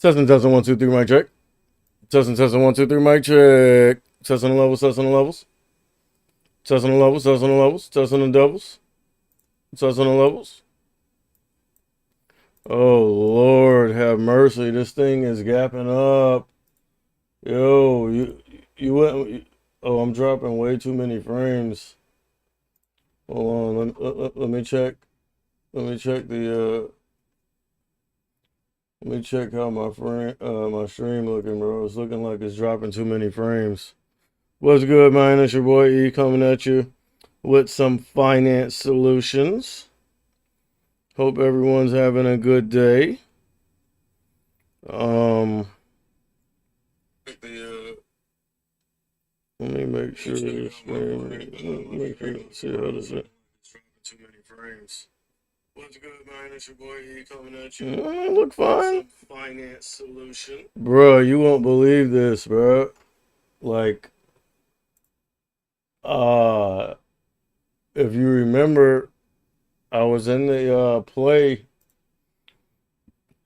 Testing 1 2 3 mic check. Testing 1 2 3 mic check. Testing the levels. Testing the levels. Testing the levels. Testing the levels. Testing the doubles. Testing the levels. Oh Lord, have mercy! This thing is gapping up. Yo, you went. Oh, I'm dropping way too many frames. Hold on. Let me check. Let me check the. Let me check how my stream looking, bro. It's looking like it's dropping too many frames. What's good, man? It's your boy E coming at you with some finance solutions. Hope everyone's having a good day. Let me make sure the stream. Make sure see how this is. Too many frames. What's good, man? It's your boy E coming at you. Look fine. Finance solution. Bro, you won't believe this, bro. Like, if you remember, I was in the play.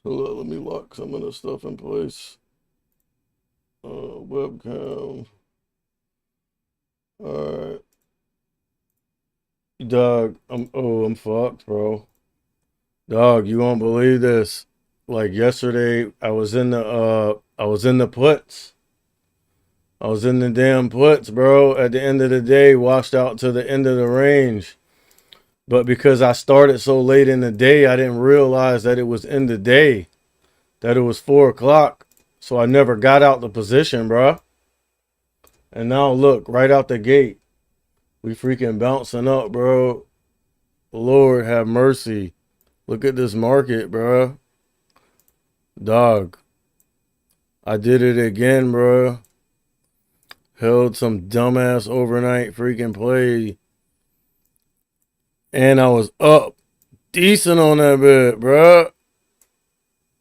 Hold on, let me lock some of the stuff in place. Webcam. Alright. Dog, I'm fucked, bro. Dog, you won't believe this. Like yesterday, I was in the puts. I was in the damn puts, bro. At the end of the day, washed out to the end of the range. But because I started so late in the day, I didn't realize that it was in the day. That it was 4 o'clock. So I never got out the position, bro. And now look, right out the gate. We freaking bouncing up, bro. Lord have mercy. Look at this market, bro. Dog. I did it again, bro. Held some dumbass overnight freaking play. And I was up decent on that bit, bro.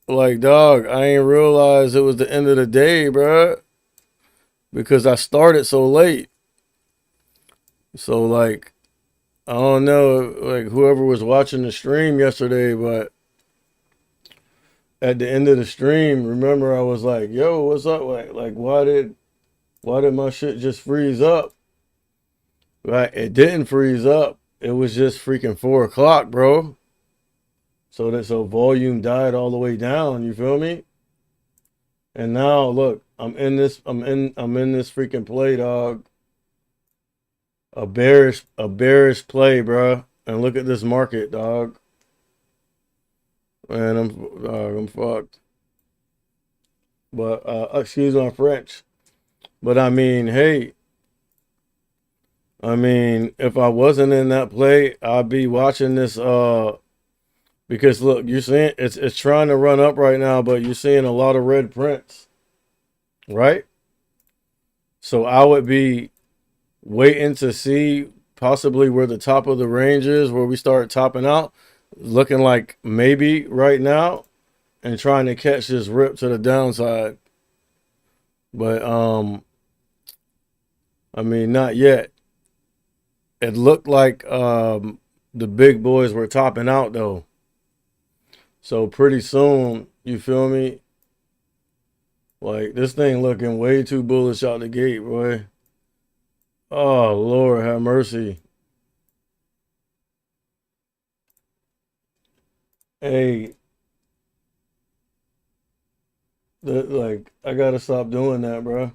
Like, dog, I ain't realized it was the end of the day, bro. Because I started so late. So, like, I don't know, like, whoever was watching the stream yesterday, but at the end of the stream, remember, I was like, yo, what's up? Like why did my shit just freeze up? Right? It didn't freeze up. It was just freaking 4 o'clock, bro. So volume died all the way down, you feel me? And now look, I'm in this freaking play, dog. A bearish play, bro. And look at this market, dog. Man, I'm fucked. But excuse my French. But I mean, hey, if I wasn't in that play, I'd be watching this because look, you're seeing it's trying to run up right now, but you're seeing a lot of red prints, right? So I would be waiting to see possibly where the top of the range is, where we start topping out, looking like maybe right now, and trying to catch this rip to the downside. But not yet. It looked like the big boys were topping out though. So pretty soon, you feel me? Like this thing looking way too bullish out the gate, boy. Oh Lord, have mercy. Hey, like I gotta stop doing that, bro.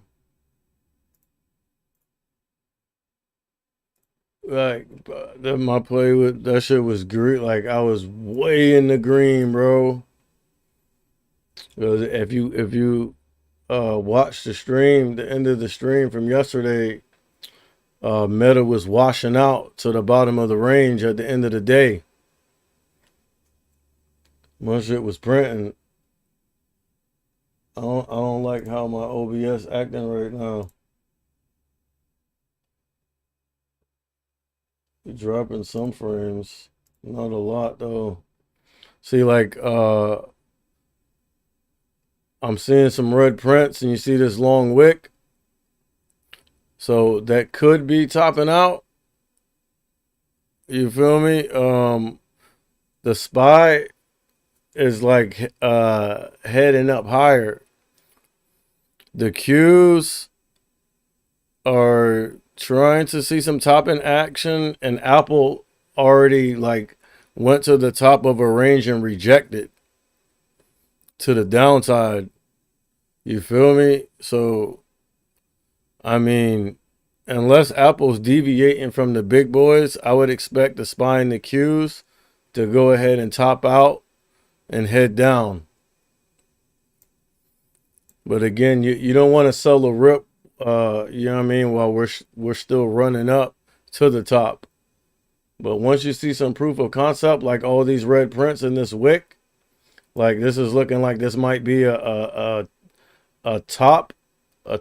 Like that my play with that shit was green. Like I was way in the green, bro. Because if you watch the stream, the end of the stream from yesterday, Meta was washing out to the bottom of the range at the end of the day. My shit was printing. I don't like how my OBS acting right now. Dropping some frames. Not a lot though. See, like I'm seeing some red prints and you see this long wick. So that could be topping out. You feel me? The SPY is like heading up higher. The Qs are trying to see some top end action, and Apple already like went to the top of a range and rejected to the downside. You feel me? So I mean, unless Apple's deviating from the big boys, I would expect the SPY and the Qs to go ahead and top out and head down. But again, you don't want to sell a rip, you know what I mean, while we're still running up to the top. But once you see some proof of concept, like all these red prints in this wick, like this is looking like this might be a top, a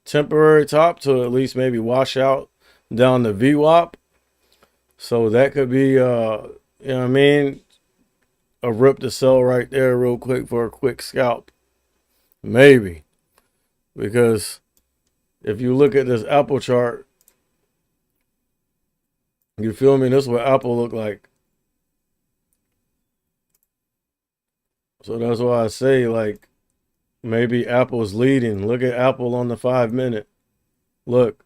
temporary top to at least maybe wash out down the VWAP. So that could be, you know what I mean, a rip to sell right there real quick for a quick scalp. Maybe. Because if you look at this Apple chart, you feel me? This is what Apple look like. So that's why I say, like, maybe Apple's leading. Look at Apple on the 5-minute. Look.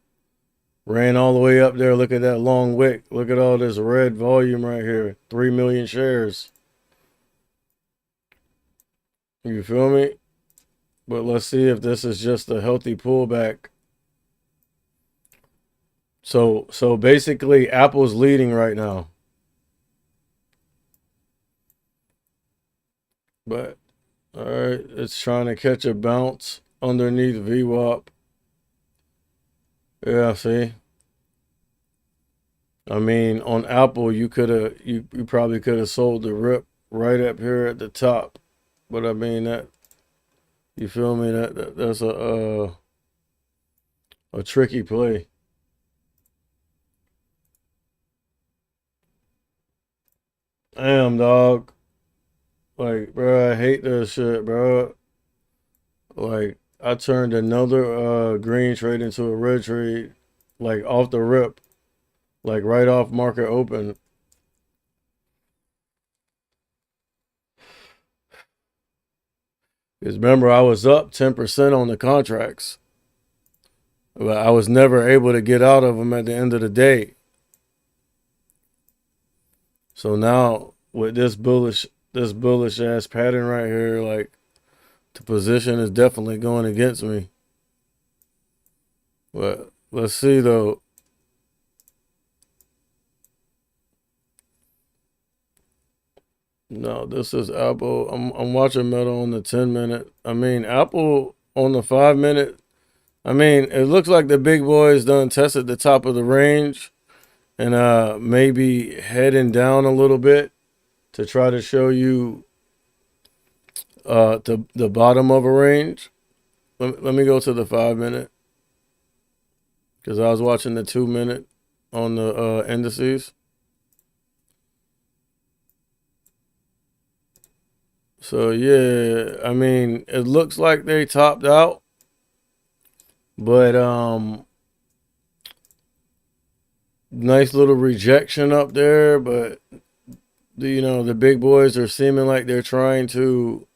Ran all the way up there. Look at that long wick. Look at all this red volume right here. 3 million shares. You feel me? But let's see if this is just a healthy pullback. So basically Apple's leading right now. But all right, it's trying to catch a bounce underneath VWAP. Yeah, see? I mean, on Apple, you probably could have sold the rip right up here at the top. But I mean that, you feel me? That's a tricky play. Damn, dog. Like, bro, I hate this shit, bro. Like, I turned another green trade into a red trade, like off the rip, like right off market open. Because remember, I was up 10% on the contracts, but I was never able to get out of them at the end of the day. So now with this bullish ass pattern right here, like the position is definitely going against me. But let's see though. No, this is Apple. I'm watching Meta on the 10-minute. I mean, Apple on the 5-minute. I mean, it looks like the big boys done tested the top of the range and maybe heading down a little bit to try to show you the bottom of a range. Let me go to the 5-minute because I was watching the 2-minute on the indices. So yeah, I mean, it looks like they topped out, but nice little rejection up there, but the big boys are seeming like they're trying to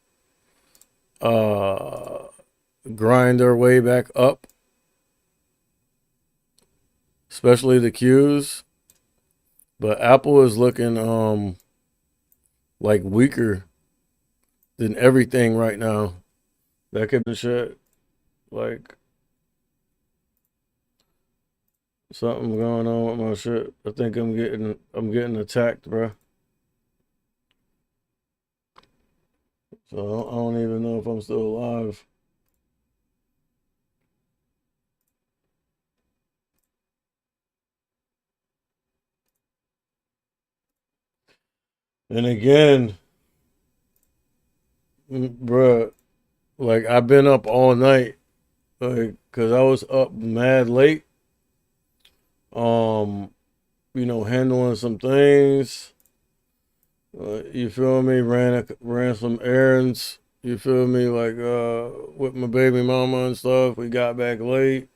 grind their way back up, especially the Qs. But Apple is looking like weaker than everything right now. That could be shit. Like something going on with my shit. I think I'm getting attacked, bro. So I don't even know if I'm still alive. And again, bruh, like I've been up all night, like, cause I was up mad late. Handling some things. You feel me? Ran some errands. You feel me? Like with my baby mama and stuff. We got back late.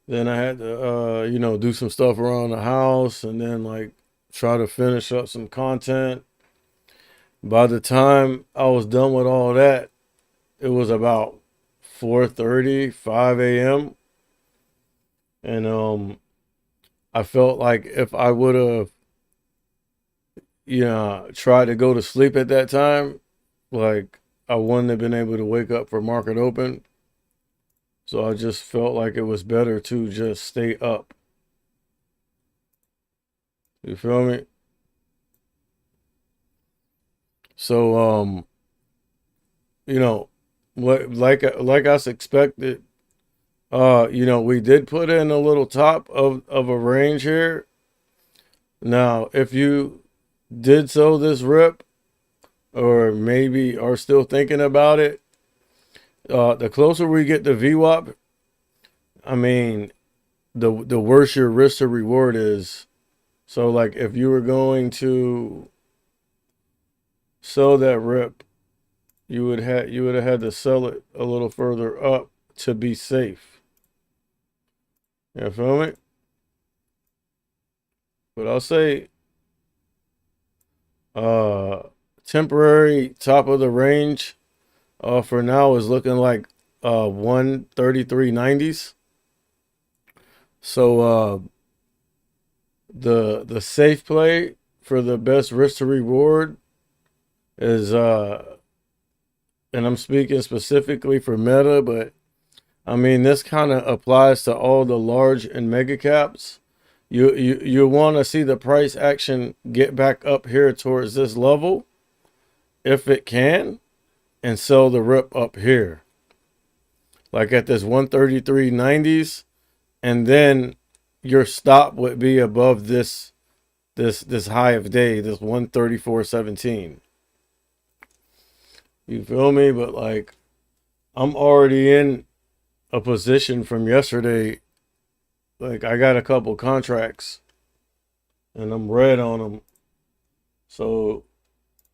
Then I had to do some stuff around the house and then like try to finish up some content. By the time I was done with all that, it was about 4:30, 5 a.m. And I felt like if I would have, tried to go to sleep at that time, like I wouldn't have been able to wake up for market open. So I just felt like it was better to just stay up. You feel me? So you know, like I expected, we did put in a little top of a range here. Now, if you did sow this rip, or maybe are still thinking about it, the closer we get to VWAP, I mean, the worse your risk to reward is. So, like, if you were going to sell that rip, you would have had to sell it a little further up to be safe. You feel me? But I'll say, uh, temporary top of the range, for now is looking like 133.90s. So the safe play for the best risk to reward is and I'm speaking specifically for Meta, but I mean this kind of applies to all the large and mega caps. You want to see the price action get back up here towards this level if it can, and sell the rip up here, like at this 133.90s, and then your stop would be above this high of day, this 134.17. You feel me? But like, I'm already in a position from yesterday. Like, I got a couple contracts and I'm red on them. So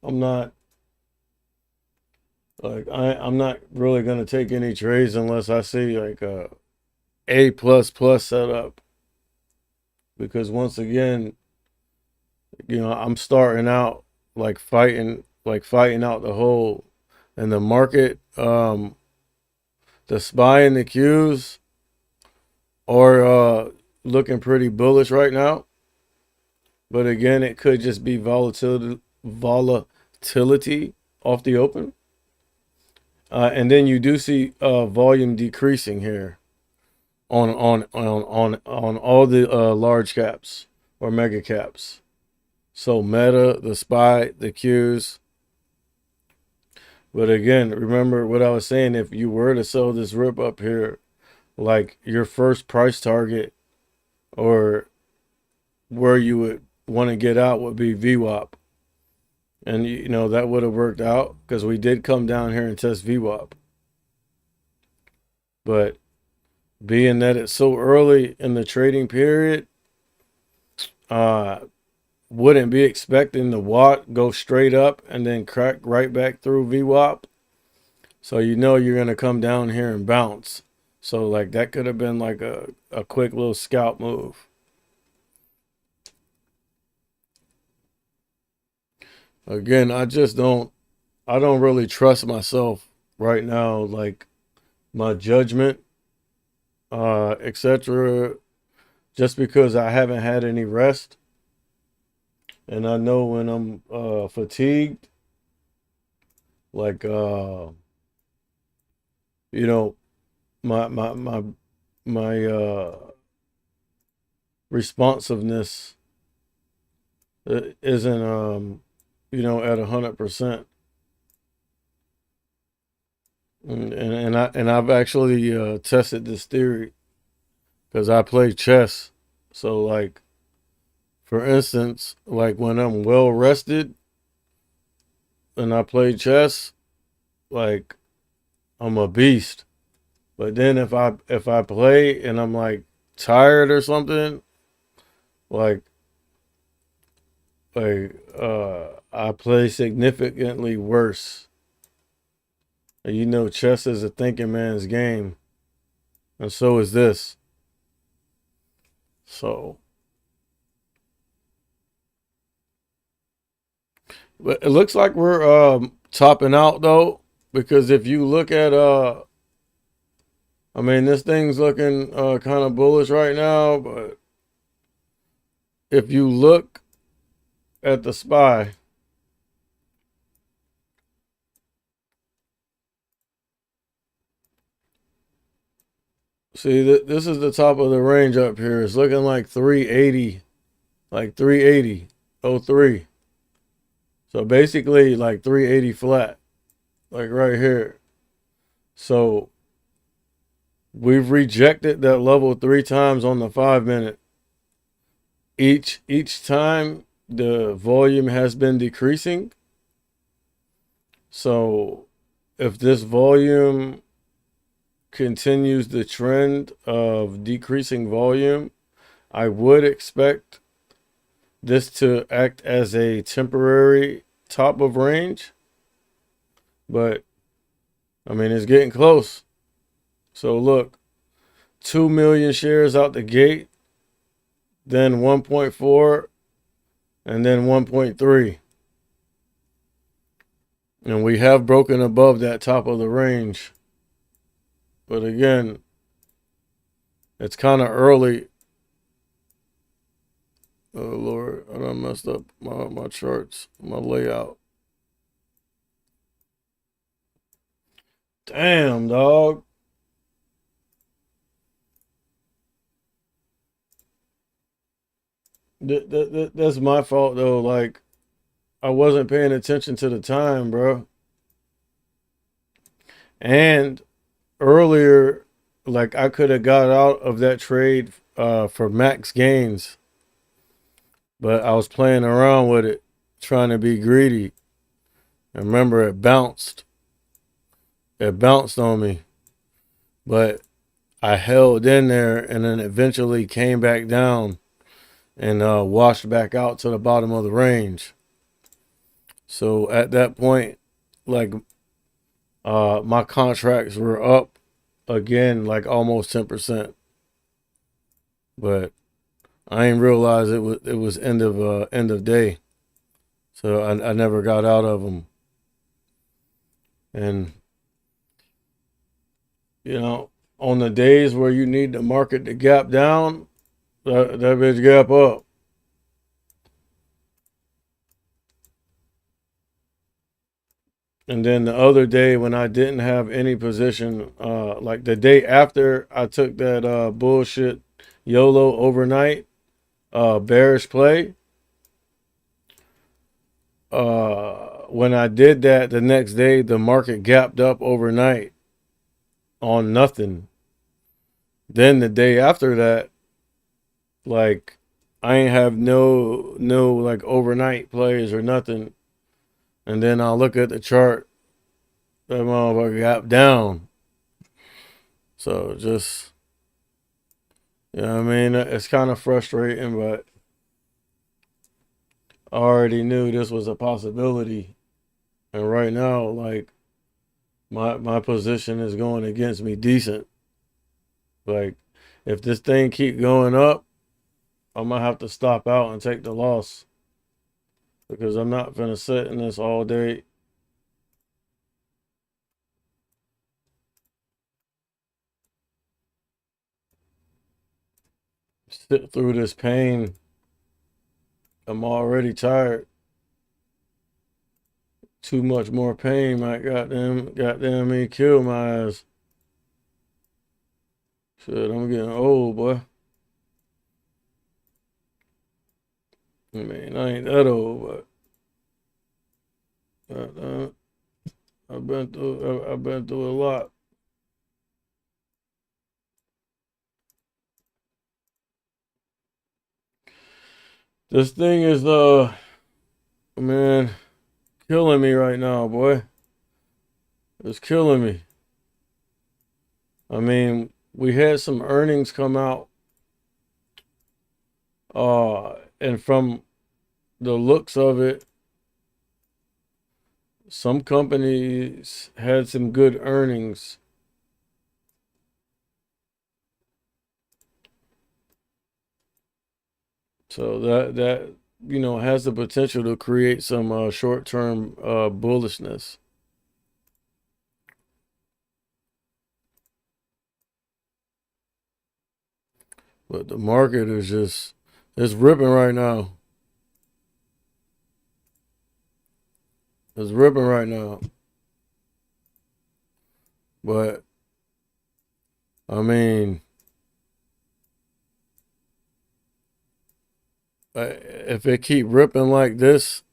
I'm not I'm not really gonna take any trades unless I see like a plus plus setup. Because once again, I'm starting out fighting out the hole in the market. The SPY and the Qs are looking pretty bullish right now. But again, it could just be volatility off the open. And then you do see volume decreasing here on all the large caps or mega caps. So Meta, the SPY, the Qs. But again, remember what I was saying. If you were to sell this rip up here, like your first price target or where you would want to get out would be VWAP. And that would have worked out because we did come down here and test VWAP. But being that it's so early in the trading period, wouldn't be expecting the watt go straight up and then crack right back through VWAP. So you're gonna come down here and bounce. So like that could have been like a quick little scalp move. Again, I don't really trust myself right now, like my judgment, etc. Just because I haven't had any rest. And I know when I'm fatigued, like my responsiveness isn't at 100%. And I've actually tested this theory because I play chess. So like, for instance, like when I'm well rested and I play chess, like I'm a beast. But then if I play and I'm like tired or something, like I play significantly worse. And chess is a thinking man's game, and so is this. So But it looks like we're topping out though, because if you look at I mean, this thing's looking kind of bullish right now, but if you look at the SPY, see that this is the top of the range up here. It's looking like 380, like 380.03. So basically like 380 flat, like right here. So we've rejected that level 3 times on the 5 minute. Each time the volume has been decreasing. So if this volume continues the trend of decreasing volume, I would expect this to act as a temporary top of range. But I mean, it's getting close. So look, 2 million shares out the gate, then 1.4, and then 1.3. And we have broken above that top of the range. But again, it's kind of early. Oh Lord, I done messed up my charts, my layout. Damn, dog. That's my fault though. Like, I wasn't paying attention to the time, bro. And earlier, like, I could have got out of that trade for max gains, but I was playing around with it, trying to be greedy. And remember, it bounced. It bounced on me, but I held in there, and then eventually came back down and washed back out to the bottom of the range. So at that point, like, my contracts were up again, like almost 10%. But I didn't realize it was end of day, so I never got out of them. And you know, on the days where you need the market to gap down, that bitch gap up. And then the other day when I didn't have any position, like the day after I took that bullshit YOLO overnight bearish play, when I did that the next day, the market gapped up overnight on nothing. Then the day after that, like, I ain't have no like overnight plays or nothing. And then I'll look at the chart, that motherfucker gapped down. So just, you know what I mean? It's kind of frustrating, but I already knew this was a possibility. And right now, like, my position is going against me decent. Like, if this thing keep going up, I might have to stop out and take the loss, because I'm not gonna sit in this all day. Sit through this pain. I'm already tired. Too much more pain might goddamn me kill my ass. Shit, I'm getting old, boy. I mean, I ain't that old, but I've been through a lot. This thing is man, killing me right now, boy. It's killing me. I mean, we had some earnings come out, and from the looks of it, some companies had some good earnings. So you know, has the potential to create some short-term bullishness. But the market is just, it's ripping right now. It's ripping right now. But I mean, if it keep ripping like this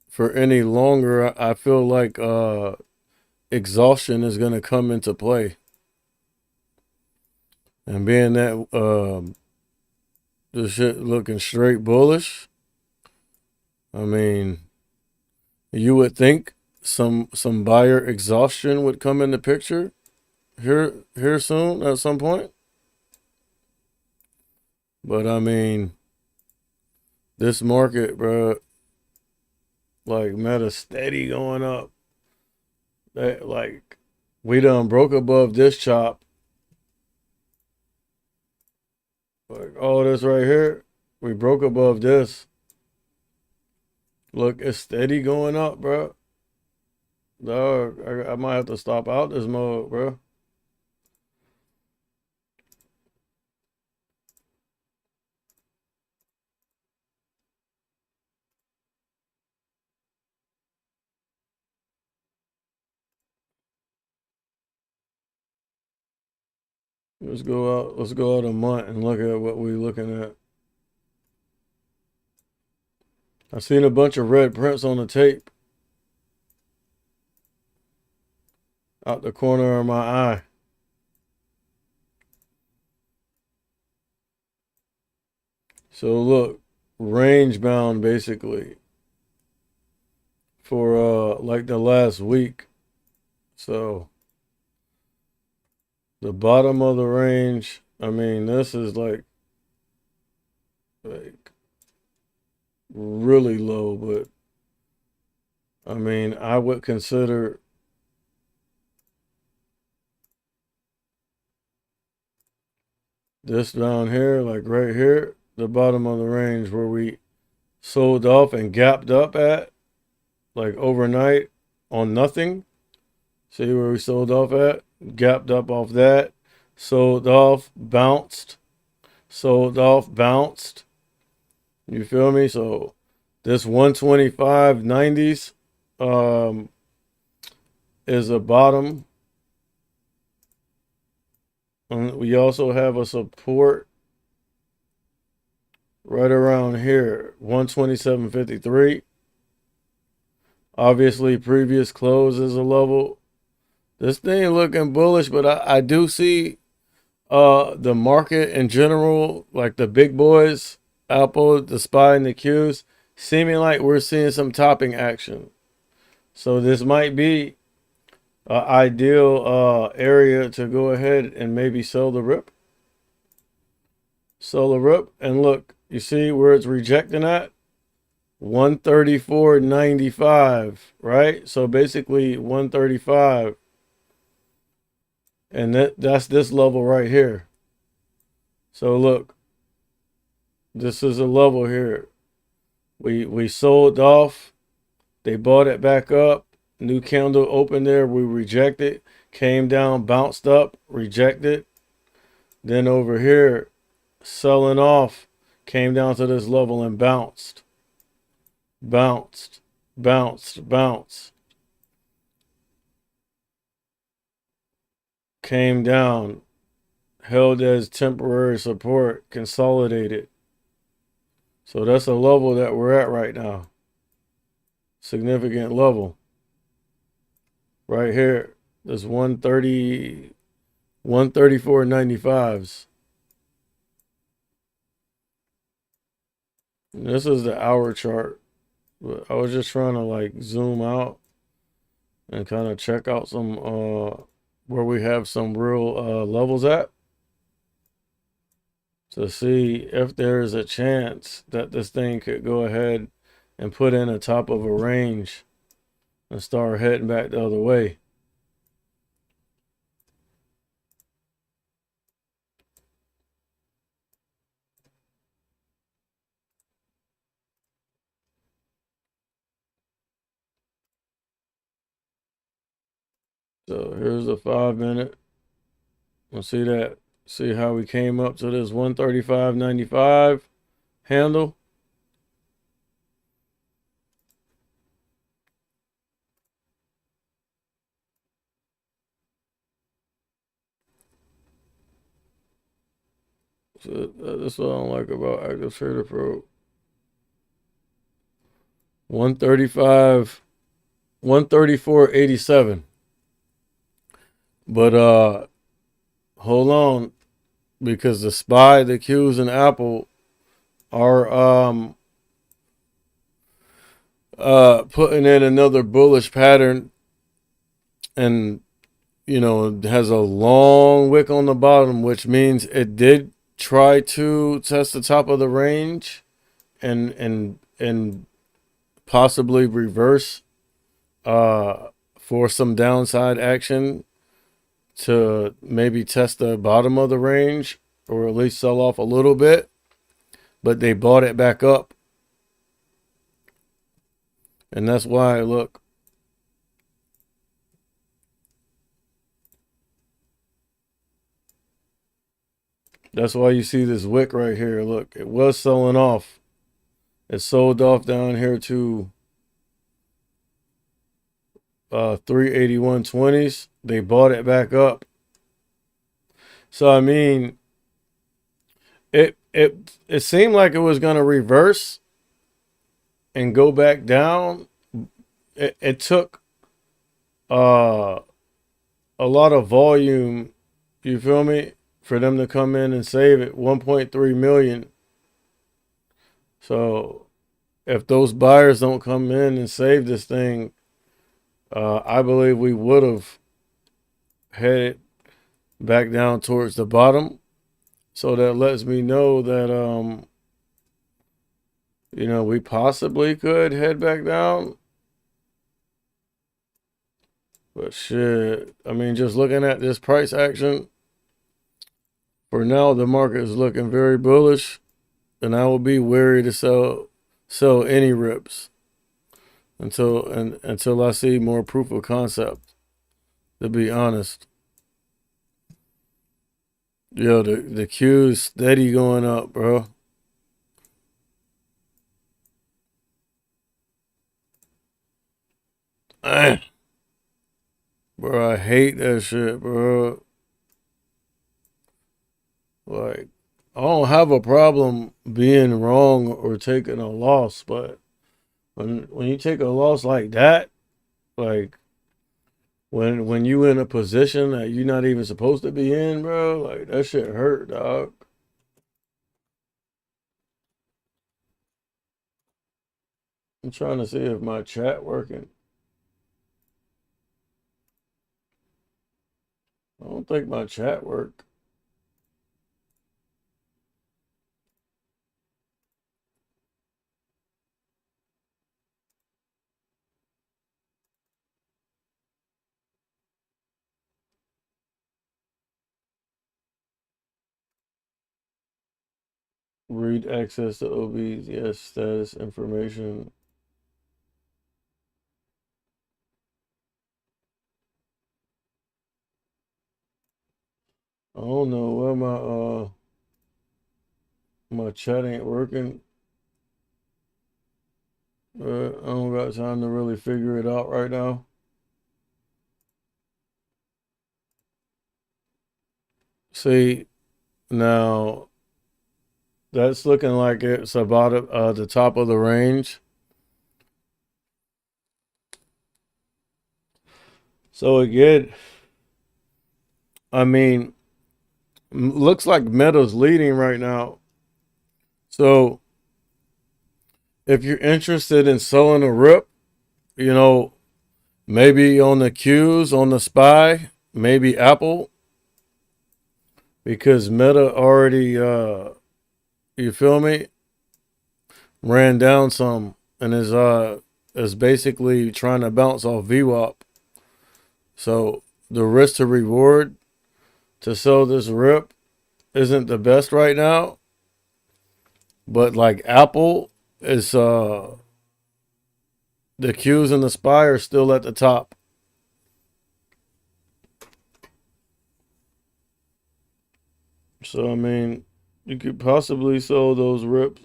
for any longer, I feel like exhaustion is gonna come into play. And being that the shit looking straight bullish, I mean, you would think some buyer exhaustion would come in the picture here soon at some point. But I mean, this market, bro, like meta steady going up. That like we done broke above this chop. Like all this right here, we broke above this. Look, it's steady going up, bro. Dog, I might have to stop out this mode, bro. Let's go out. Let's go out a month and look at what we're looking at. I seen a bunch of red prints on the tape out the corner of my eye. So look, range bound basically for like the last week. So the bottom of the range, I mean, this is like really low, but I mean, I would consider this down here, like right here, the bottom of the range where we sold off and gapped up at, like overnight on nothing. See where we sold off at? Gapped up off that, sold off, bounced, sold off, bounced. You feel me? So this 125.90s is a bottom. And we also have a support right around here, 127.53. Obviously, previous close is a level. This thing looking bullish, but I do see the market in general, like the big boys, Apple, the SPY, and the Qs, seeming like we're seeing some topping action. So this might be an ideal area to go ahead and maybe sell the rip. Sell the rip, and look, you see where it's rejecting at? 134.95, right? So basically 135. And that's this level right here. So look, this is a level here. We sold off. They bought it back up. New candle opened there. We rejected. Came down, bounced up, rejected. Then over here, selling off. Came down to this level and bounced. Bounced. Bounced. Bounced. Came down. Held as temporary support. Consolidated. So that's a level that we're at right now. Significant level. Right here. This 134.95s. This is the hour chart. But I was just trying to like zoom out and kind of check out some where we have some real levels at, to see if there is a chance that this thing could go ahead and put in a top of a range and start heading back the other way. So here's the 5 minute. We'll see that. See how we came up to this 135.95 handle. So that's what I don't like about Active Trader Pro. 135, 134.87. But hold on, because the SPY, the Qs, and Apple are putting in another bullish pattern, and it has a long wick on the bottom, which means it did try to test the top of the range and possibly reverse for some downside action to maybe test the bottom of the range or at least sell off a little bit, but they bought it back up. And that's why, look, that's why you see this wick right here. Look, it was selling off. It sold off down here to 381.20s. They bought it back up. So I mean, it seemed like it was gonna reverse and go back down. It took a lot of volume, you feel me, for them to come in and save it. 1.3 million. So if those buyers don't come in and save this thing, I believe we would have headed back down towards the bottom. So that lets me know that we possibly could head back down. But shit, I mean, just looking at this price action, for now the market is looking very bullish, and I will be wary to sell any rips until I see more proof of concept, to be honest. Yo, the Q is steady going up, bro. Bro, I hate that shit, bro. Like, I don't have a problem being wrong or taking a loss, but when you take a loss like that, like when you in a position that you're not even supposed to be in, bro, like that shit hurt, dog. I'm trying to see if my chat working. I don't think my chat worked. Read access to OBs, yes, status information. I don't know why my chat ain't working. I don't got time to really figure it out right now. See, now that's looking like it's about the top of the range. So again, I mean, looks like Meta's leading right now. So if you're interested in selling a rip, maybe on the Qs, on the SPY, maybe Apple, because Meta already, you feel me, ran down some and is basically trying to bounce off VWAP. So the risk to reward to sell this rip isn't the best right now. But like Apple is the Qs and the SPY are still at the top. So I mean, you could possibly sell those rips.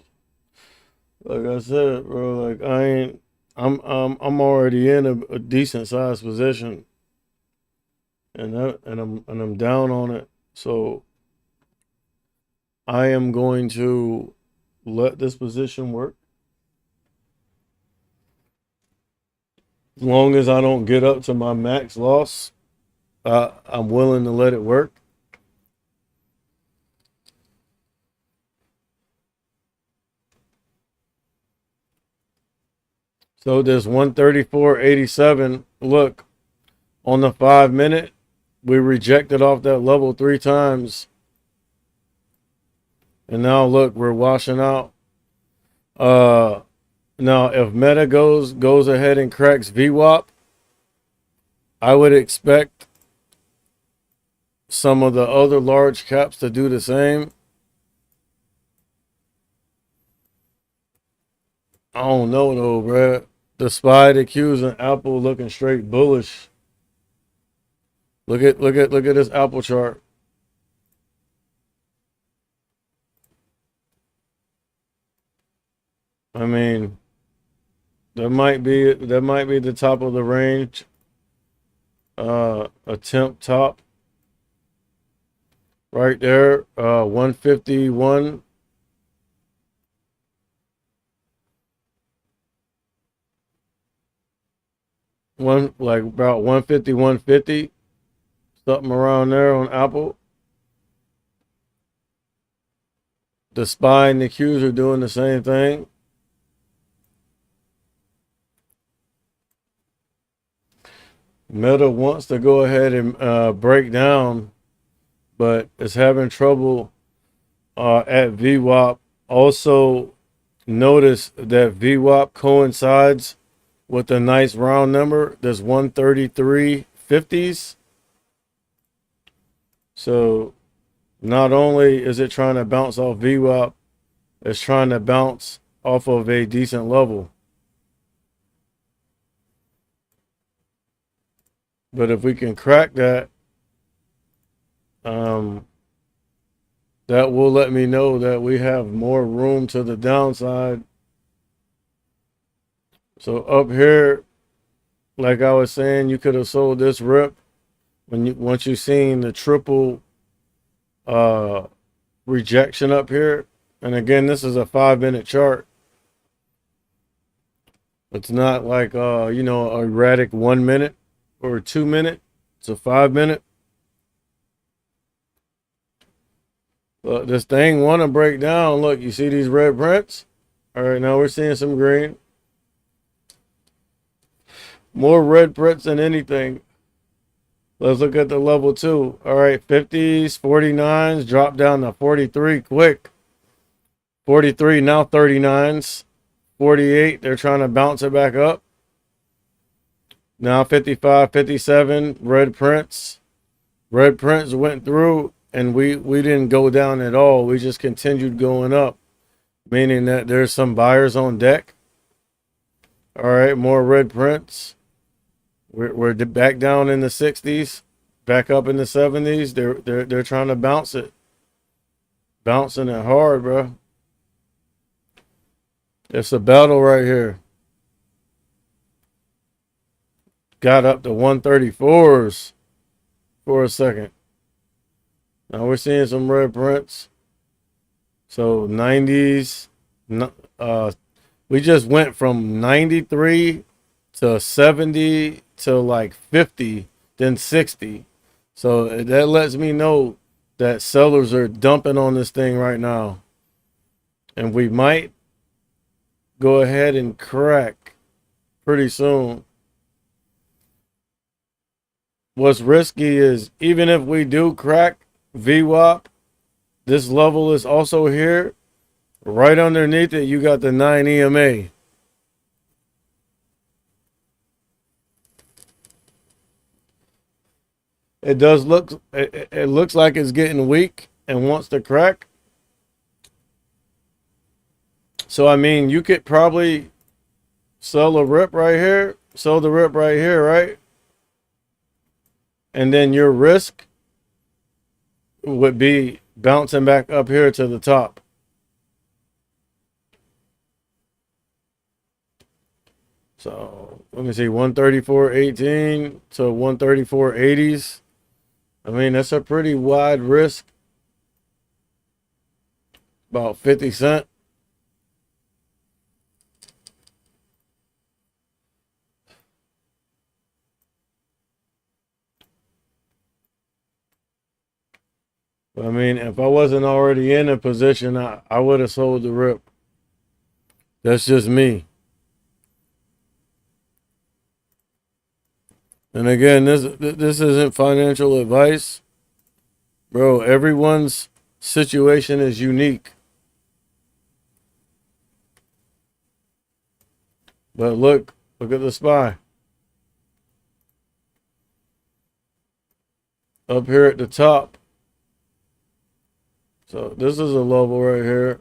Like I said, bro, like I ain't I'm already in a decent sized position, and I'm down on it. So I am going to let this position work. As long as I don't get up to my max loss, I'm willing to let it work. So this 134.87, look, on the 5 minute, we rejected off that level 3 times. And now look, we're washing out. Now if Meta goes ahead and cracks VWAP, I would expect some of the other large caps to do the same. I don't know though, bruh. The SPY, the Qs, and Apple looking straight bullish. Look at this Apple chart. I mean, that might be the top of the range. Attempt top right there. 151. One like about 150, 150. Something around there on Apple. The SPY and the Qs are doing the same thing. Meta wants to go ahead and break down, but is having trouble at VWAP. Also, notice that VWAP coincides with a nice round number. There's 133.50s. So not only is it trying to bounce off VWAP, it's trying to bounce off of a decent level. But if we can crack that, that will let me know that we have more room to the downside. So up here, like I was saying, you could have sold this rip once you seen the triple rejection up here. And again, this is a 5-minute chart. It's not like a erratic 1 minute or 2 minute. It's a 5 minute. But this thing want to break down. Look, you see these red prints? All right, now we're seeing some green. More red prints than anything. Let's look at the level 2. All right, 50s, 49s, drop down to 43 quick. 43, now 39s. 48, they're trying to bounce it back up. Now 55, 57, red prints. Red prints went through, and we didn't go down at all. We just continued going up, meaning that there's some buyers on deck. All right, more red prints. We're back down in the 60s, back up in the 70s. They're trying to bounce it, bouncing it hard, bro. It's a battle right here. Got up to 134s for a second. Now we're seeing some red prints. So 90s. We just went from 93 to 70 to like 50, then 60. So that lets me know that sellers are dumping on this thing right now. And we might go ahead and crack pretty soon. What's risky is even if we do crack VWAP, this level is also here. Right underneath it, you got the 9 EMA. It does look, it looks like it's getting weak and wants to crack. So, I mean, you could probably sell a rip right here, sell the rip right here, right? And then your risk would be bouncing back up here to the top. So let me see, 134.18 to 134.80s. I mean, that's a pretty wide risk. About 50 cents. But I mean, if I wasn't already in a position, I would have sold the rip. That's just me. And again, this isn't financial advice. Bro, everyone's situation is unique. But look at the SPY. Up here at the top. So this is a level right here.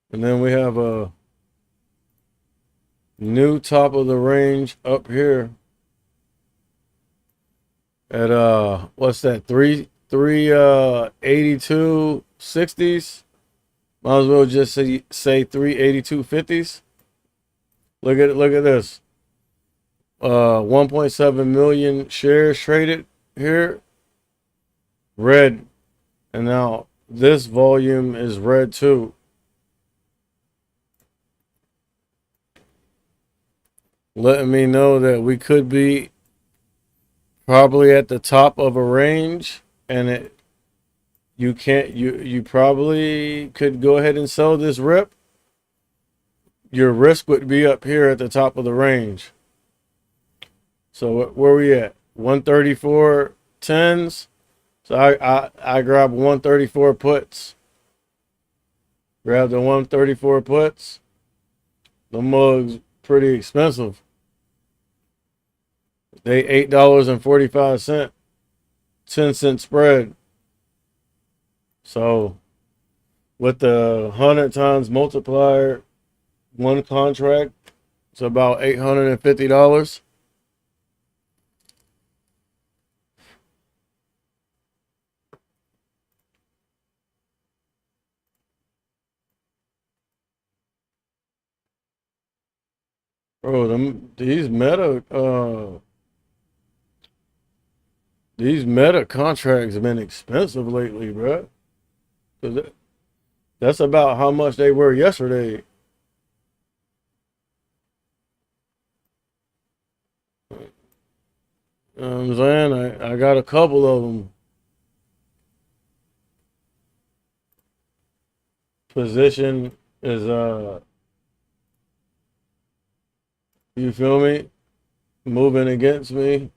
And then we have a new top of the range up here at what's that, 382.60s. Might as well just say 382.50s. Look at this. 1.7 million shares traded here. Red. And now this volume is red too. Letting me know that we could be probably at the top of a range, and you probably could go ahead and sell this rip. Your risk would be up here at the top of the range. So where we at? 134.10s. So I grab 134 puts. Grab the 134 puts. The mug's pretty expensive. They $8.45, 10-cent spread. So with the 100 times multiplier, one contract, it's about $850. Bro, these meta contracts have been expensive lately, bro. That's about how much they were yesterday. You know what I'm saying? I got a couple of them. Position is you feel me? Moving against me.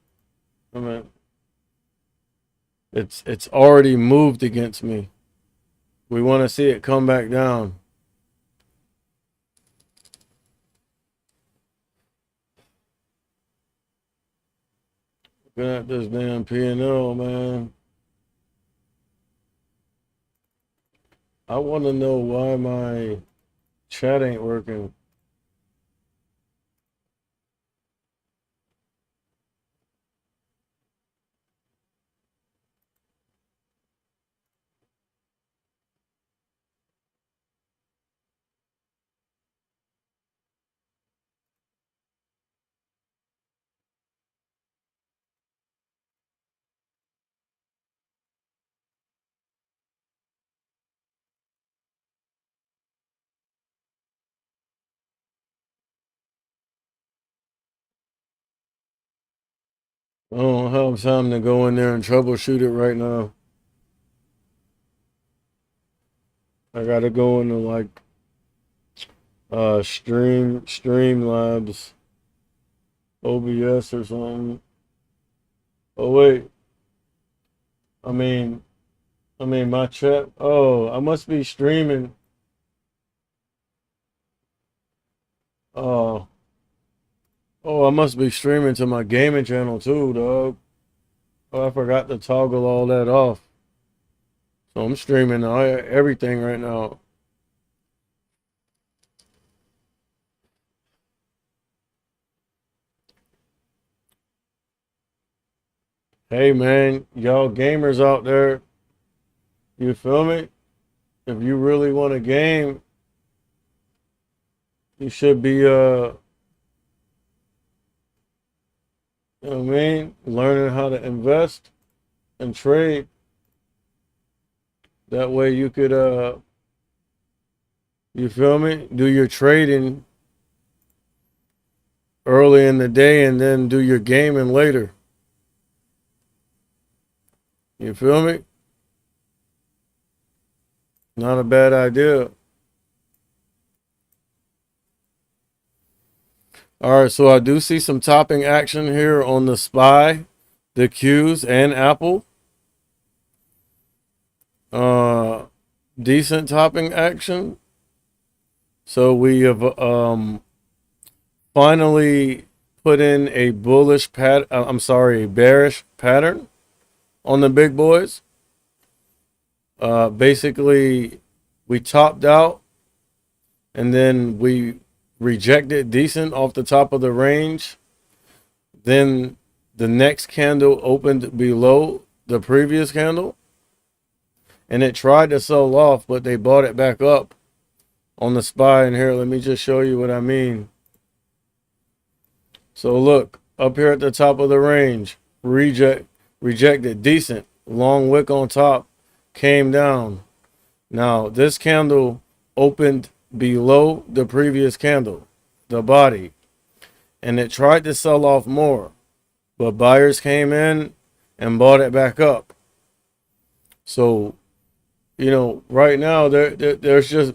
I mean, it's already moved against me. We want to see it come back down. Looking at this damn P&L, man. I want to know why my chat ain't working. I don't have time to go in there and troubleshoot it right now. I gotta go into like Streamlabs, OBS or something. Oh wait, I mean my chat. Oh, I must be streaming. Oh, I must be streaming to my gaming channel too, dog. Oh, I forgot to toggle all that off. So I'm streaming everything right now. Hey man, y'all gamers out there, you feel me? If you really want a game, you should be you know what I mean, learning how to invest and trade. That way you could you feel me? Do your trading early in the day and then do your gaming later. You feel me? Not a bad idea. All right, so I do see some topping action here on the SPY, the Qs, and Apple. Decent topping action. So we have finally put in a bearish pattern on the big boys. Basically, we topped out and then we rejected decent off the top of the range. Then the next candle opened below the previous candle and it tried to sell off, but they bought it back up on the SPY. And here, let me just show you what I mean. So look, up here at the top of the range, rejected, decent, long wick on top, came down. Now this candle opened below the previous candle, the body, and it tried to sell off more, but buyers came in and bought it back up. So, you know, right now there's just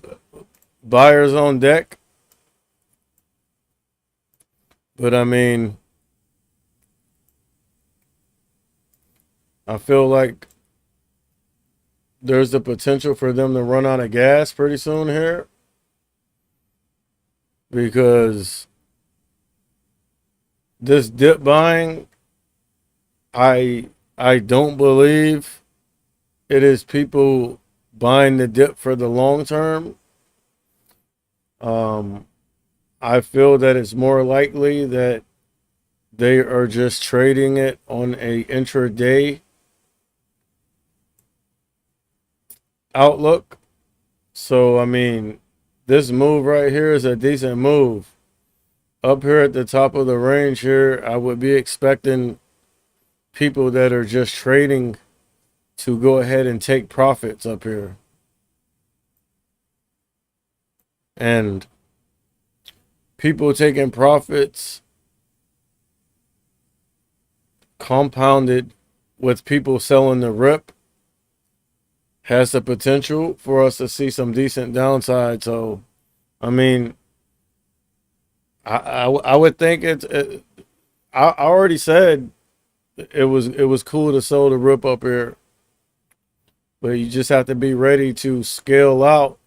buyers on deck. But I mean, I feel like there's the potential for them to run out of gas pretty soon here, because this dip buying, I don't believe it is people buying the dip for the long term. I feel that it's more likely that they are just trading it on a intraday outlook. So, I mean, this move right here is a decent move. Up here at the top of the range here, I would be expecting people that are just trading to go ahead and take profits up here. And people taking profits compounded with people selling the rip has the potential for us to see some decent downside. So, I mean, I would think I already said it was cool to sell the rip up here, but you just have to be ready to scale out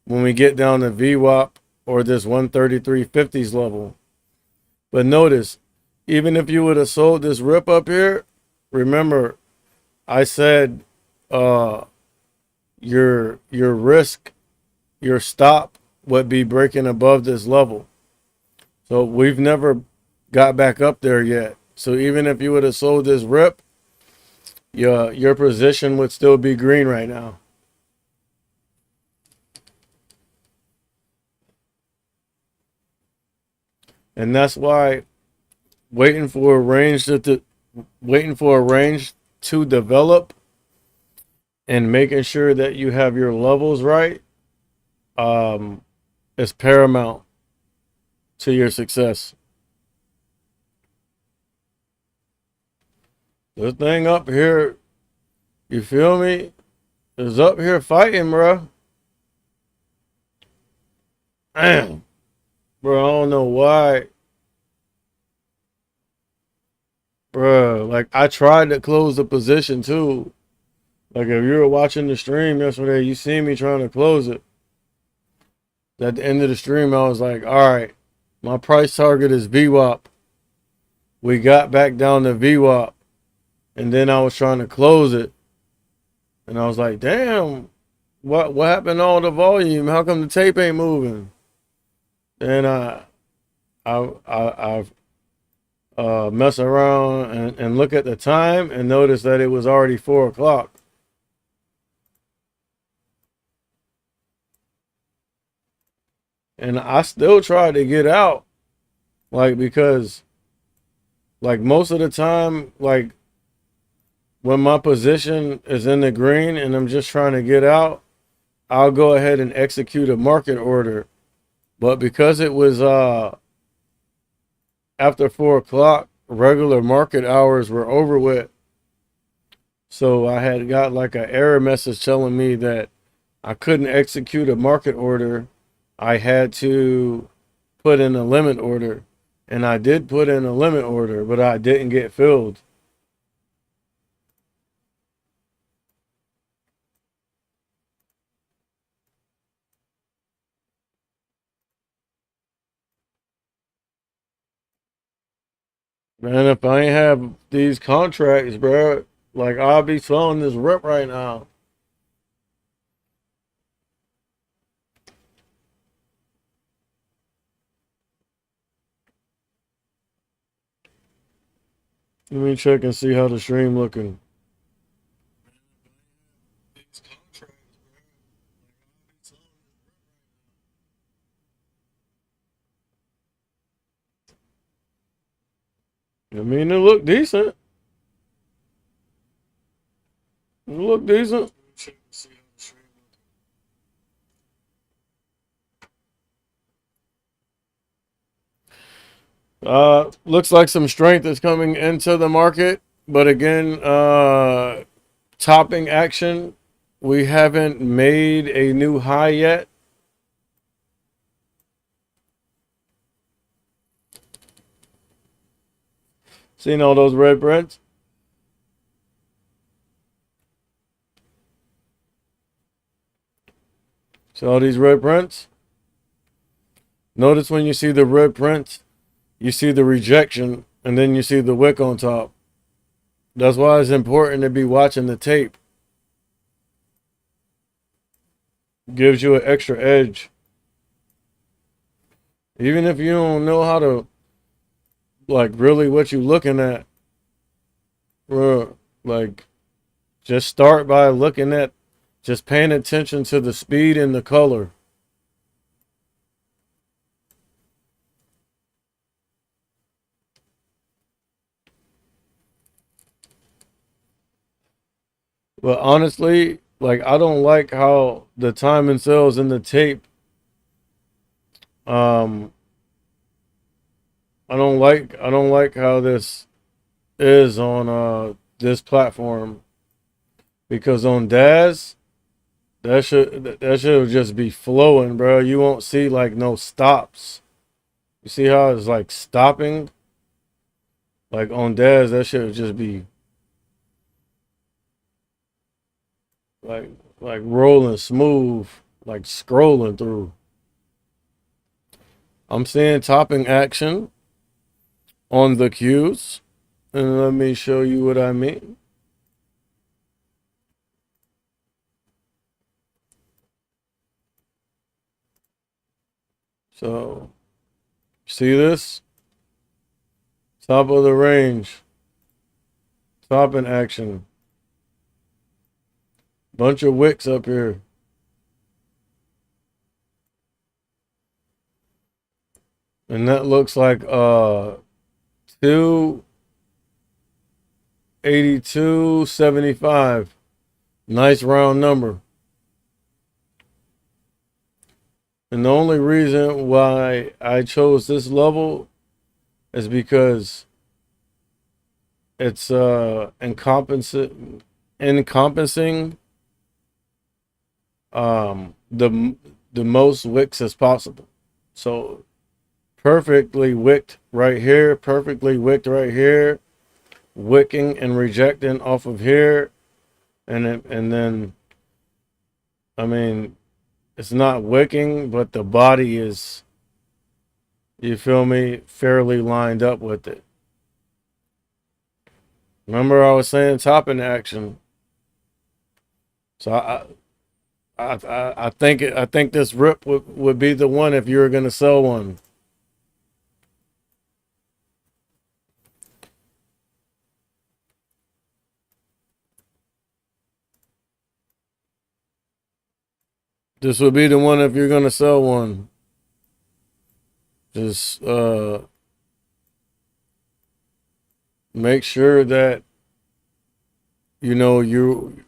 when we get down to VWAP or this 133.50s level. But notice, even if you would have sold this rip up here, remember I said your risk, your stop would be breaking above this level. So we've never got back up there yet. So even if you would have sold this rip, your position would still be green right now. And that's why waiting for a range to develop and making sure that you have your levels right is paramount to your success. This thing up here, you feel me, is up here fighting, bro. Damn. Bro, I don't know why. Bro, like I tried to close the position too. Like if you were watching the stream yesterday, you see me trying to close it. At the end of the stream, I was like, all right, my price target is VWAP. We got back down to VWAP. And then I was trying to close it. And I was like, damn, what happened to all the volume? How come the tape ain't moving? And I mess around and look at the time and notice that it was already 4 o'clock. And I still tried to get out, like, because, like, most of the time, like, when my position is in the green and I'm just trying to get out, I'll go ahead and execute a market order. But because it was after 4 o'clock, regular market hours were over with. So I had got like an error message telling me that I couldn't execute a market order. I had to put in a limit order. And I did put in a limit order, but I didn't get filled. Man, if I ain't have these contracts, bro, like I'll be selling this rip right now. Let me check and see how the stream looking. I mean, it look decent. It look decent. Looks like some strength is coming into the market, but again, topping action. We haven't made a new high yet. Seen all those red prints? See all these red prints? Notice when you see the red prints, you see the rejection, and then you see the wick on top. That's why it's important to be watching the tape. Gives you an extra edge. Even if you don't know how to, like, really what you're looking at, bro, like, just start by looking at, just paying attention to the speed and the color. But honestly, like, I don't like how the timing cells in the tape. Um, I don't like how this is on this platform, because on DAS that should just be flowing, bro. You won't see like no stops. You see how it's like stopping? Like on DAS, that should just be like like rolling smooth, like scrolling through. I'm seeing topping action on the cues, and let me show you what I mean. So, see this? Top of the range, topping action. Bunch of wicks up here. And that looks like 282.75. Nice round number. And the only reason why I chose this level is because it's encompassing the most wicks as possible. So perfectly wicked right here, perfectly wicked right here, wicking and rejecting off of here, and then I mean, it's not wicking, but the body is, you feel me, fairly lined up with it. Remember I was saying topping action. So I think this rip would be the one if you were gonna sell one. This would be the one if you're gonna sell one. Just make sure that you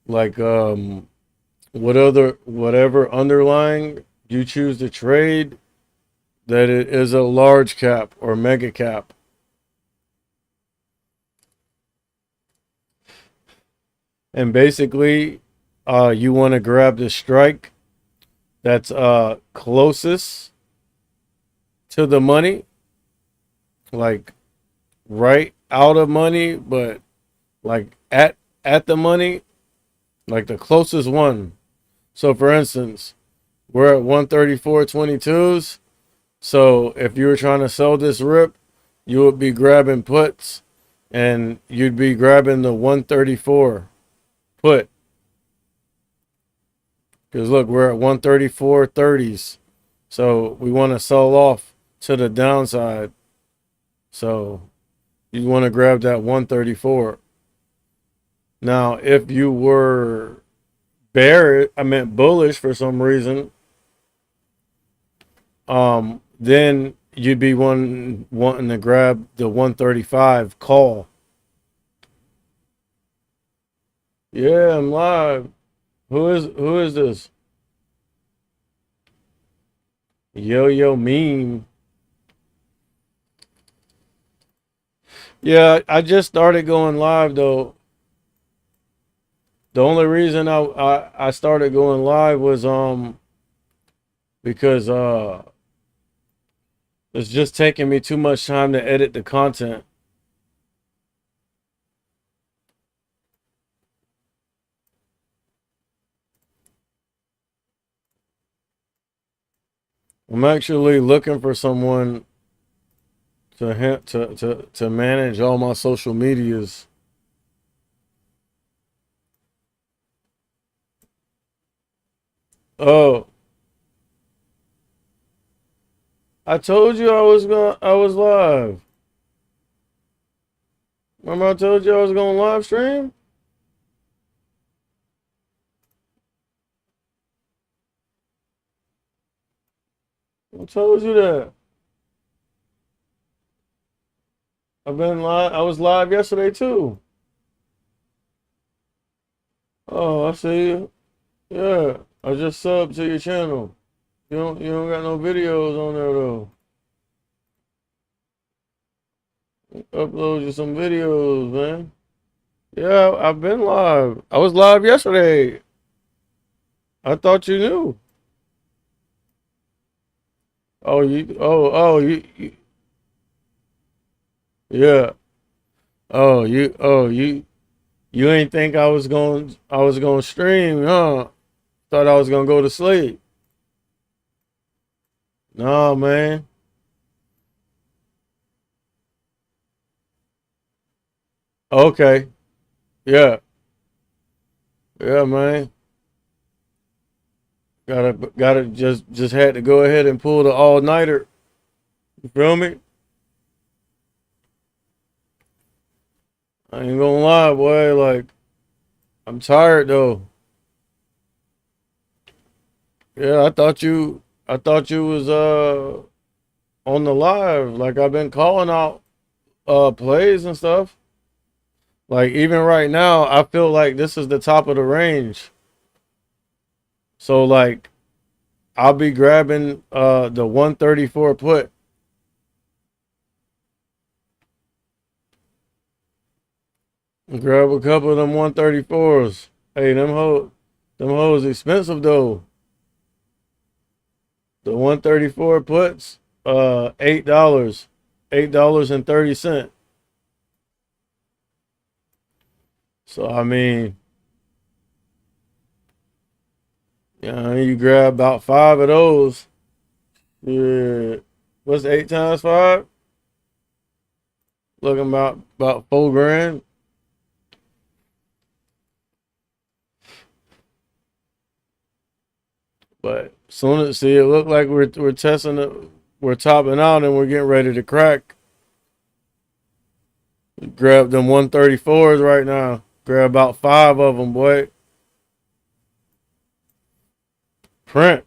like whatever underlying you choose to trade, that it is a large cap or mega cap. And basically, you want to grab the strike that's closest to the money, like right out of money, but like at the money, like the closest one. So for instance, we're at 134.22s. So if you were trying to sell this rip, you would be grabbing puts and you'd be grabbing the 134 put. Because look, we're at 134.30s. So we want to sell off to the downside. So you want to grab that 134. Now, if you were bullish for some reason, then you'd be wanting to grab the 135 call. Yeah, I'm live. Who is this? Yo meme. Yeah, I just started going live though. The only reason I started going live was because it's just taking me too much time to edit the content. I'm actually looking for someone to manage all my social medias. Oh, I told you I was live. Remember I told you I was going to live stream? I told you that. I've been live. I was live yesterday too. Oh, I see you. Yeah, I just subbed to your channel. You don't got no videos on there though. Upload you some videos, man. Yeah, I've been live. I was live yesterday. I thought you knew. Oh, yeah. You ain't think I was going to stream, huh? Thought I was going to go to sleep. No, man. Okay. Yeah. Yeah, man. Gotta just had to go ahead and pull the all-nighter. You feel me? I ain't gonna lie, boy. Like, I'm tired though. Yeah, I thought you was on the live. Like I've been calling out plays and stuff. Like even right now, I feel like this is the top of the range. So like I'll be grabbing the 134 put. Grab a couple of them 134s. Hey, them hoes expensive though. The 134 puts, $8. $8.30. So I mean, yeah, you grab about 5 of those. Yeah. What's 8 times 5? Looking about 4 grand. But soon as see it look like we're testing it, we're topping out and we're getting ready to crack. Grab them 134s right now. Grab about 5 of them, boy. print.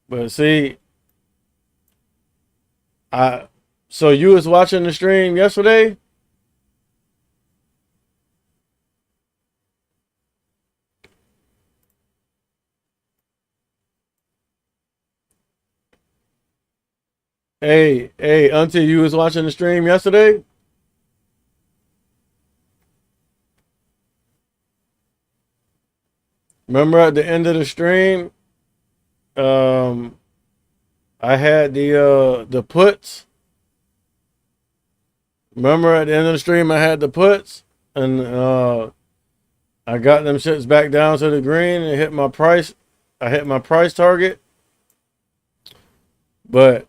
But see, so you was watching the stream yesterday? Hey, auntie, you was watching the stream yesterday? Remember at the end of the stream, um, I had the puts. Remember at the end of the stream, I had the puts, and I got them shits back down to the green and hit my price. I hit my price target, but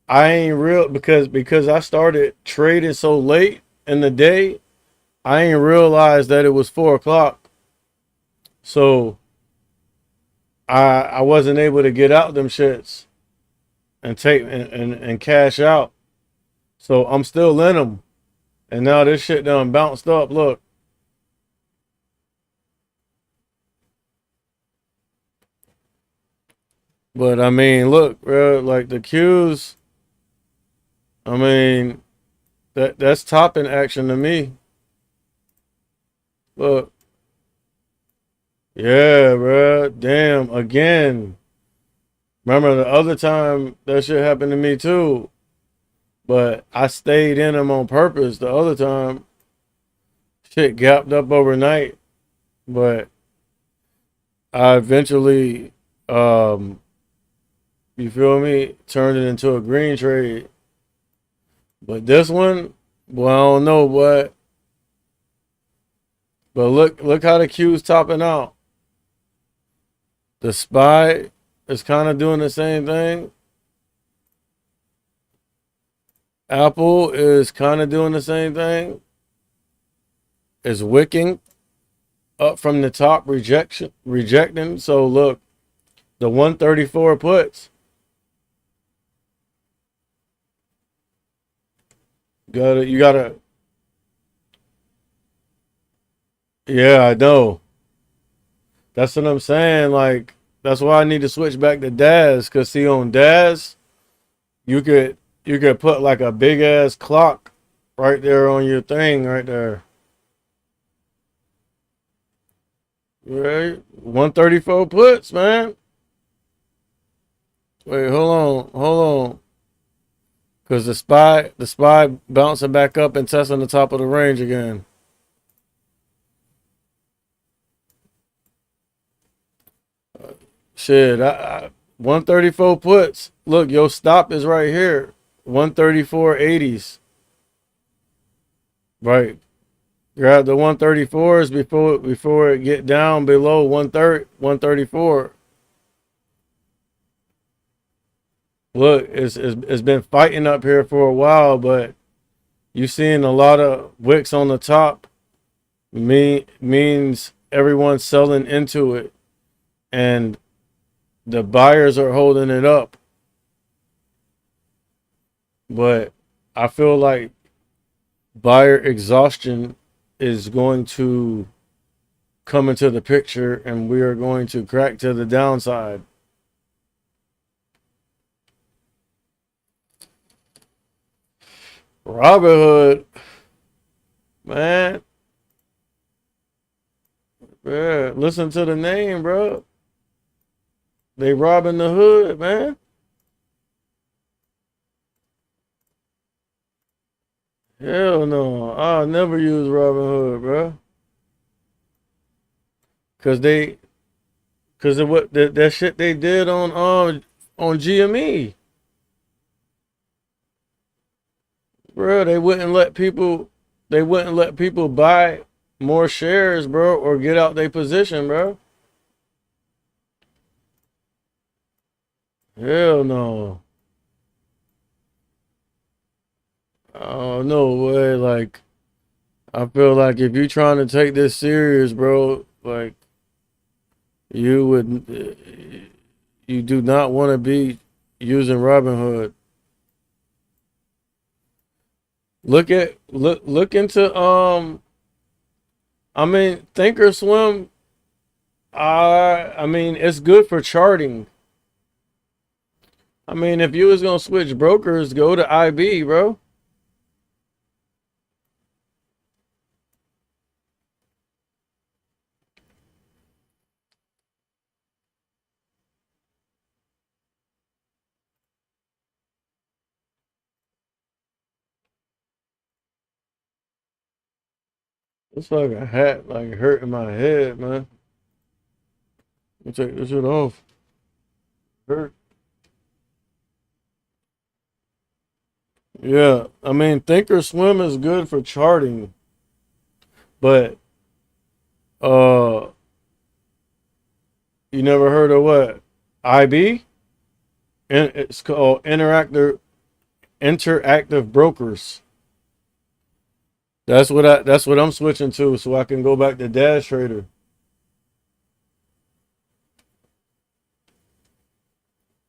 I ain't real because I started trading so late in the day. I ain't realized that it was 4 o'clock, so I wasn't able to get out them shits and take and cash out. So I'm still in them, and now this shit done bounced up. Look, but I mean, look, bro, like the Qs. I mean, that's topping action to me. Look, yeah, bro. Damn, again. Remember the other time that shit happened to me too, but I stayed in them on purpose. The other time, shit gapped up overnight, but I eventually, you feel me, turned it into a green trade. But this one, well, I don't know what. But look how the Q's topping out. The SPY is kind of doing the same thing. Apple is kind of doing the same thing. Is wicking up from the top, rejecting. So look, the 134 puts. You gotta. Yeah, I know. That's what I'm saying. Like, that's why I need to switch back to DAS. Cause see, on DAS, you could put like a big ass clock right there on your thing right there. Right? 134 puts, man. Wait, hold on. Cause the SPY bouncing back up and testing the top of the range again. Shit, 134 puts. Look, your stop is right here. 134.80s. Right. Grab the 134s before it get down below 134. Look, it's been fighting up here for a while, but you seeing a lot of wicks on the top means everyone's selling into it, and the buyers are holding it up. But I feel like buyer exhaustion is going to come into the picture, and we are going to crack to the downside. Robinhood, man. Yeah, listen to the name, bro. They robbing the hood, man. Hell no. I'll never use Robinhood, bro. Cause they cause of what that shit they did on GME. Bro, they wouldn't let people buy more shares, bro, or get out their position, bro. Hell no. Oh no way. Like, I feel like if you trying to take this serious, bro, like you do not want to be using Robinhood. Look into I mean, Thinkorswim I mean, it's good for charting. I mean, if you was gonna switch brokers, go to IB, bro. This fucking hat like hurting my head, man. Let me take this shit off. Hurt. Yeah, I mean, Thinkorswim is good for charting, but uh, you never heard of what? IB? And it's called interactive brokers. That's what I'm switching to, so I can go back to Dash Trader.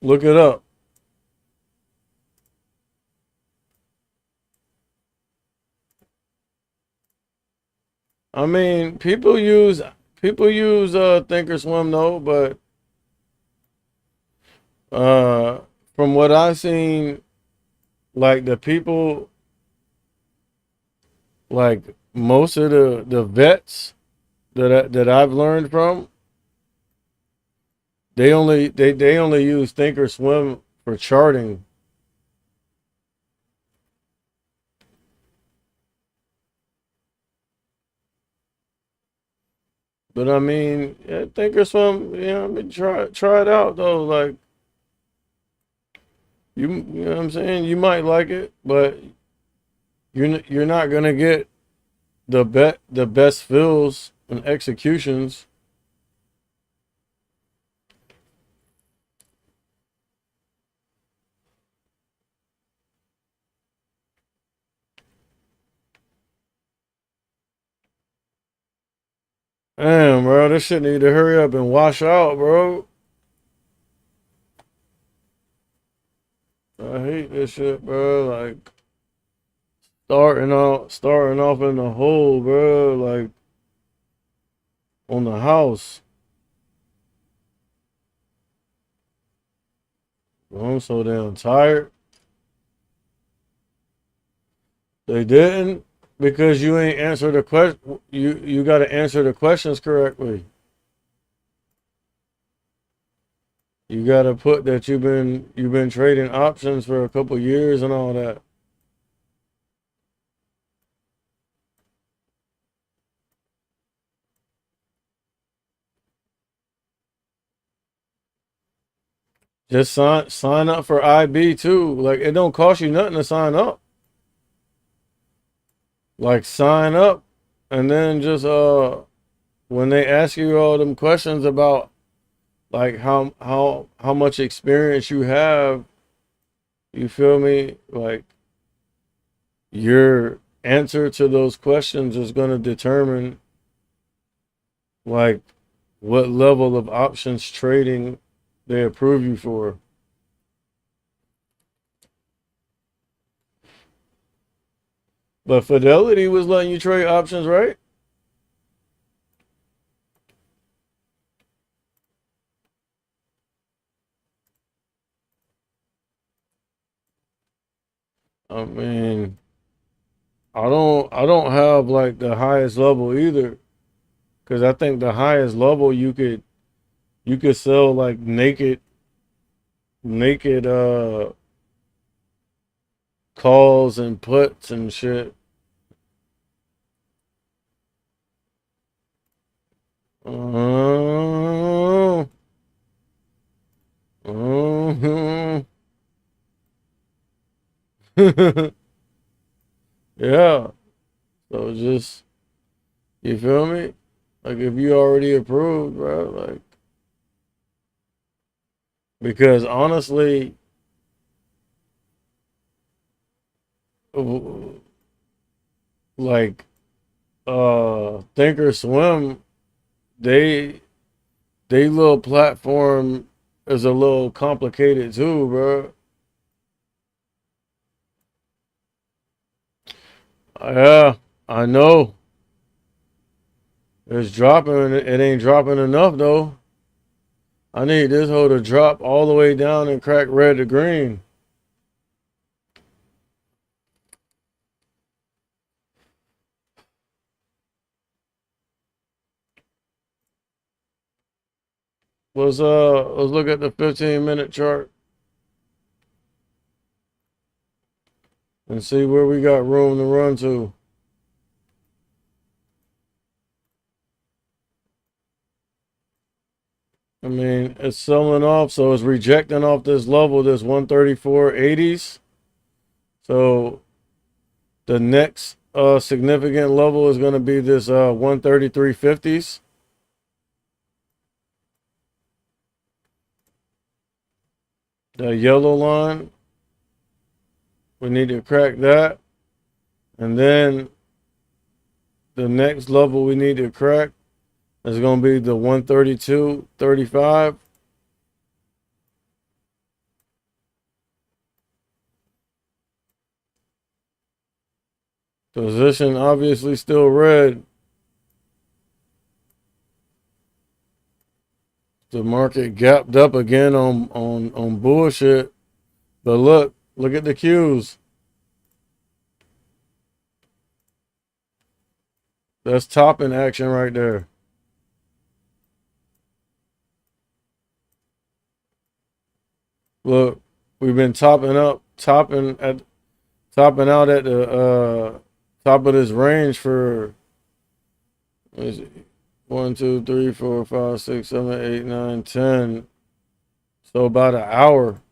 Look it up. I mean, people use Thinkorswim though, but uh, from what I've seen, like the people, like most of the vets that I've learned from, they only use Thinkorswim for charting. But I mean, yeah, Thinkorswim, I mean, try it out though. Like you know what I'm saying. You might like it, but you're not gonna get the best fills and executions. Damn, bro, this shit need to hurry up and wash out, bro. I hate this shit, bro. Like starting off in the hole, bro. Like on the house. I'm so damn tired. They didn't because you ain't answered the question. You got to answer the questions correctly. You got to put that you've been trading options for a couple years and all that. Just sign up for IB too. Like it don't cost you nothing to sign up. Like sign up and then just when they ask you all them questions about like how much experience you have, you feel me? Like your answer to those questions is going to determine like what level of options trading they approve you for. But Fidelity was letting you trade options, right? I mean, I don't have like the highest level either, because I think the highest level you could sell like naked calls and puts and shit. Oh, oh, yeah. So just you feel me? Like if you already approved, bro, like because honestly, like Thinkorswim, they they little platform is a little complicated too, bro. Yeah, I know. It's dropping. It ain't dropping enough though. I need this hoe to drop all the way down and crack red to green. Let's look at the 15-minute chart and see where we got room to run to. I mean, it's selling off, so it's rejecting off this level, this 134.80s. So the next significant level is going to be this 133.50s. The yellow line, we need to crack that. And then the next level we need to crack is going to be the 132.35. Position obviously still red. The market gapped up again on bullshit. But look at the cues. That's topping action right there. Look, we've been topping out at the top of this range for 1, 2, 3, 4, 5, 6, 7, 8, 9, 10. So about an hour.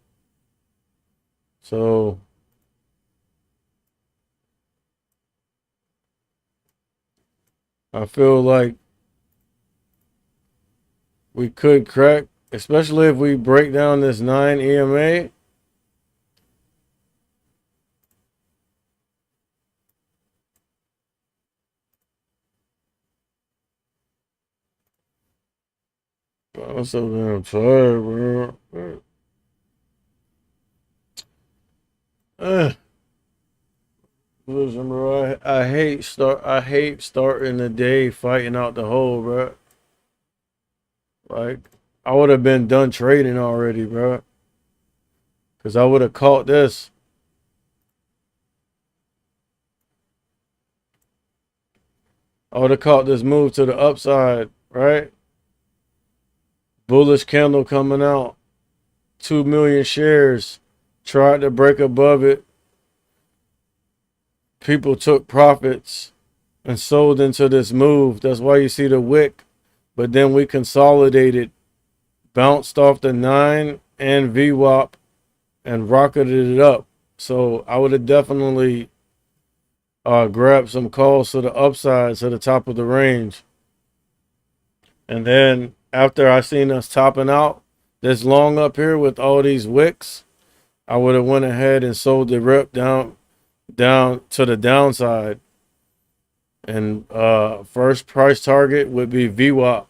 So I feel like we could crack, especially if we break down this 9 EMA. I'm so damn tired, bro. Listen, bro, I hate starting the day fighting out the hole, bro. Like, I would have been done trading already, bro. Cause I would have caught this. I would have caught this move to the upside, right? Bullish candle coming out. 2 million shares. Tried to break above it. People took profits and sold into this move. That's why you see the wick. But then we consolidated, bounced off the 9 and VWAP and rocketed it up. So I would have definitely grabbed some calls to the upside, to the top of the range. And then after I seen us topping out this long up here with all these wicks, I would have went ahead and sold the rip down to the downside. And first price target would be VWAP.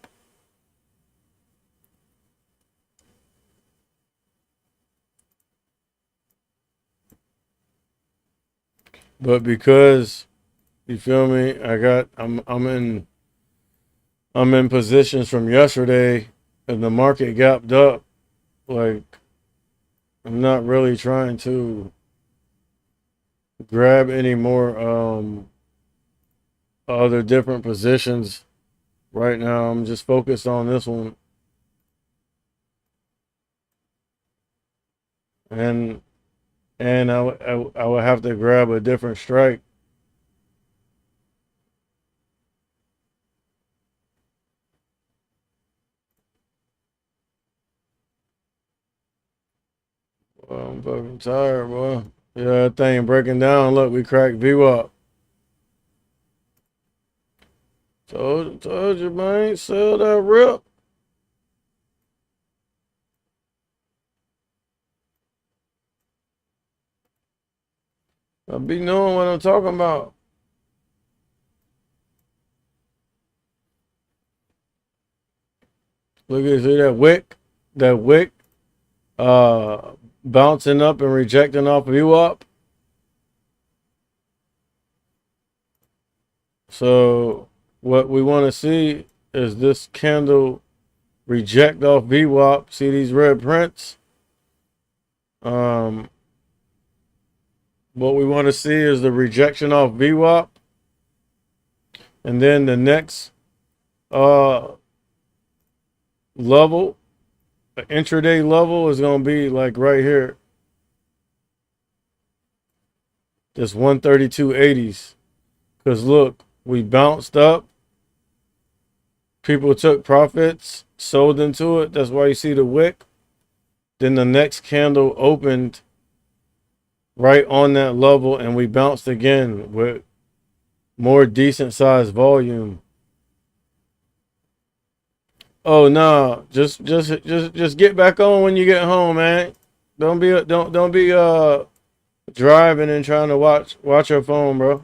But because you feel me, I'm in positions from yesterday and the market gapped up. Like, I'm not really trying to grab any more other different positions right now. I'm just focused on this one. And I would have to grab a different strike. Well, I'm fucking tired, boy. Yeah, that thing breaking down. Look, we cracked VWAP. Told you, man. Sell that rip. I be knowing what I'm talking about. Look at, see that wick? That wick bouncing up and rejecting off VWAP. So what we want to see is this candle reject off VWAP. See these red prints? What we want to see is the rejection off VWAP. And then the next level, the intraday level, is going to be like right here. This 132.80s. Because look, we bounced up. People took profits, sold into it. That's why you see the wick. Then the next candle opened right on that level, and we bounced again with more decent sized volume. Oh no, just get back on when you get home, man. Don't be driving and trying to watch your phone, bro.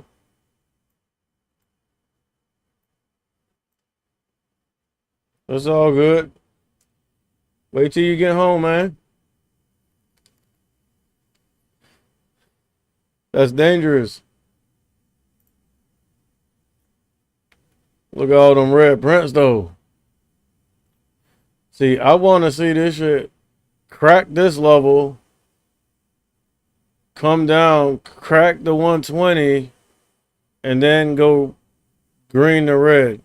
That's all good. Wait till you get home, man. That's dangerous. Look at all them red prints, though. See, I want to see this shit crack this level, come down, crack the 120, and then go green to red.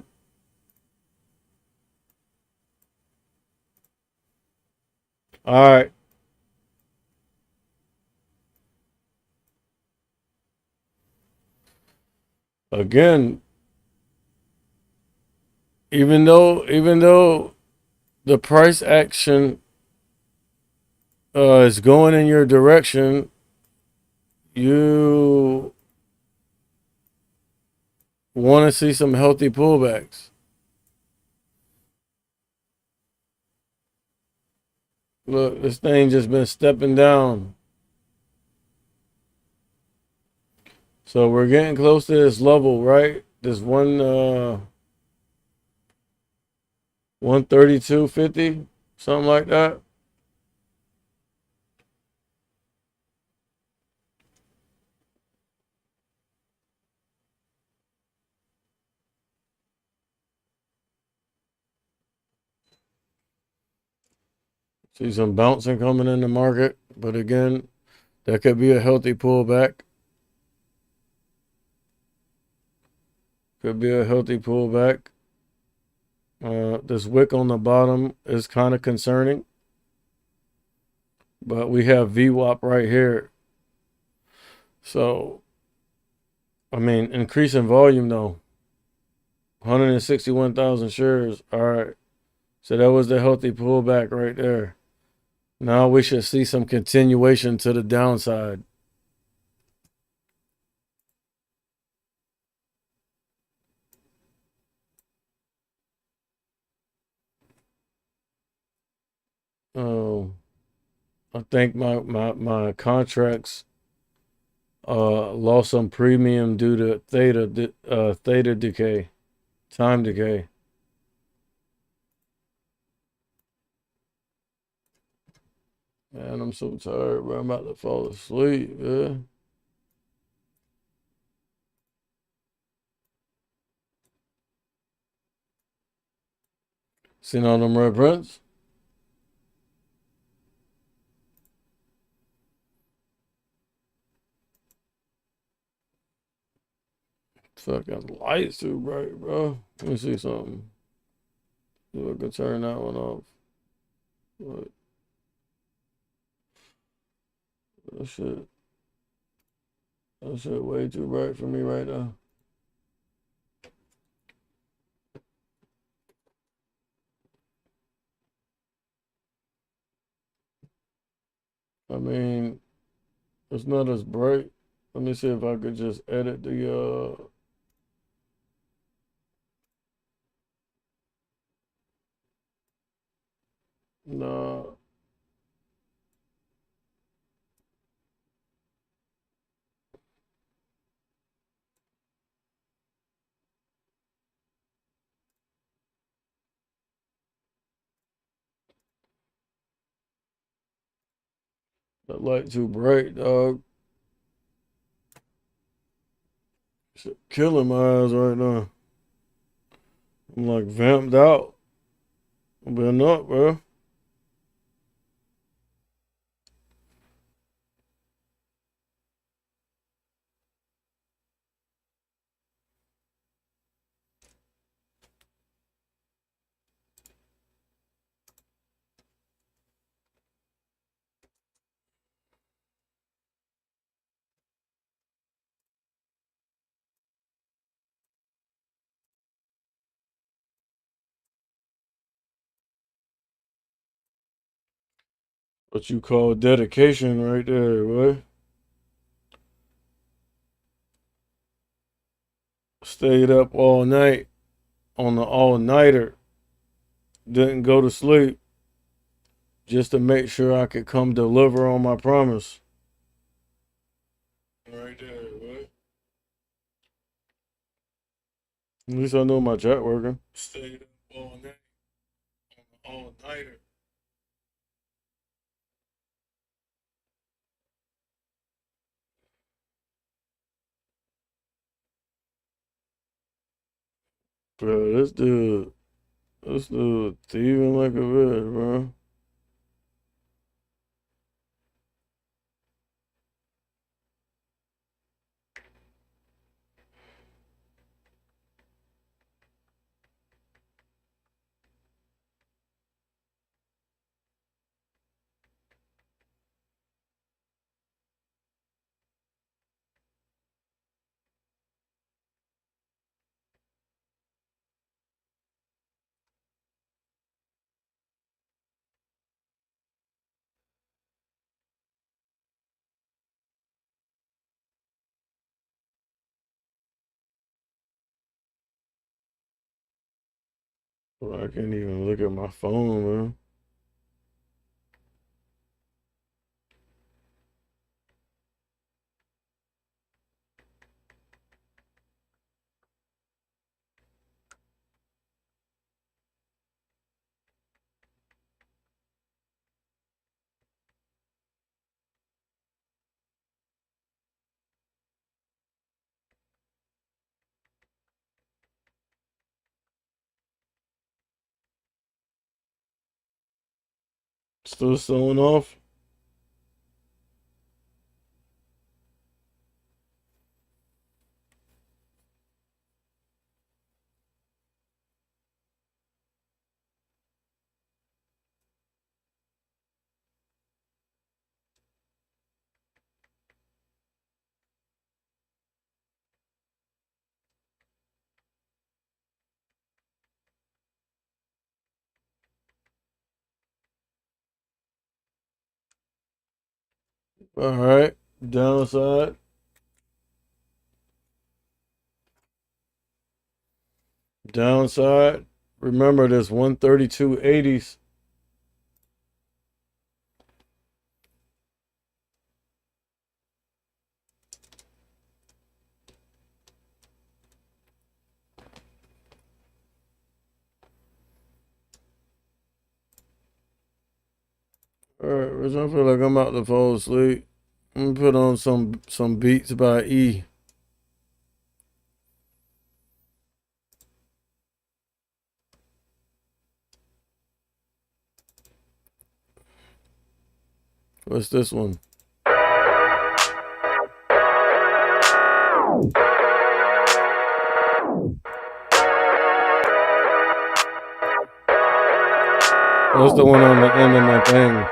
All right. Again, even though the price action is going in your direction, you want to see some healthy pullbacks. Look, this thing just been stepping down. So we're getting close to this level, right? This 132.50, something like that. See some bouncing coming in the market, but again, that could be a healthy pullback. Could be a healthy pullback. This wick on the bottom is kind of concerning, but we have VWAP right here. So, I mean, increasing volume though. 161,000 shares. All right. So that was the healthy pullback right there. Now we should see some continuation to the downside. Oh, I think my contracts lost some premium due to theta decay, time decay. Man, I'm so tired, bro. I'm about to fall asleep, yeah. Seen all them red prints? Fucking lights too bright, bro. Let me see something. See if I can turn that one off. What? That shit way too bright for me right now. I mean, it's not as bright. Let me see if I could just edit the nah. That light too bright, dog. Shit killing my eyes right now. I'm like vamped out. I've been up, bro. What you call dedication right there, boy. Stayed up all night on the all-nighter. Didn't go to sleep just to make sure I could come deliver on my promise. Right there, boy. At least I know my chat working. Stayed up all night on the all-nighter. Bro, this dude thieving like a bitch, bro. Bro, I can't even look at my phone, man. Still showing off. All right, downside. Downside. Remember this 132.80s. All right, Rich, I feel like I'm about to fall asleep. I'm gonna put on some beats by E. What's this one? That's the one on the end of my thing.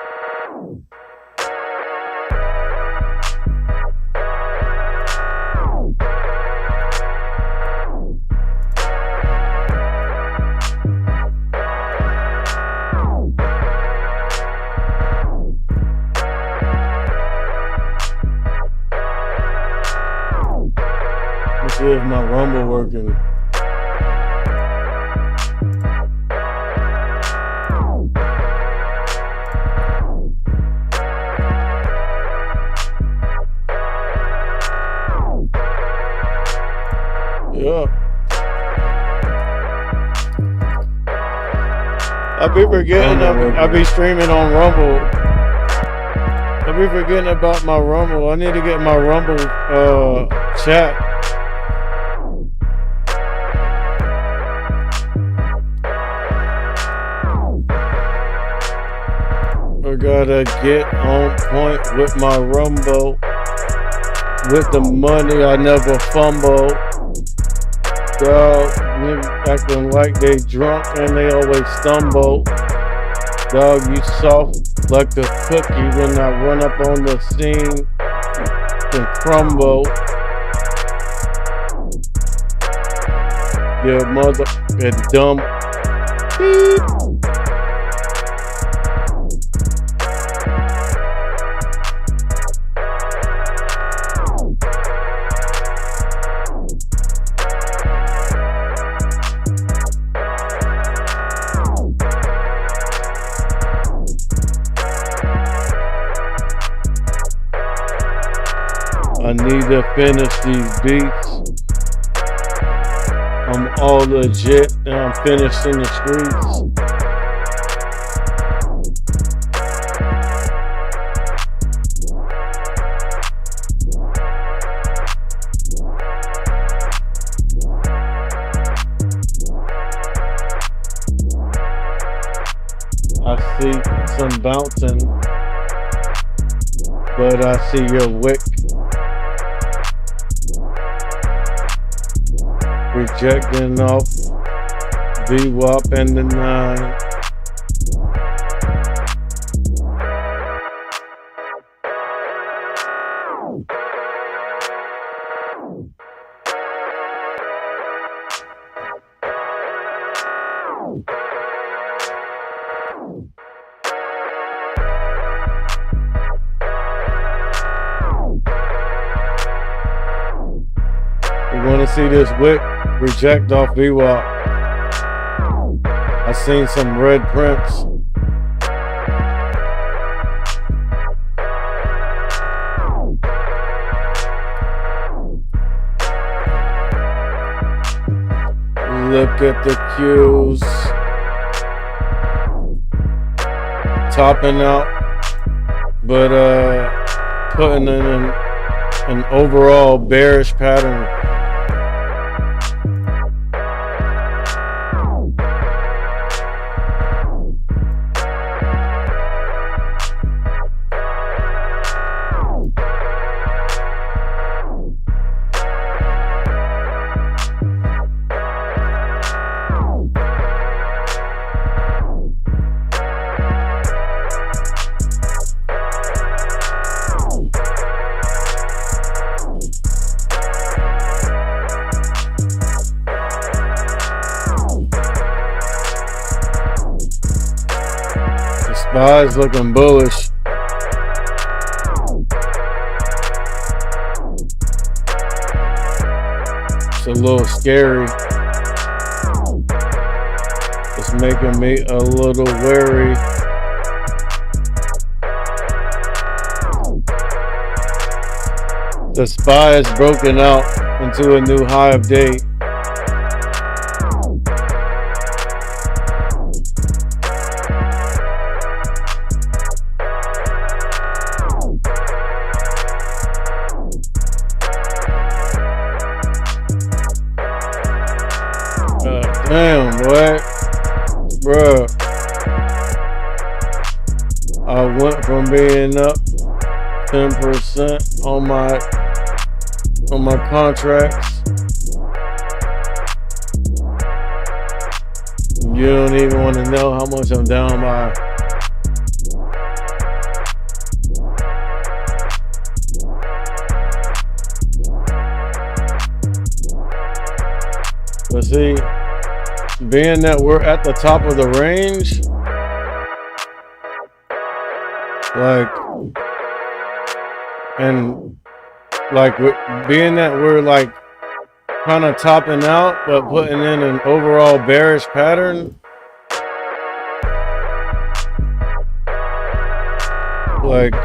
Let's see if my rumble working. Yeah. I be forgetting I be streaming on Rumble. I be forgetting about my Rumble. I need to get my Rumble chat. I gotta get on point with my rumble. With the money, I never fumble. Dog, niggas acting like they drunk and they always stumble. Dog, you soft like a cookie when I run up on the scene and crumble. Your mother is dumb. Beep. I need to finish these beats. I'm all legit and I'm finished in the streets. I see some bouncing, but I see your wick. Rejecting off VWAP and the 9. You want to see this wick? Reject off VWAP. I seen some red prints. Look at the cues. Topping out, but putting in an overall bearish pattern. Eyes looking bullish. It's a little scary. It's making me a little wary. The SPY has broken out into a new high of day. Damn, boy. Bruh. I went from being up 10% on my contracts. You don't even want to know how much I'm down by. But see, being that we're at the top of the range, being that we're like kind of topping out, but putting in an overall bearish pattern, like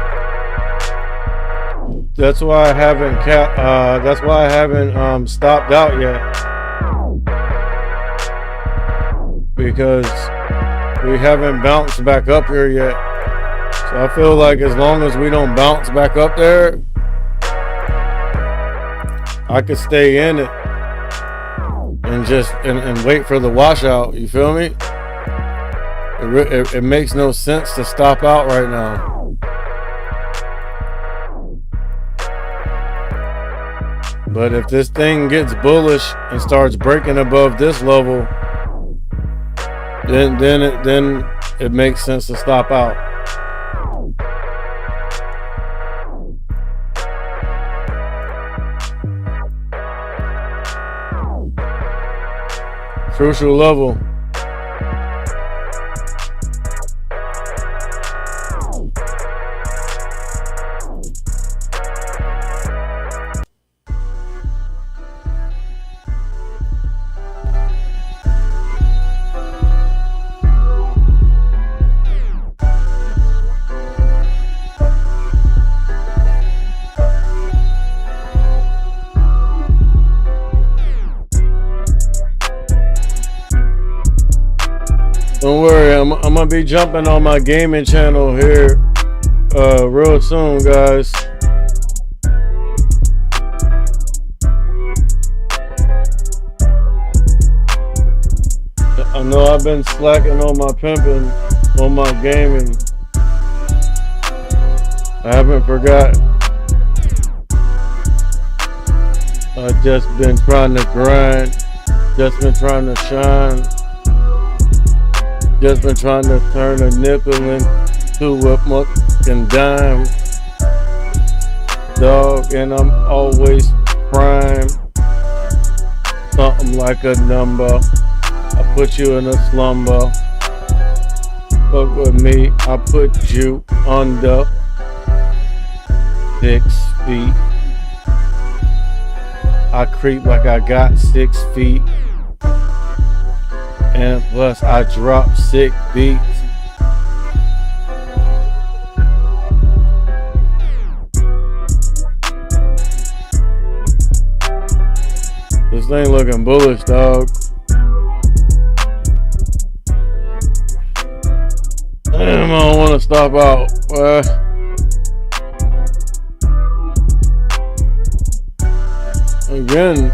that's why I haven't stopped out yet. Because we haven't bounced back up here yet. So I feel like as long as we don't bounce back up there, I could stay in it and just and wait for the washout. You feel me? It makes no sense to stop out right now. But if this thing gets bullish and starts breaking above this level, then it makes sense to stop out. Crucial level. Don't worry, I'm gonna be jumping on my gaming channel here real soon, guys. I know I've been slacking on my pimping, on my gaming. I haven't forgot. I've just been trying to grind, just been trying to shine. Just been trying to turn a nickel into a fucking dime, dog, and I'm always prime. Something like a number. I put you in a slumber. Fuck with me, I put you under 6 feet. I creep like I got 6 feet. And plus I drop sick beats. This thing looking bullish, dog. Damn, I don't want to stop out. Again,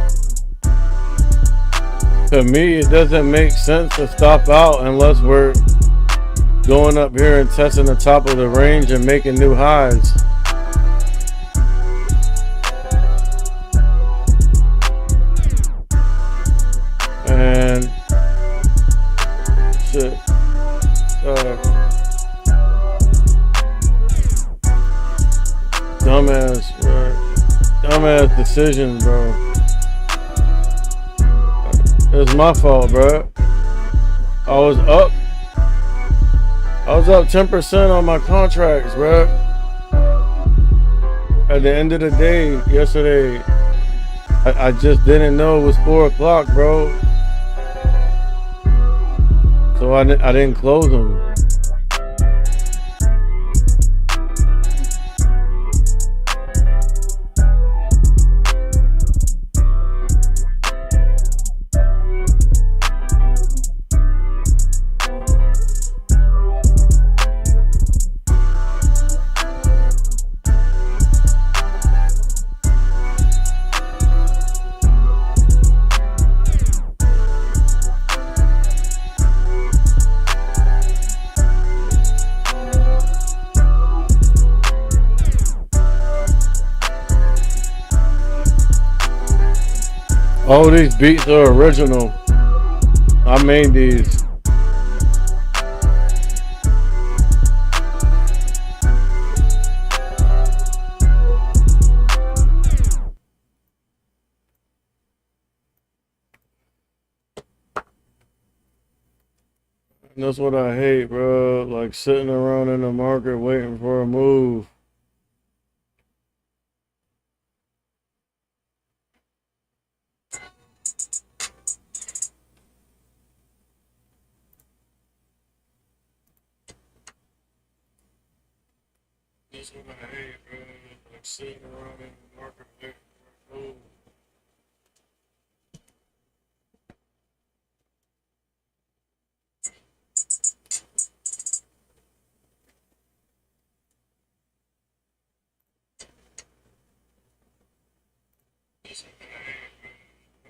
to me, it doesn't make sense to stop out unless we're going up here and testing the top of the range and making new highs. And shit, dumbass decisions, bro. It's my fault, bro. I was up 10% on my contracts, bro. At the end of the day, yesterday, I just didn't know it was 4 o'clock, bro. So I didn't close them. All these beats are original. I made these. And that's what I hate, bro. Like sitting around in the market waiting for a move. That's what I hate, bro. Like sitting around in the market waiting for a move.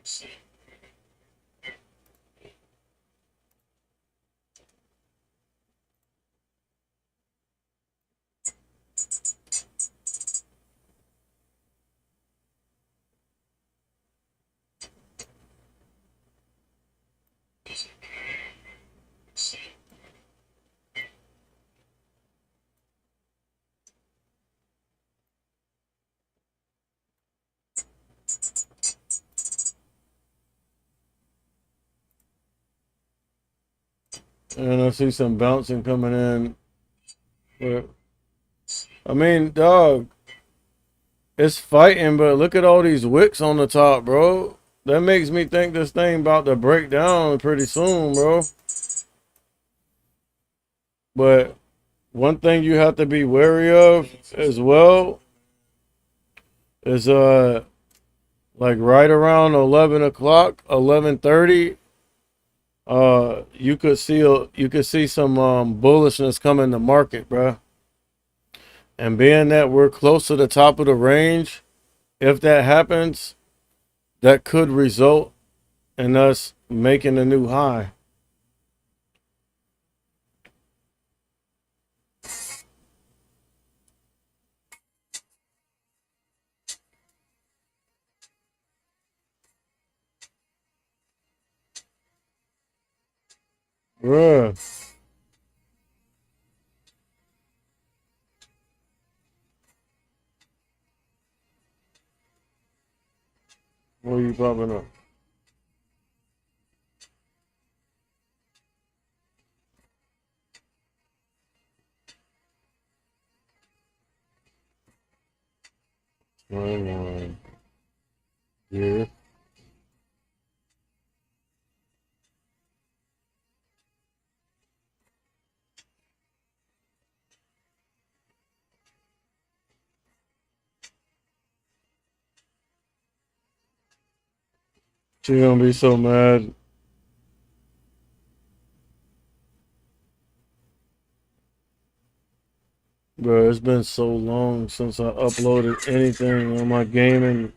See. And I see some bouncing coming in. But, I mean, dog, it's fighting, but look at all these wicks on the top, bro. That makes me think this thing about to break down pretty soon, bro. But one thing you have to be wary of as well is like right around 11 o'clock, 11:30, you could see some bullishness come in the market, bro. And being that we're close to the top of the range, if that happens, that could result in us making a new high. Bruh, what are you popping up? One. Yeah. She gonna be so mad. Bro, it's been so long since I uploaded anything on my gaming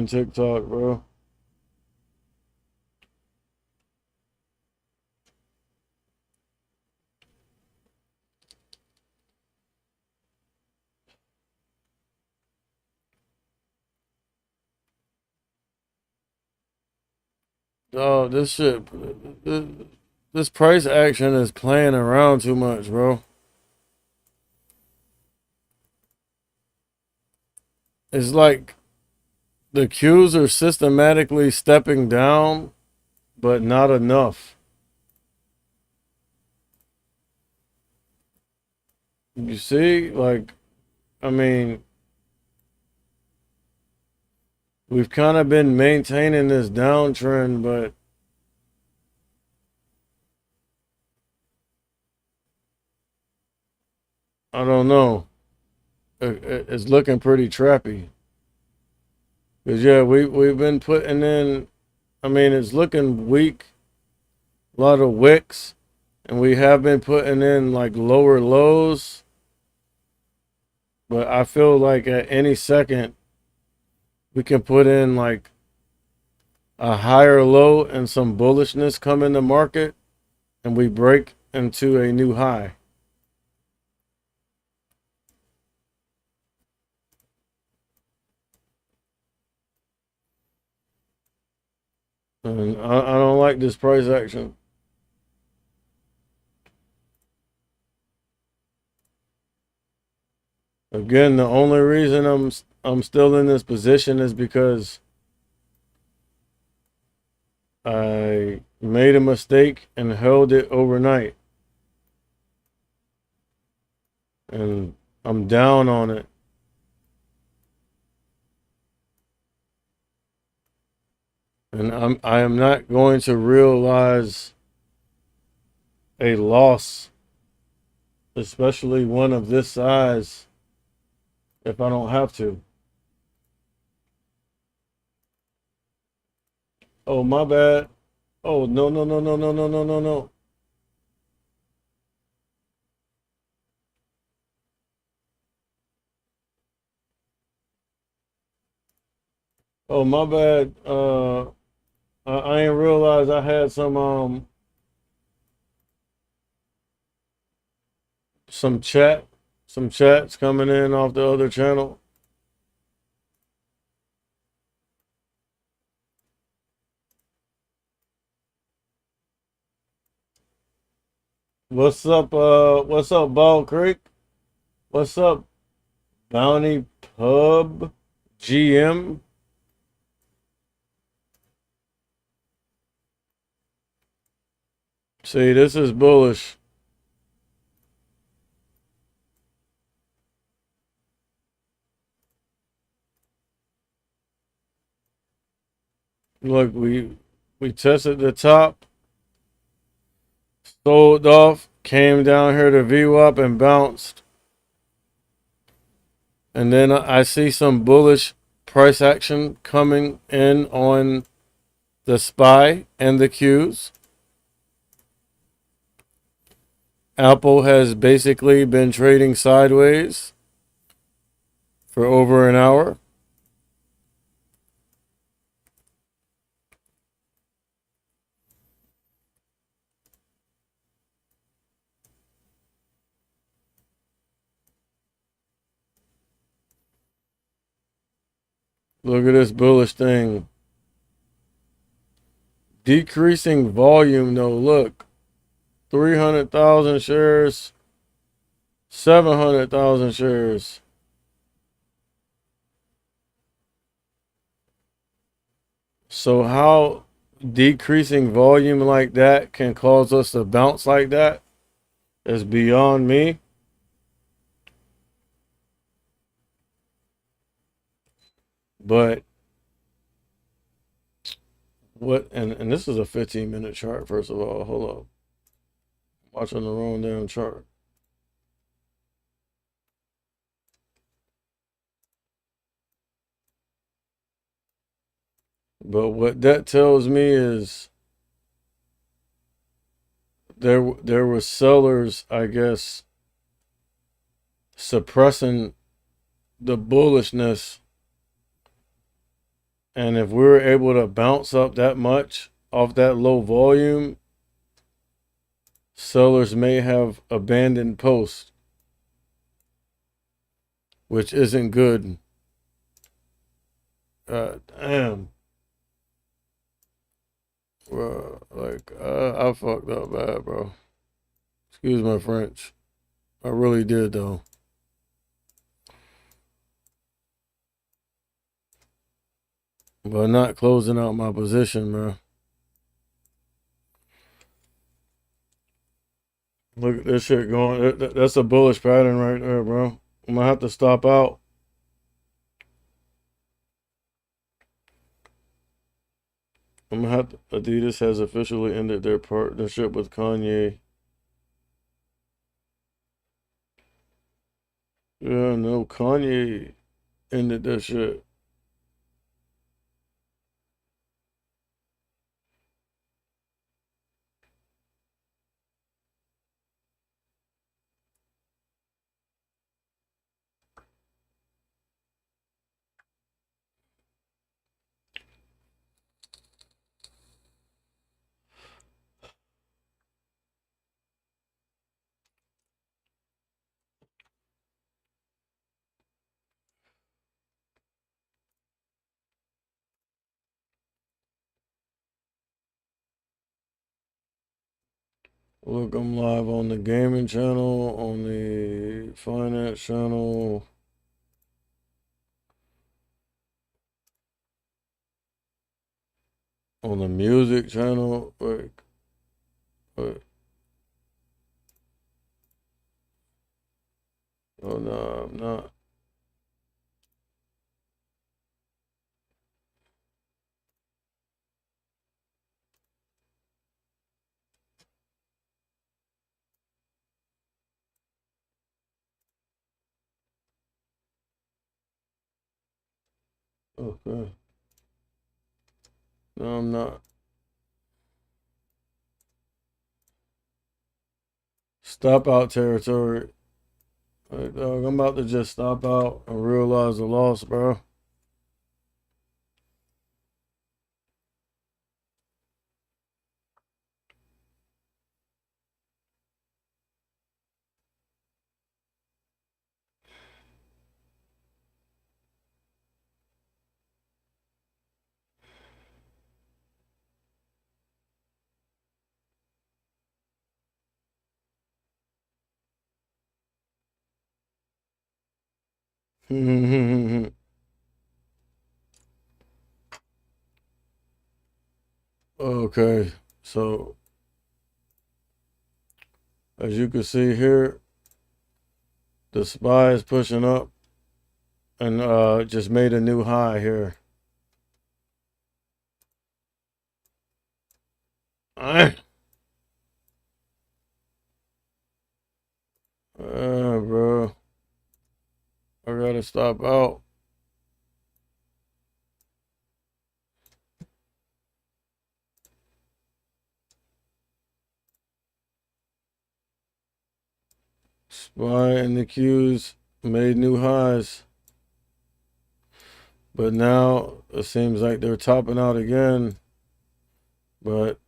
TikTok, bro. Oh, this shit, this price action is playing around too much, bro. It's like the cues are systematically stepping down, but not enough. You see, like, I mean, we've kind of been maintaining this downtrend, but I don't know. It's looking pretty trappy. Cause yeah, we've been putting in. I mean, it's looking weak. A lot of wicks, and we have been putting in like lower lows. But I feel like at any second we can put in like a higher low and some bullishness come in the market, and we break into a new high. And I don't like this price action. Again, the only reason I'm still in this position is because I made a mistake and held it overnight. And I'm down on it. And I am not going to realize a loss, especially one of this size, if I don't have to. Oh, my bad. Oh, no, no, no, no, no, no, no, no, no. Oh, my bad. I ain't realize I had some chat, some chats coming in off the other channel. What's up, Ball Creek? What's up, Bounty Pub GM? See, this is bullish. Look, we tested the top, sold off, came down here to VWAP and bounced. And then I see some bullish price action coming in on the SPY and the Qs. Apple has basically been trading sideways for over an hour. Look at this bullish thing. Decreasing volume though, look. 300,000 shares, 700,000 shares. So how decreasing volume like that can cause us to bounce like that is beyond me. But what, and this is a 15-minute chart, first of all. Hold up. Watching the wrong damn chart. But what that tells me is there were sellers, I guess, suppressing the bullishness. And if we were able to bounce up that much off that low volume, sellers may have abandoned post, which isn't good. Damn. Bro, like, I fucked up bad, bro. Excuse my French. I really did, though. But not closing out my position, bro. Look at this shit going. That's a bullish pattern right there, bro. I'm gonna have to stop out. I'm gonna have to. Adidas has officially ended their partnership with Kanye. Yeah, no, Kanye ended that shit. Look, I'm live on the gaming channel, on the finance channel, on the music channel. Wait. Oh no, I'm not. Okay. No, I'm not. Stop out territory. Like, dog, I'm about to just stop out and realize the loss, bro. Okay, so As you can see here, the SPY is pushing up and just made a new high here. Bro, I gotta stop out. SPY and the Qs made new highs. But now it seems like they're topping out again. But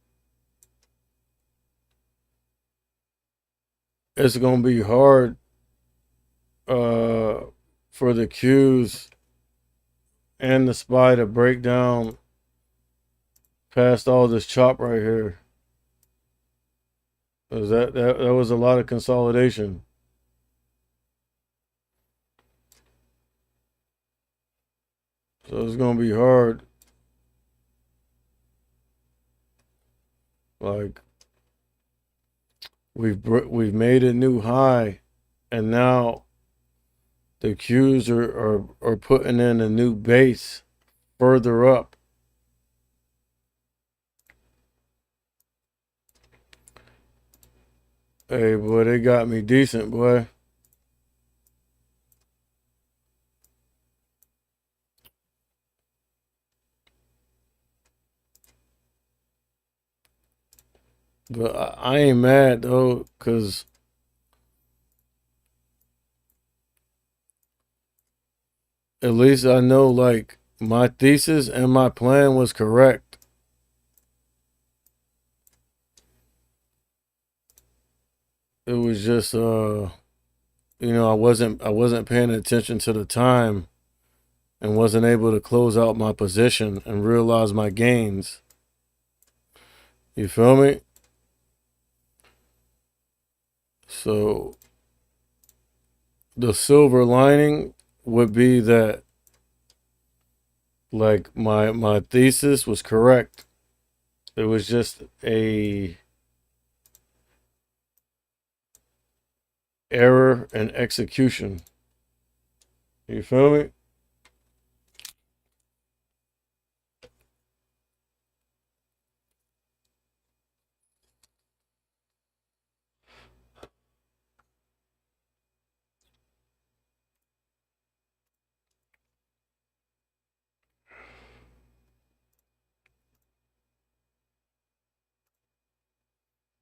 it's going to be hard for the Qs and the SPY to break down past all this chop right here. Because that was a lot of consolidation. So it's going to be hard. Like, we've made a new high, and now the Qs are putting in a new base further up. Hey, boy, they got me decent, boy. But I ain't mad, though, because at least I know, like, my thesis and my plan was correct. It was just, I wasn't paying attention to the time and wasn't able to close out my position and realize my gains. You feel me? So the silver lining would be that, like, my thesis was correct. It was just a error in execution. You feel me?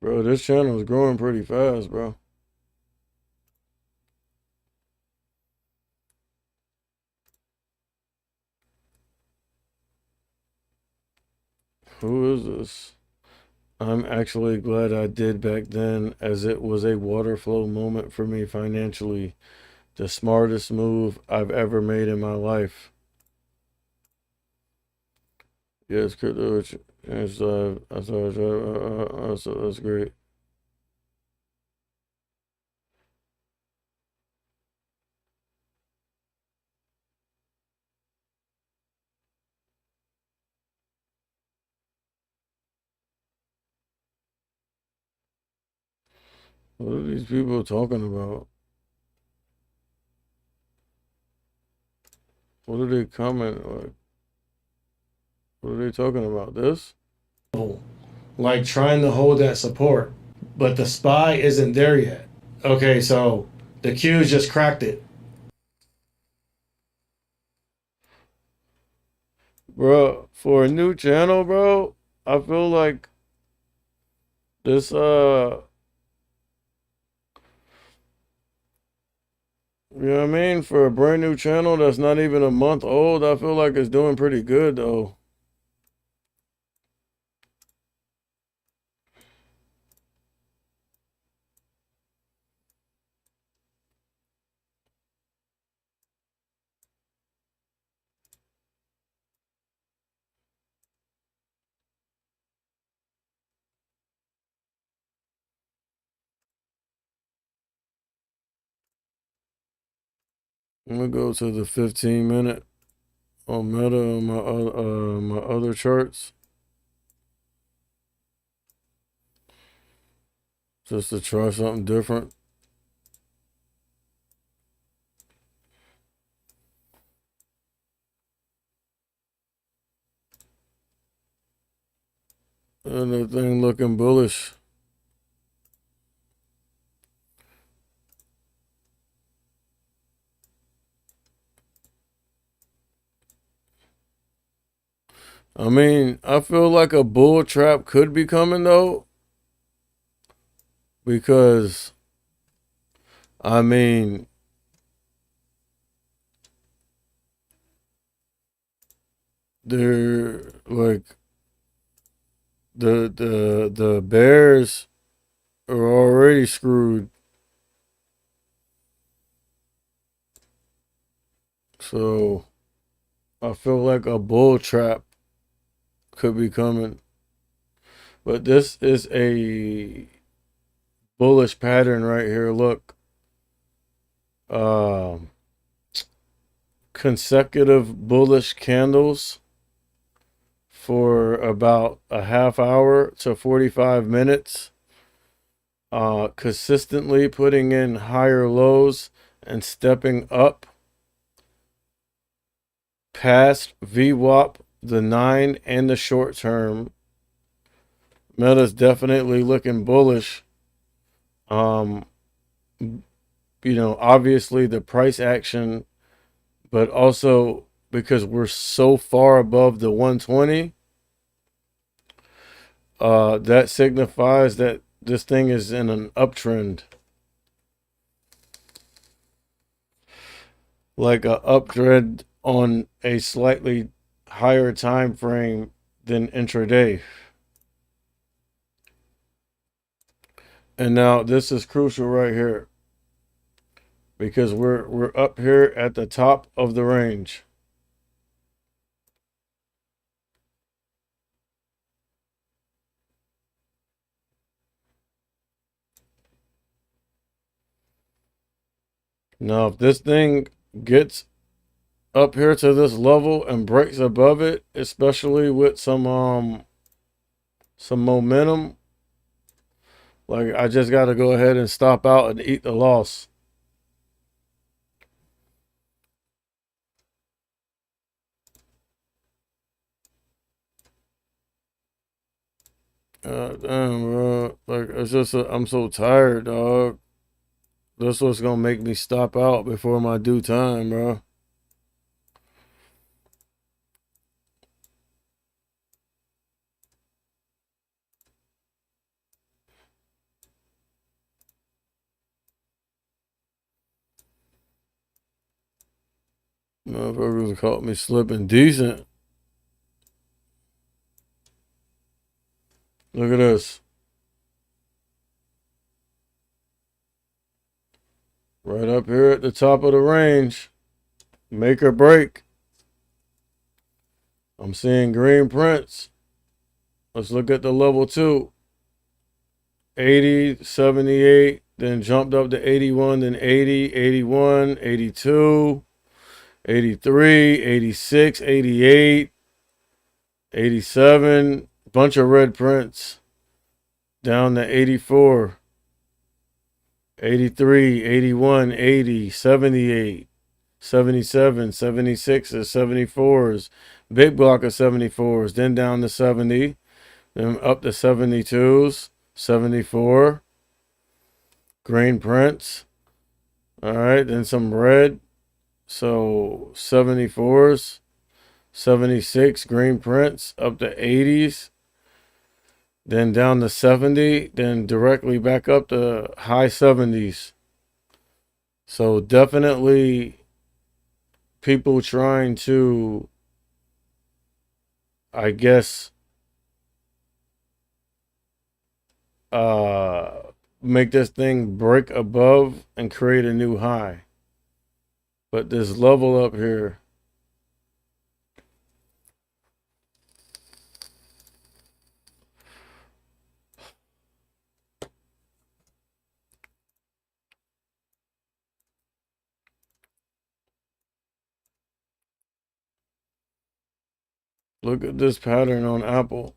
Bro, this channel is growing pretty fast, bro. Who is this? I'm actually glad I did back then, as it was a water flow moment for me financially. The smartest move I've ever made in my life. Yes, crypto. Yes, I saw so that's great. What are these people talking about? What are they commenting? What are they talking about? This? Like trying to hold that support, but the SPY isn't there yet. Okay, so the Q's just cracked it. Bro, for a new channel, bro, I feel like this, you know what I mean? For a brand new channel that's not even a month old, I feel like it's doing pretty good, though. I'm gonna go to the 15-minute on Meta on my other charts. just to try something different. And the thing looking bullish. I mean, I feel like a bull trap could be coming though, because I mean, they're like the Bears are already screwed. So I feel like a bull trap could be coming. But this is a bullish pattern right here. Look. Um Consecutive bullish candles for about a half hour to 45 minutes. Consistently putting in higher lows and stepping up past VWAP, the 9 and the short term. Meta's definitely looking bullish. Um, obviously the price action, but also because we're so far above the 120, that signifies that this thing is in an uptrend. Like a uptrend on a slightly higher time frame than intraday. And now this is crucial right here, because we're up here at the top of the range. Now if this thing gets up here to this level and breaks above it, especially with some momentum, like I just got to go ahead and stop out and eat the loss. Damn, bro. Like, it's just, I'm so tired, dog. That's what's gonna make me stop out before my due time, bro. Motherfuckers caught me slipping decent. Look at this. Right up here at the top of the range. Make or break. I'm seeing green prints. Let's look at the level 2. 80, 78, then jumped up to 81, then 80, 81, 82, 83, 86, 88, 87. Bunch of red prints. Down to 84. 83, 81, 80, 78, 77, 76s, 74s, big block of 74s, then down to 70, then up to 72s, 74, green prints. All right, then some red. So 74s, 76 green prints, up to 80s, then down to 70, then directly back up to high 70s. So definitely people trying to, I guess, make this thing break above and create a new high. But this level up here, look at this pattern on Apple.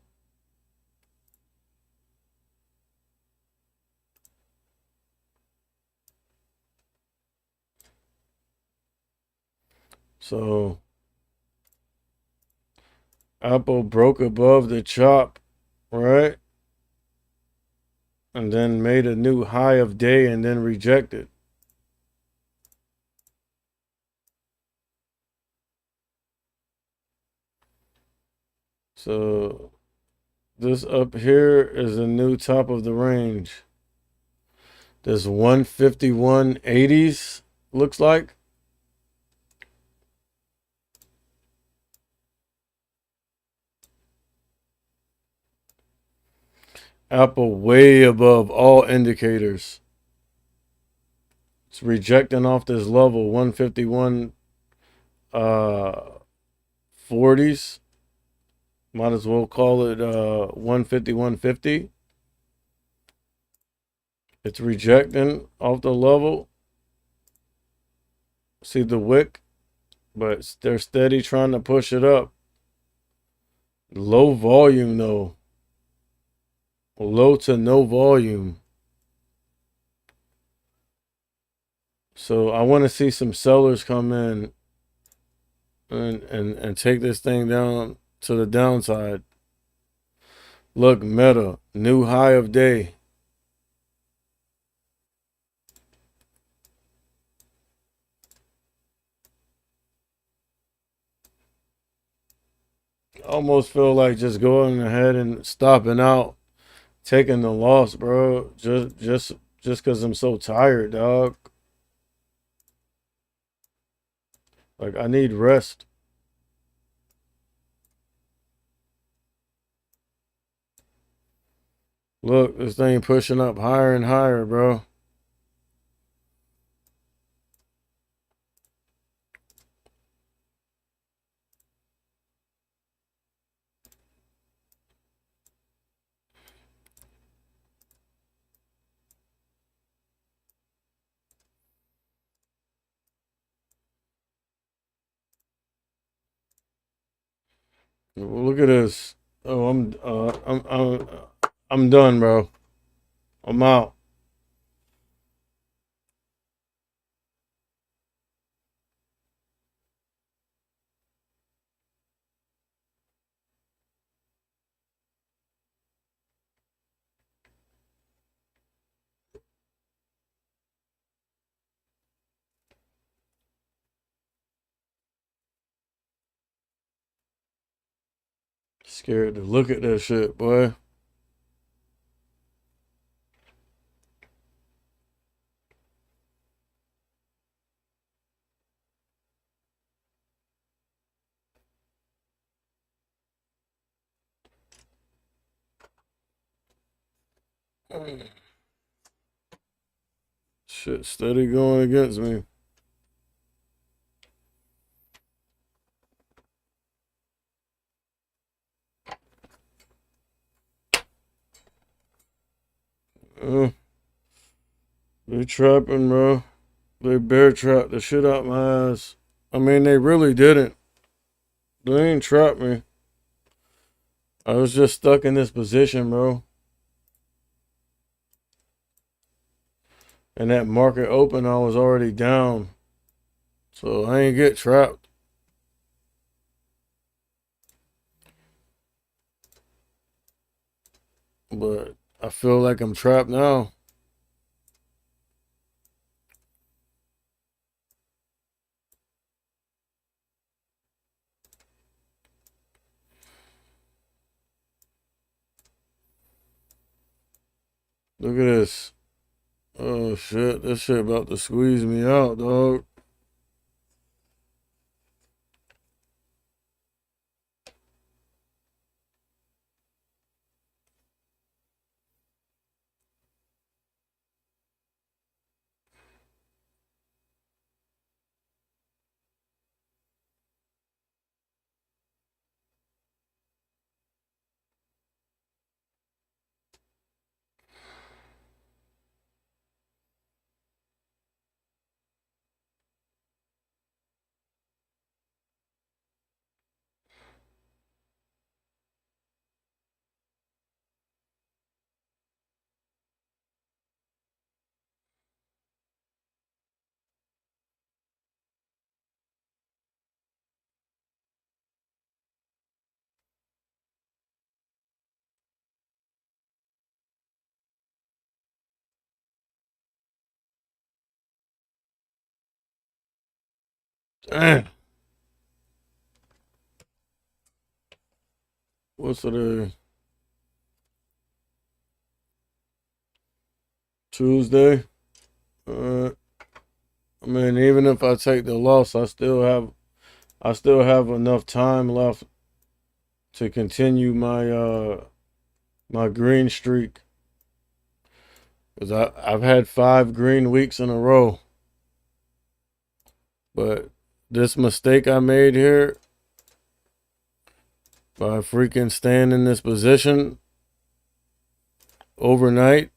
So Apple broke above the chop, right? And then made a new high of day and then rejected. So this up here is a new top of the range. This 151.80s looks like. Apple way above all indicators. It's rejecting off this level 151 40s. Might as well call it 151.50. It's rejecting off the level. See the wick, but they're steady trying to push it up. Low volume though. Low to no volume. So I want to see some sellers come in and take this thing down to the downside. Look, Meta, new high of day. Almost feel like just going ahead and stopping out, taking the loss, bro. Just because I'm so tired, dog. Like I need rest. Look, this thing pushing up higher and higher, bro. Look at this. Oh, I'm done, bro. I'm out. Scared to look at that shit, boy. Shit steady going against me. They trapping, bro. They bear trapped the shit out my ass. I mean, they really didn't. They ain't trapped me. I was just stuck in this position, bro. And that market open, I was already down. So I ain't get trapped. But I feel like I'm trapped now. Look at this. Oh shit, this shit about to squeeze me out, dog. Damn. What's today? Tuesday. I mean, even if I take the loss, I still have enough time left to continue my green streak. Cause I've had 5 green weeks in a row. But this mistake I made here by freaking staying in this position overnight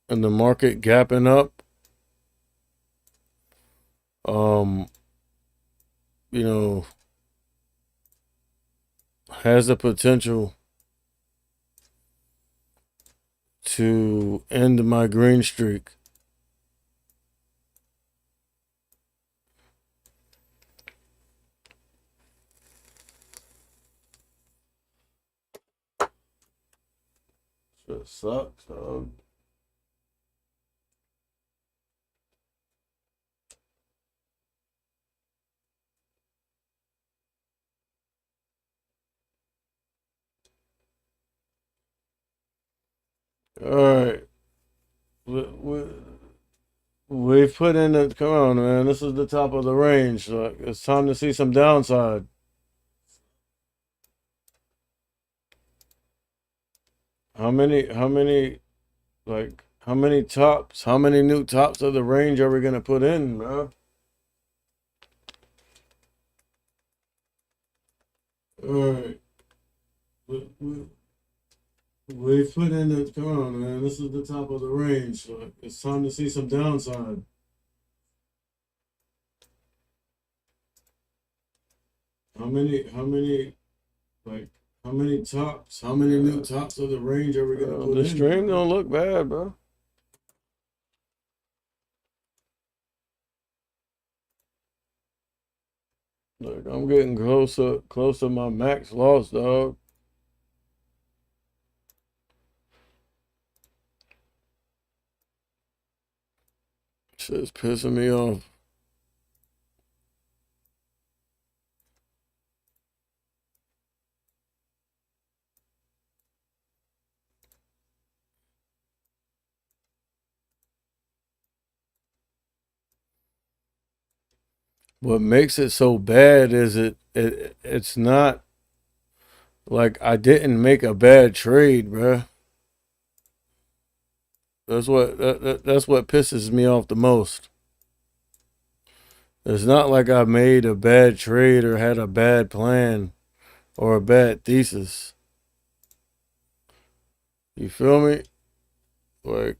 and the market gapping up, you know, has the potential to end my green streak. Shit sucks, dog. All right. We've put in the, come on, man. This is the top of the range. Like, it's time to see some downside. How many tops, how many new tops of the range are we going to put in, bro? All right. We've put in the, come on, man. This is the top of the range. So it's time to see some downside. How many tops, how many new tops of the range are we going to put in? The stream don't look bad, bro. Look, I'm getting close to my max loss, dog. Shit's pissing me off. What makes it so bad is it's not like I didn't make a bad trade, bruh. That's what pisses me off the most. It's not like I made a bad trade or had a bad plan or a bad thesis. You feel me? Like,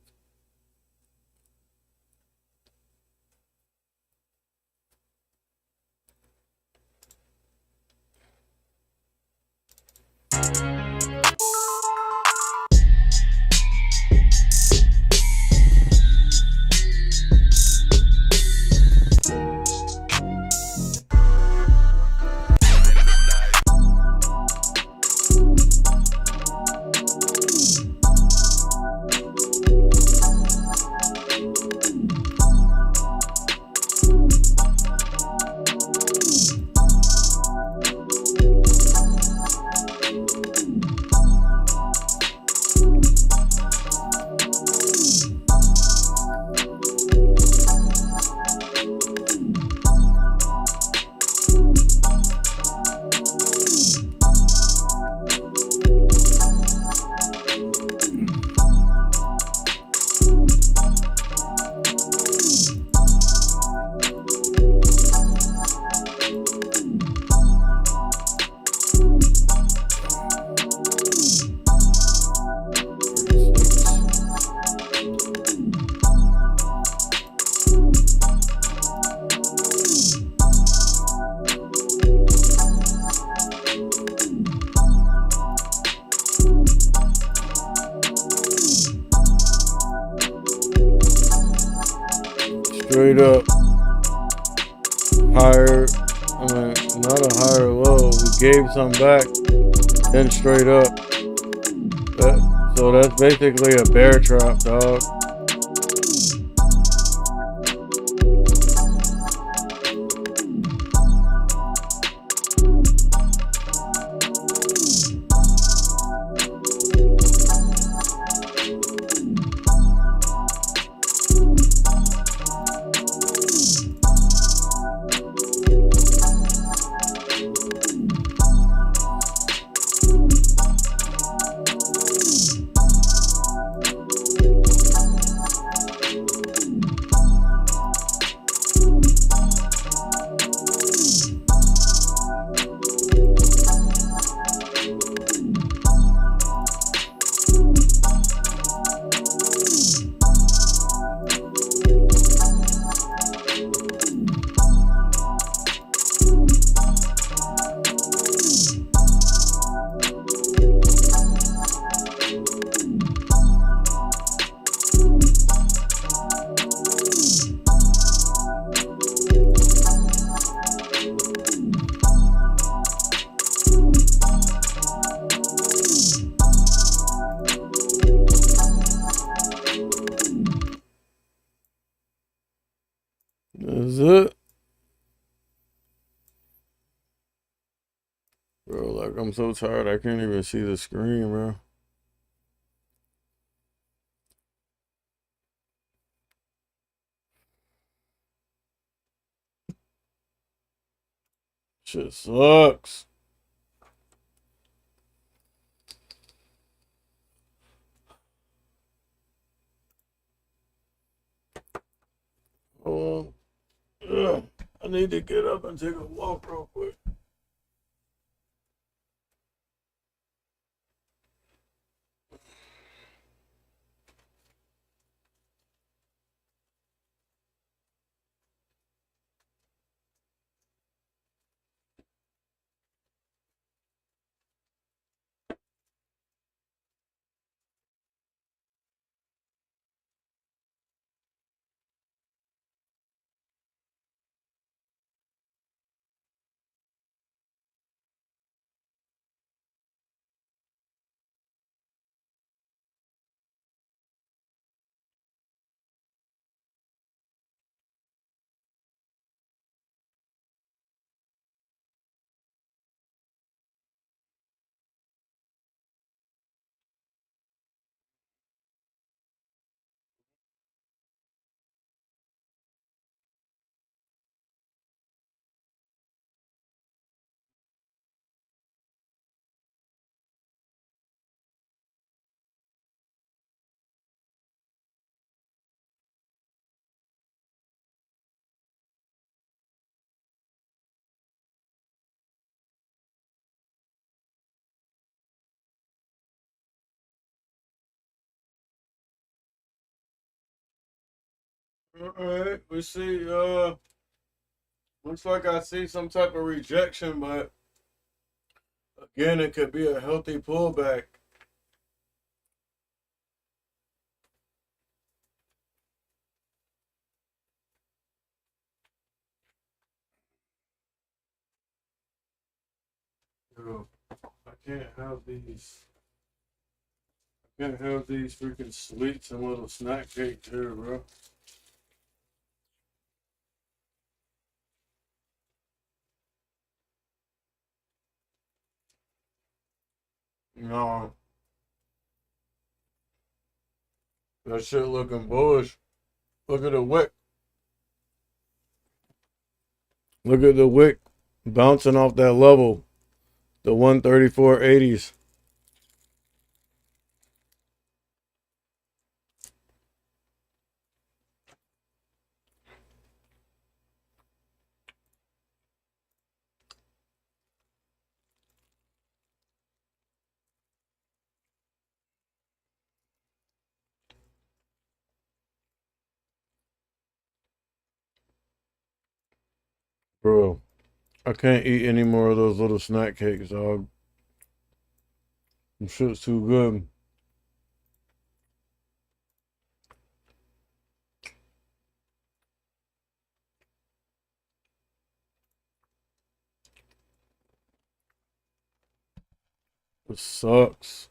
straight up higher, I mean, not a higher low. We gave some back, then straight up. So that's basically a bear trap, dog. Is it? Bro, like, I'm so tired, I can't even see the screen, bro. Shit sucks. Hold on. Ugh. I need to get up and take a walk real quick. Alright, we see, looks like I see some type of rejection, but again, it could be a healthy pullback. Yo, I can't have these. I can't have these freaking sweets and little snack cakes here, bro. No, that shit looking bullish. Look at the wick. Look at the wick bouncing off that level, the 134.80s. Bro, I can't eat any more of those little snack cakes, dog. Them shit's too good. It sucks.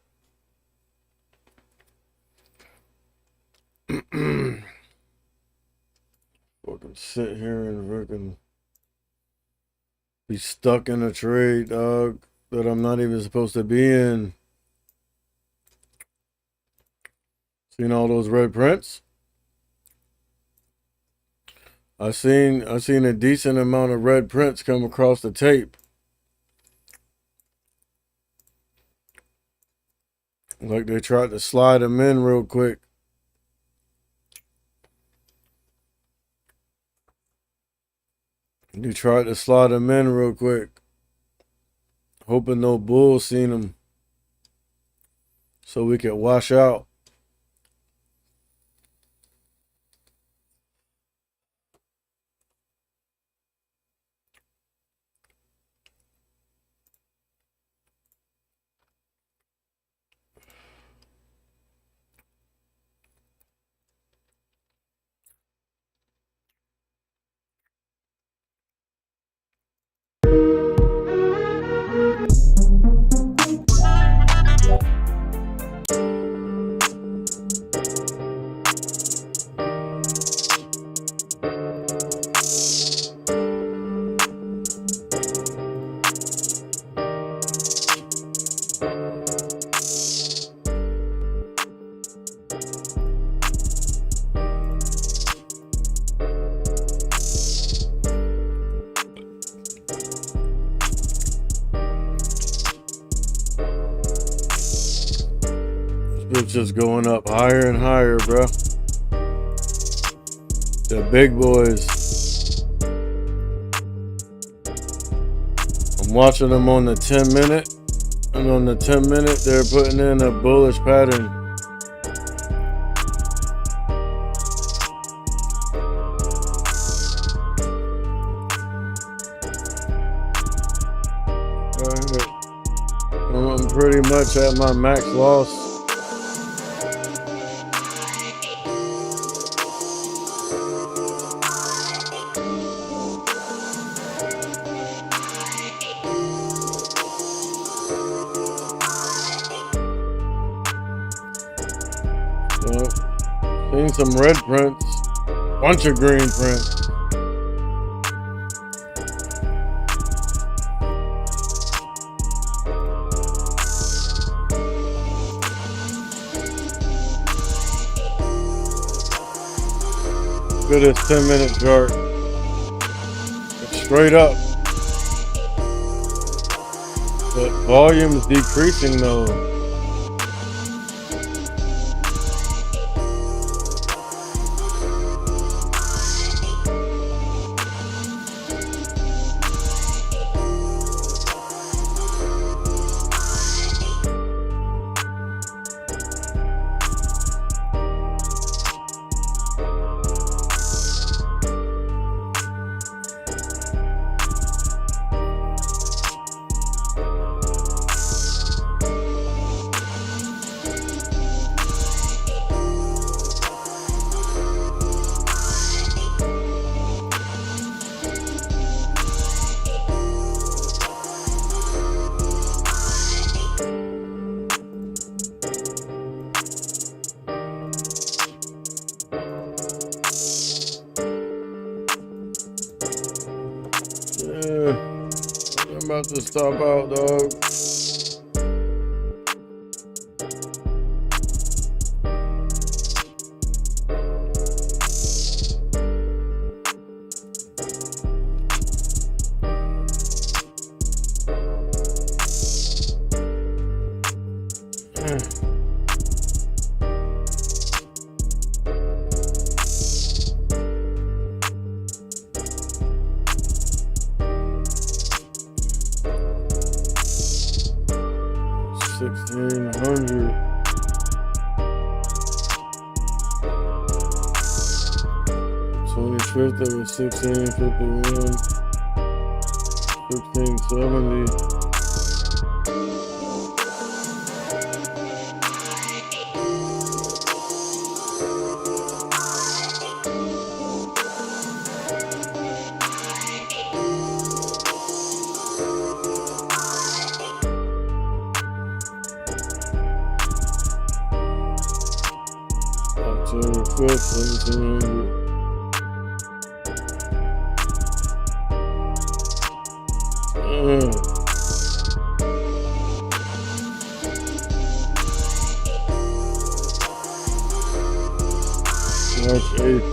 Fucking sit here and freaking be stuck in a trade, dog, that I'm not even supposed to be in. Seen all those red prints? I seen a decent amount of red prints come across the tape. Like they tried to slide them in real quick. They tried to slide them in real quick. Hoping no bulls seen them. So we could wash out. Shit's just going up higher and higher, bro. The big boys. I'm watching them on the 10 minute. And on the 10 minute, they're putting in a bullish pattern. I'm pretty much at my max loss. Seen some red prints, bunch of green prints. Look at this 10-minute chart. It's straight up. But volume is decreasing though. I'm about to stop out, dog. $1,600. $25th it was $1,651. $1,570. October 5th, 1,700. March 8th.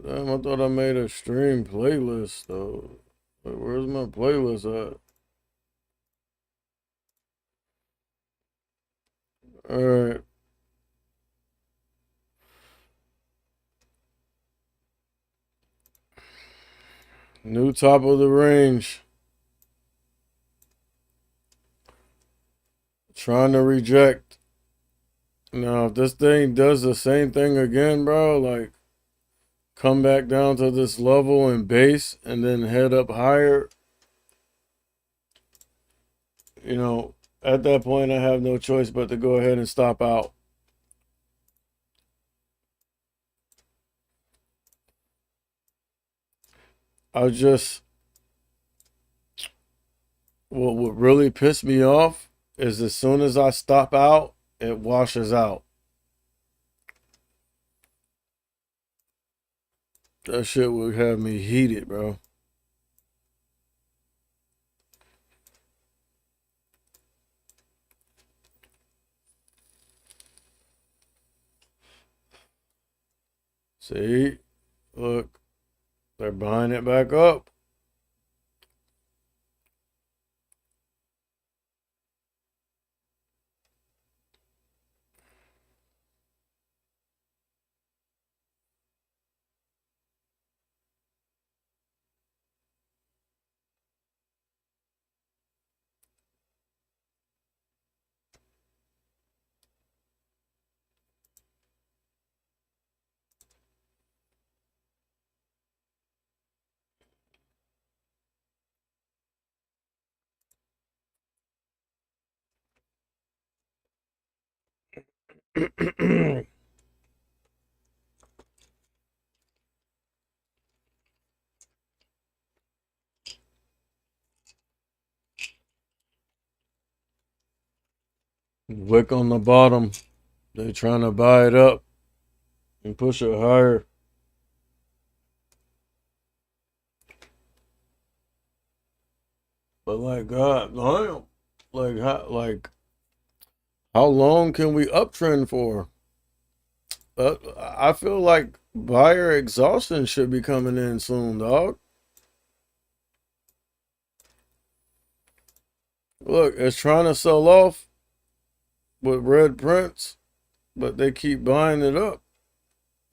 Damn, I thought I made a stream playlist though. Like, where's my playlist at? Alright. New top of the range. Trying to reject. Now, if this thing does the same thing again, bro, like, come back down to this level and base and then head up higher, you know, at that point I have no choice but to go ahead and stop out. I just, what would really piss me off is as soon as I stop out, it washes out. That shit would have me heated, bro. See? Look, they're buying it back up. Wick on the bottom. They trying to buy it up and push it higher. But like God damn, how long can we uptrend for? I feel like buyer exhaustion should be coming in soon, dog. Look, it's trying to sell off with red prints, but they keep buying it up.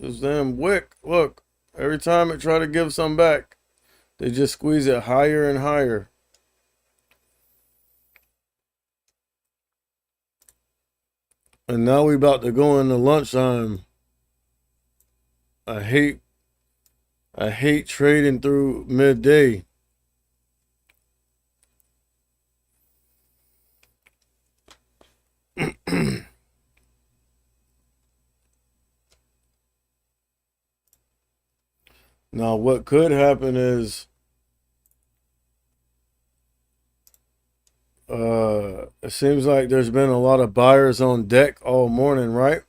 This damn wick. Look, every time it try to give some back, they just squeeze it higher and higher. And now we about to go into lunchtime. I hate trading through midday. Now what could happen is it seems like there's been a lot of buyers on deck all morning, right?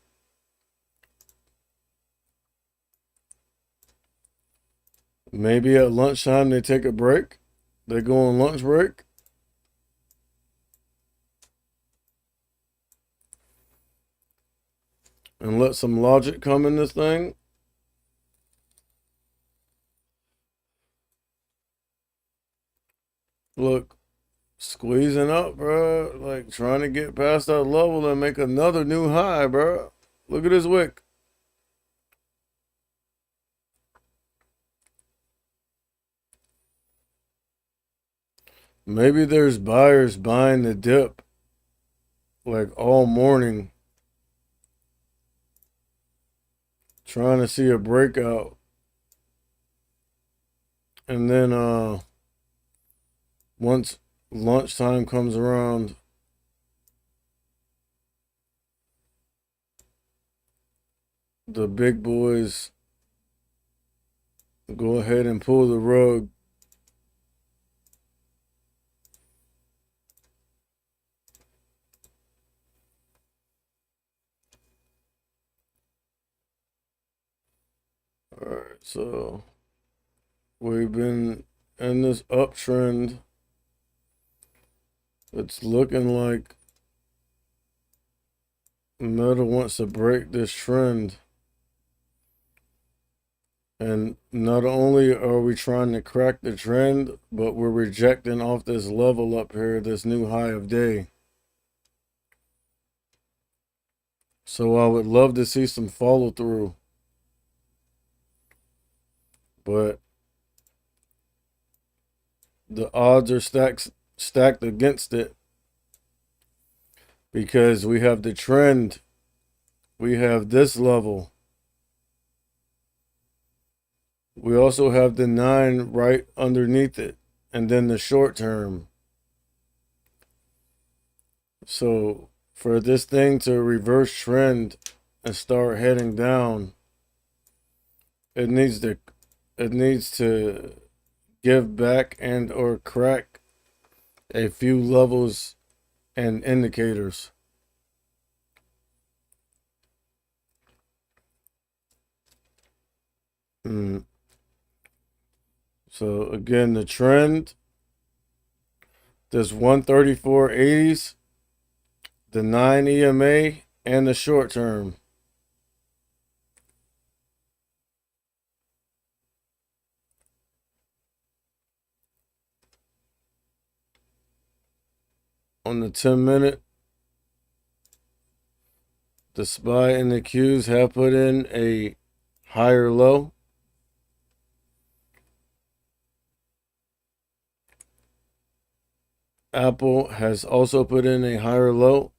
Maybe at lunchtime they take a break. They go on lunch break. And let some logic come in this thing. Look, squeezing up, bro. Like trying to get past that level and make another new high, bro. Look at this wick. Maybe there's buyers buying the dip like all morning, trying to see a breakout. And then once lunchtime comes around, the big boys go ahead and pull the rug. All right, so we've been in this uptrend. It's looking like Meta wants to break this trend. And not only are we trying to crack the trend, but we're rejecting off this level up here, this new high of day. So I would love to see some follow through. But the odds are stacked against it because we have the trend. We have this level. We also have the 9 right underneath it, and then the short term. So for this thing to reverse trend and start heading down, it needs to give back and or crack a few levels and indicators. So again, the trend, there's 134.80s, the 9 EMA, and the short term. On the 10-minute, the SPY and the Qs have put in a higher low. Apple has also put in a higher low.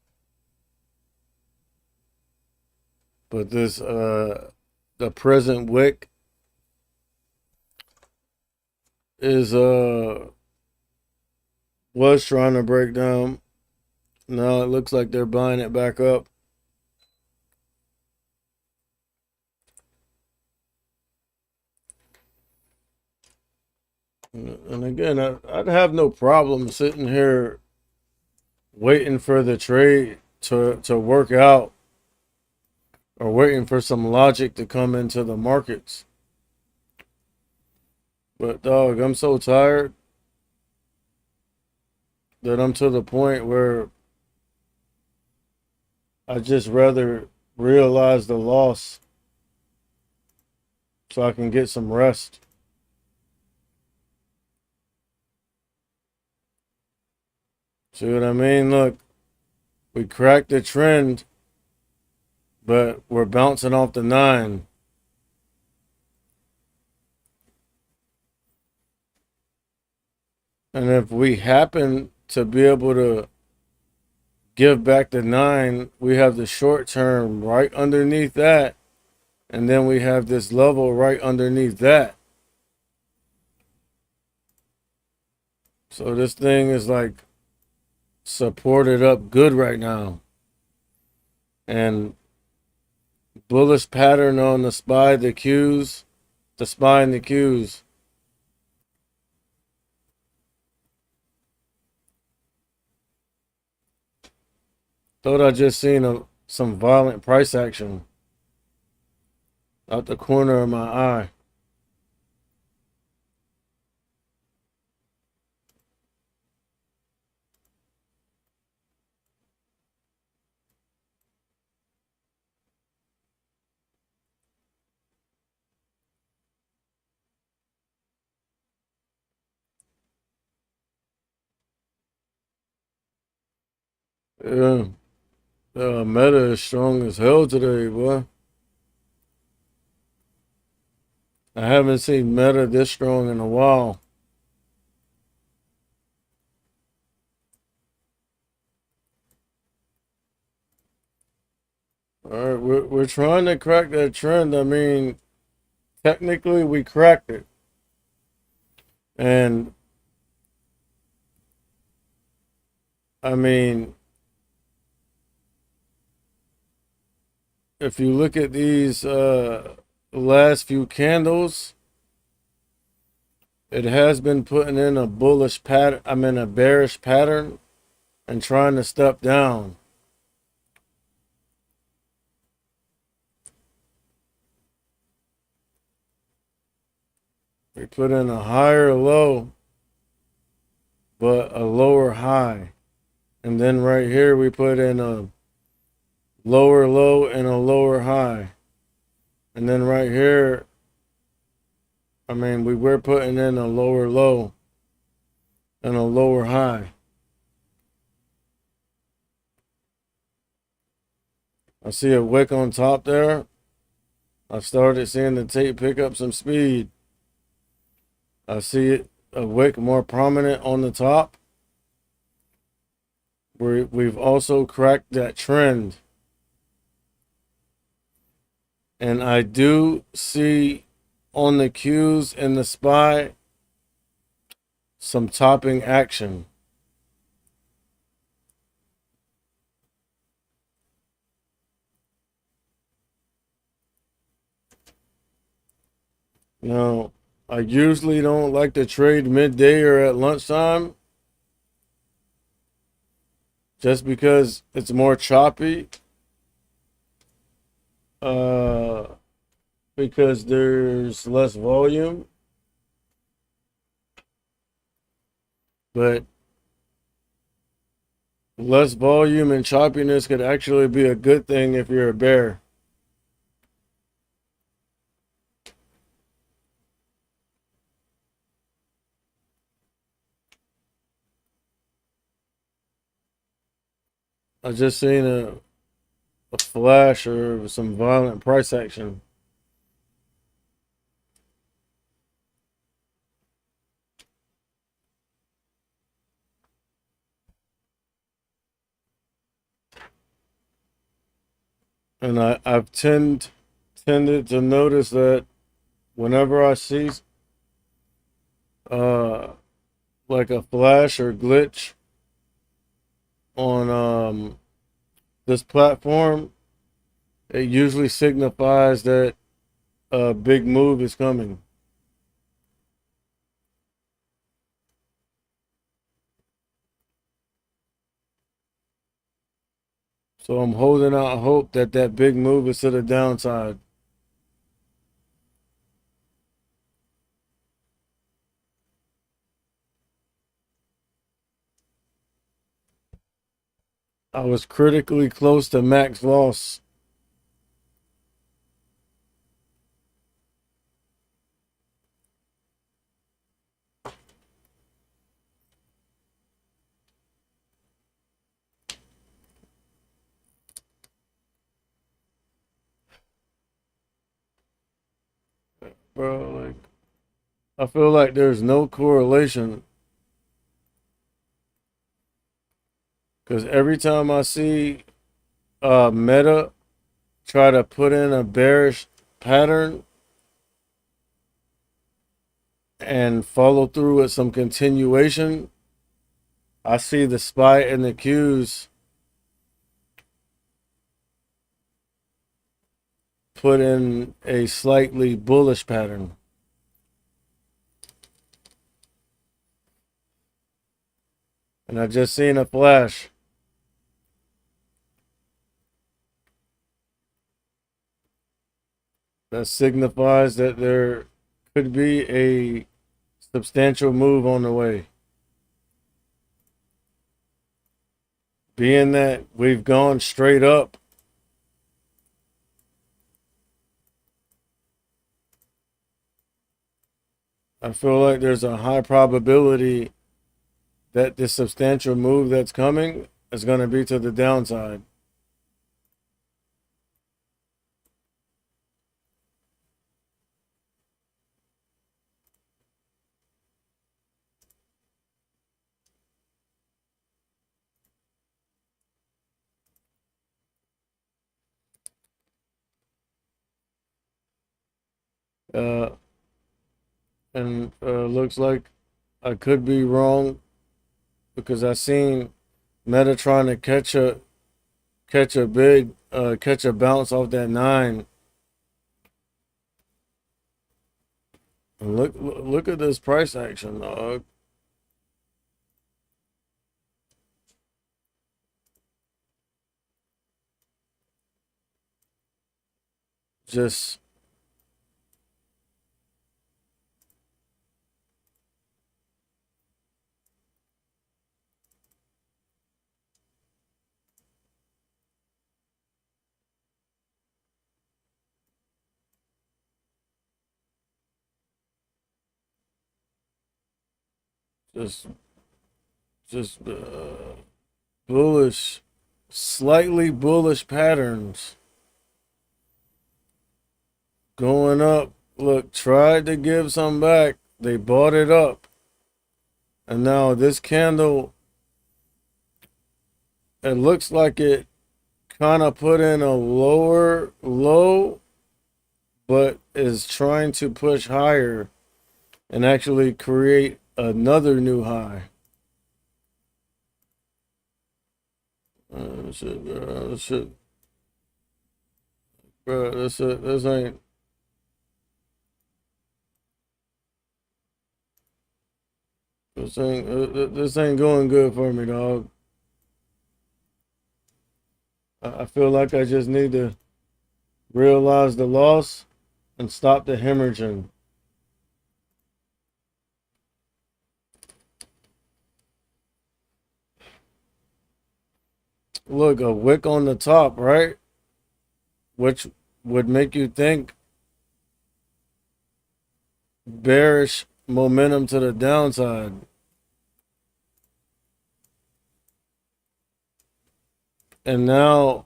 But this the present wick is was trying to break down. Now it looks like they're buying it back up. And again, I'd have no problem sitting here waiting for the trade to work out, or waiting for some logic to come into the markets. But dog, I'm so tired that I'm to the point where I just rather realize the loss so I can get some rest. See what I mean? Look, we cracked the trend, but we're bouncing off the 9. And if we happen to be able to give back the 9, we have the short term right underneath that. And then we have this level right underneath that. So this thing is like supported up good right now. And bullish pattern on the SPY, the Qs, the SPY and the Qs. Thought I just seen some violent price action out the corner of my eye. Yeah. Meta is strong as hell today, boy. I haven't seen Meta this strong in a while. All right, we're trying to crack that trend. I mean, technically we cracked it, and I mean, if you look at these last few candles, it has been putting in a bullish pattern. I'm in a bearish pattern and trying to step down. We put in a higher low, but a lower high. And then right here, we put in a lower low and a lower high. And then right here, I mean, we were putting in a lower low and a lower high. I see a wick on top there. I started seeing the tape pick up some speed. I see it, a wick more prominent on the top. We've also cracked that trend. And I do see on the cues in the SPY some topping action. Now, I usually don't like to trade midday or at lunchtime just because it's more choppy. Because there's less volume. But less volume and choppiness could actually be a good thing if you're a bear. I just seen a flash or some violent price action. And I've tended to notice that whenever I see uh like a flash or glitch on this platform, it usually signifies that a big move is coming. So I'm holding out hope that that big move is to the downside. I was critically close to max loss. Bro, like, I feel like there's no correlation because every time I see Meta try to put in a bearish pattern and follow through with some continuation, I see the SPY and the Qs put in a slightly bullish pattern. And I just seen a flash. That signifies that there could be a substantial move on the way. Being that we've gone straight up, I feel like there's a high probability that this substantial move that's coming is going to be to the downside. Uh, and looks like I could be wrong because I seen Meta trying to catch a bounce off that 9. And look at this price action, dog. Just just just bullish, slightly bullish patterns going up. Look, tried to give some back. They bought it up. And now this candle, it looks like it kind of put in a lower low, but is trying to push higher and actually create another new high. Shit, bro. Shit, bro. This ain't. This ain't going good for me, dog. I feel like I just need to realize the loss and stop the hemorrhaging. Look, a wick on the top, right? Which would make you think bearish momentum to the downside. And now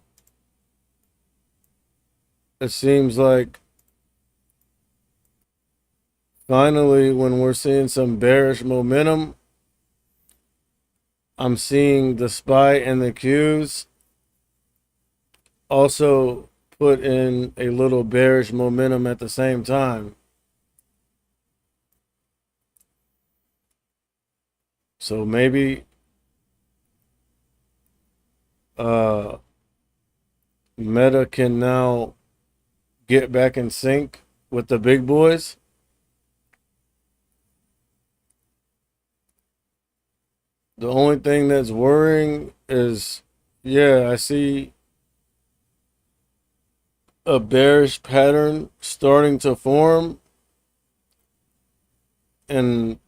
it seems like finally, when we're seeing some bearish momentum, I'm seeing the SPY and the Qs also put in a little bearish momentum at the same time. So maybe Meta can now get back in sync with the big boys. The only thing that's worrying is, yeah, I see a bearish pattern starting to form, and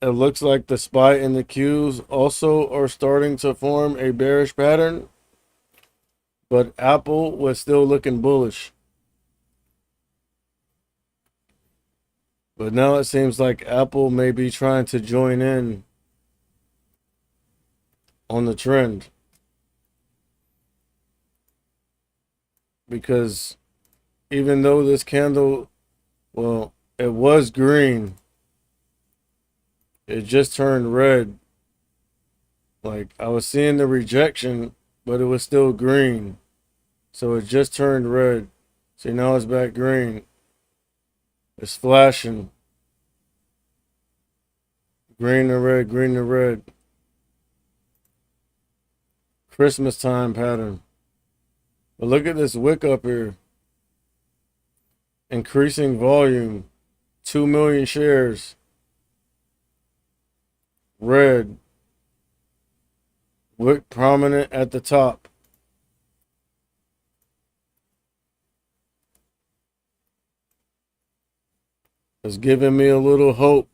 it looks like the SPY and the Qs also are starting to form a bearish pattern, but Apple was still looking bullish. But now it seems like Apple may be trying to join in on the trend, because even though this candle, well, it was green, it just turned red. Like, I was seeing the rejection, but it was still green. So it just turned red. See, now it's back green. It's flashing. Green to red, green to red. Christmas time pattern. But look at this wick up here. Increasing volume. 2 million shares. Red. Wick prominent at the top. It's giving me a little hope.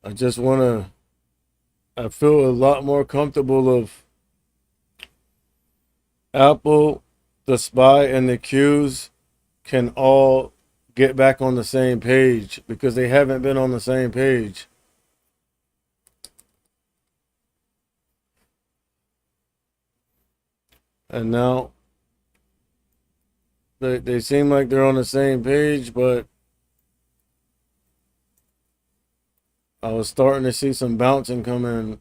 I just want to, I feel a lot more comfortable of Apple, the SPY, and the Qs can all get back on the same page, because they haven't been on the same page. And now they seem like they're on the same page, but I was starting to see some bouncing come in.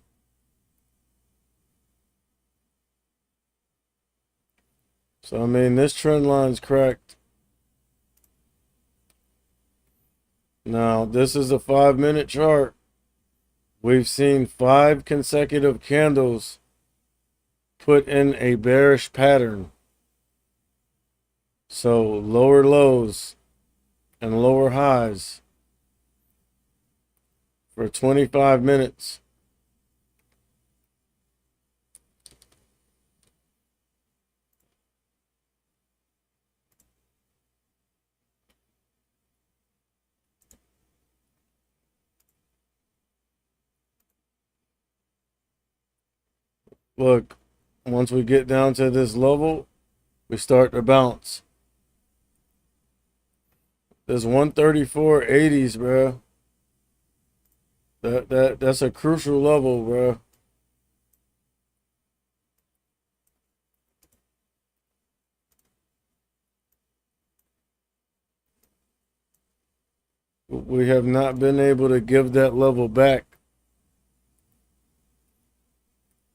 So, I mean, this trend line's cracked. Now, this is a 5-minute chart. We've seen 5 consecutive candles put in a bearish pattern. So, lower lows and lower highs for 25 minutes. Look, once we get down to this level, we start to bounce. There's 134.80s, bro. That's a crucial level, bro. we have not been able to give that level back.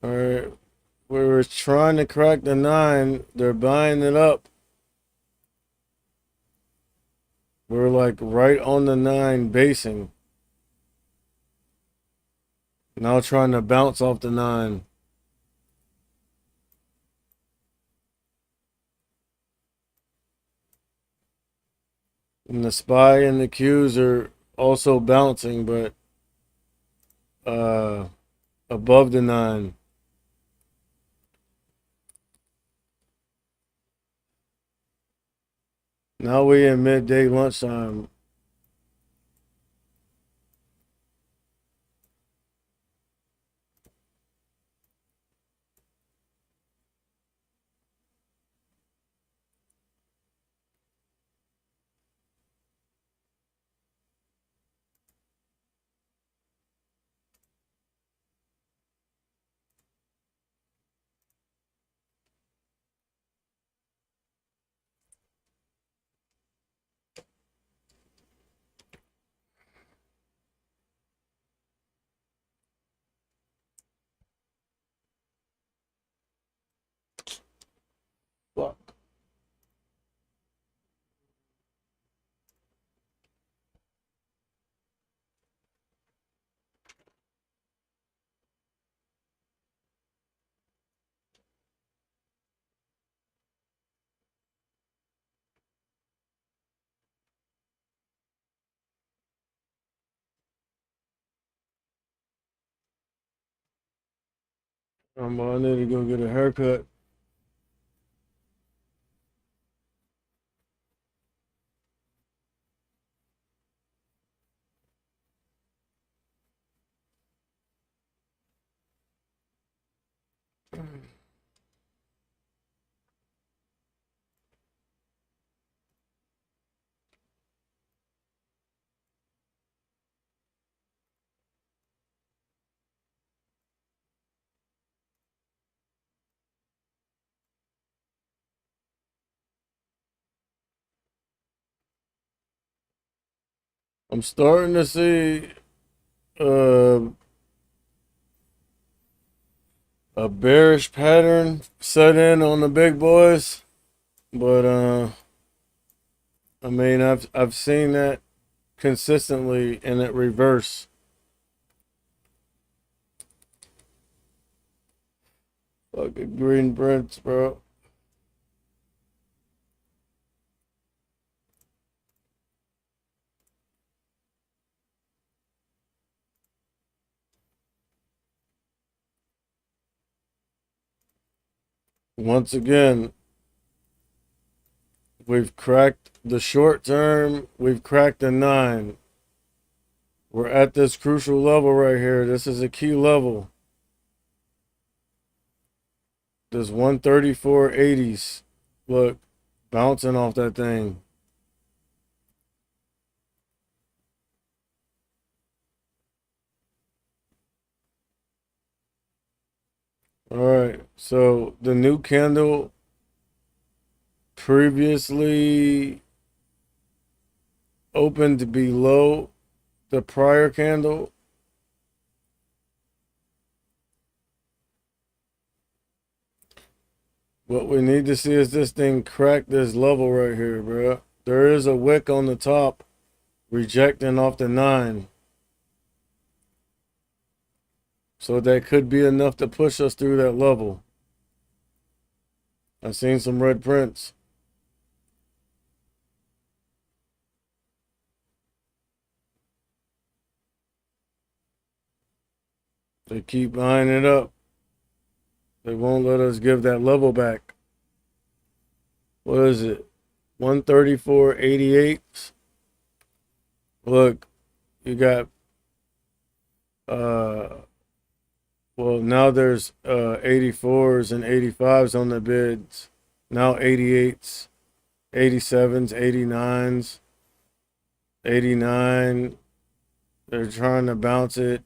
All right. We were trying to crack the 9. They're buying it up. We're like right on the 9 basing. Now trying to bounce off the 9. And the SPY and the Qs are also bouncing, but above the 9. Now we in midday lunchtime. Fuck. I need to go get a haircut. I'm starting to see a bearish pattern set in on the big boys, but I mean I've seen that consistently and it reverse. Fucking green prints, bro. Once again, we've cracked the short term. We've cracked the 9. We're at this crucial level right here. This is a key level. This 134.80s. Look, bouncing off that thing. All right, so the new candle previously opened below the prior candle. What we need to see is this thing crack this level right here, bro. There is a wick on the top rejecting off the 9. So that could be enough to push us through that level. I've seen some red prints. They keep buying it up. They won't let us give that level back. What is it? 134.88. Look, you got well, now there's 84s and 85s on the bids. Now 88s, 87s, 89s, 89. They're trying to bounce it.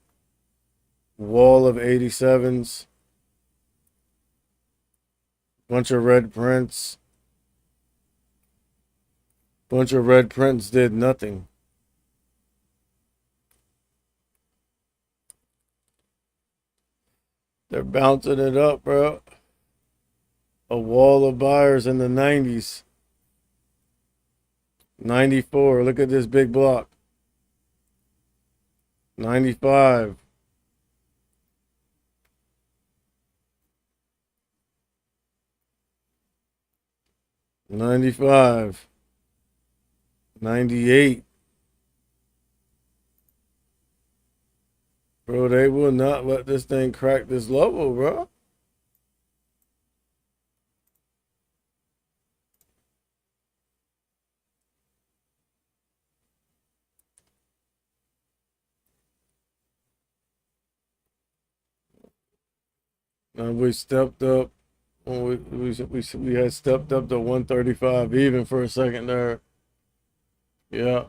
Wall of 87s. Bunch of red prints. Bunch of red prints did nothing. They're bouncing it up, bro. A wall of buyers in the 90s. 94. Look at this big block. 95. 95. 98. Bro, they will not let this thing crack this level, bro. And we stepped up. We had stepped up to 135 even for a second there. Yeah.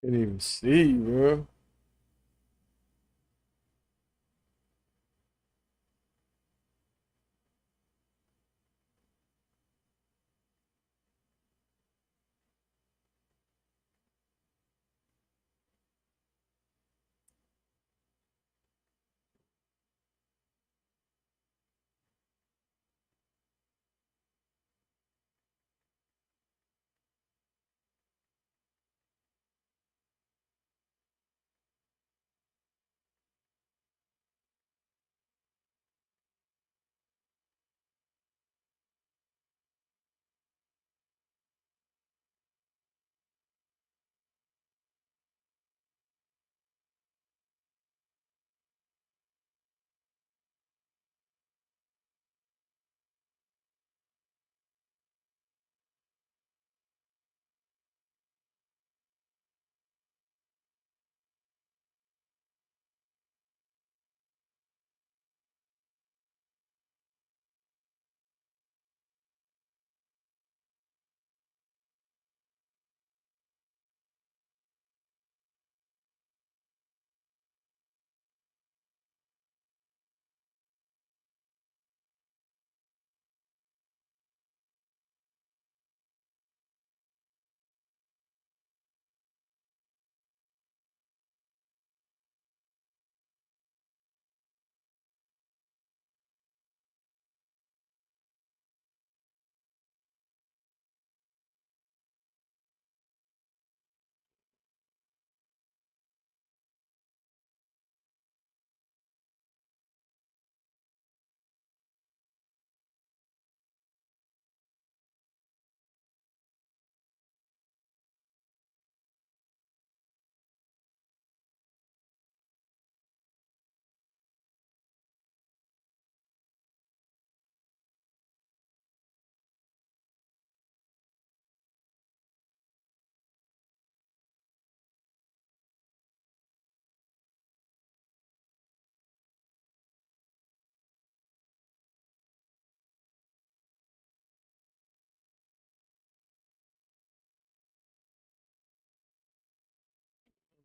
Can't even see, bro.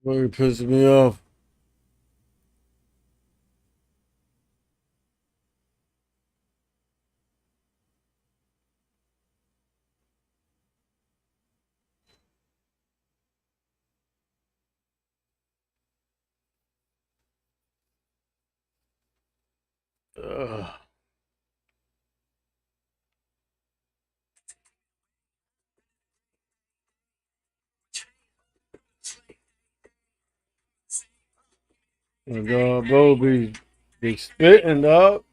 Really pissing me off. Ugh. My God, bro, be spitting, dog.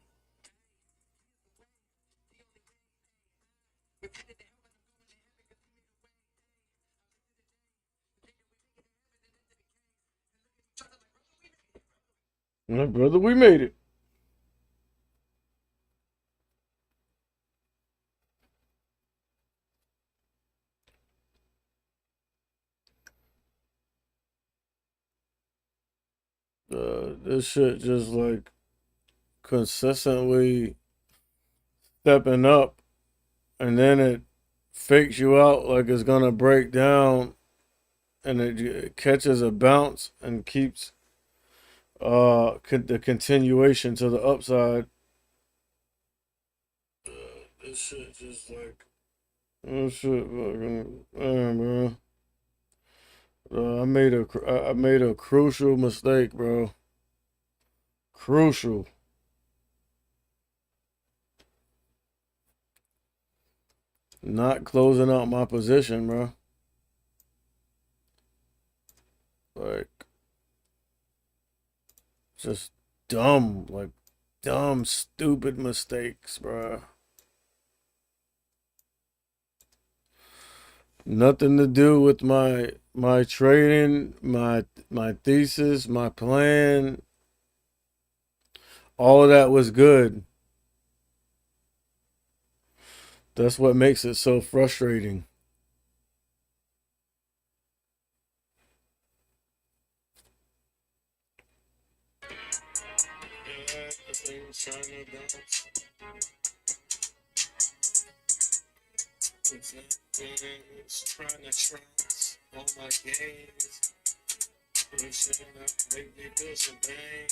My brother, we made it. This shit just like consistently stepping up, and then it fakes you out like it's gonna break down, and it catches a bounce and keeps the continuation to the upside. This shit just like this shit fucking man, bro. I made a crucial mistake, bro. Crucial. Not closing out my position, bro. Like just dumb, like dumb, stupid mistakes, bro. Nothing to do with my trading, my thesis, my plan. All of that was good. That's what makes it so frustrating. Yeah, the thing was trying to bounce. It's trying to trounce all my games. Pushing up, make me do some bang.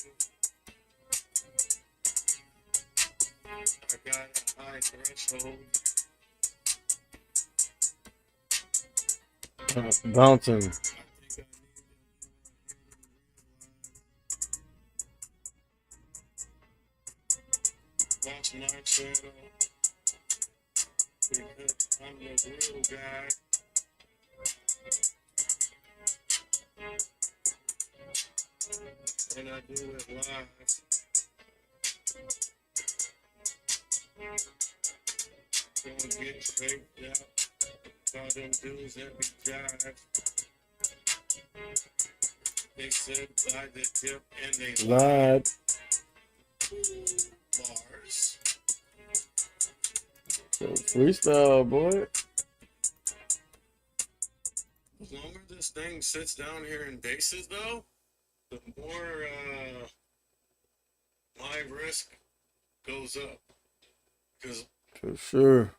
I got a high threshold. Bouncing. Watch my channel because I'm the real guy. And I do it live. Don't get faked out by them dudes that be jive. They said buy the dip and they lied. Bars. So freestyle, boy. The longer this thing sits down here in bases, though, the more my risk goes up. Cause for sure.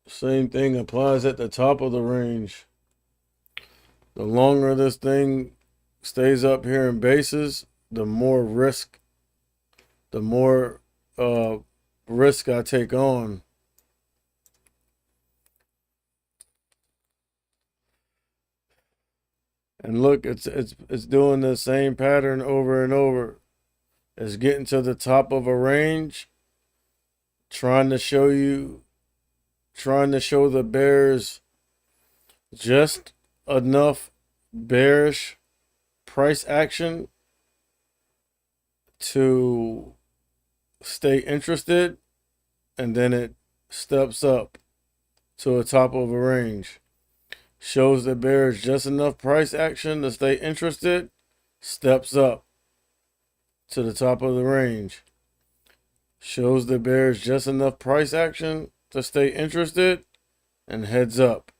Same thing applies at the top of the range. The longer this thing stays up here in bases, the more risk I take on. And look, it's doing the same pattern over and over. It's getting to the top of a range, trying to show the bears just enough bearish price action to stay interested, and then it steps up to the top of a range. Shows the bears just enough price action to stay interested, steps up to the top of the range. Shows the bears just enough price action to stay interested, and heads up.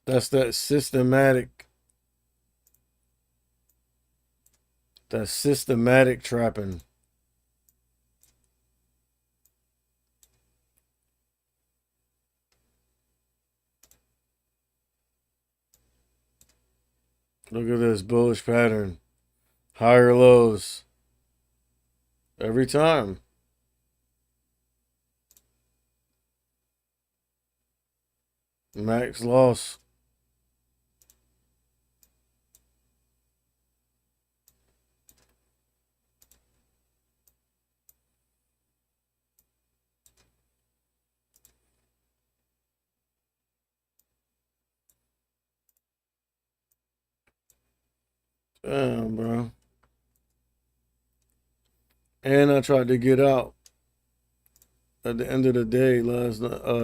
That's that systematic trapping. Look at this bullish pattern. Higher lows. Every time. Max loss. Damn, bro. And I tried to get out at the end of the day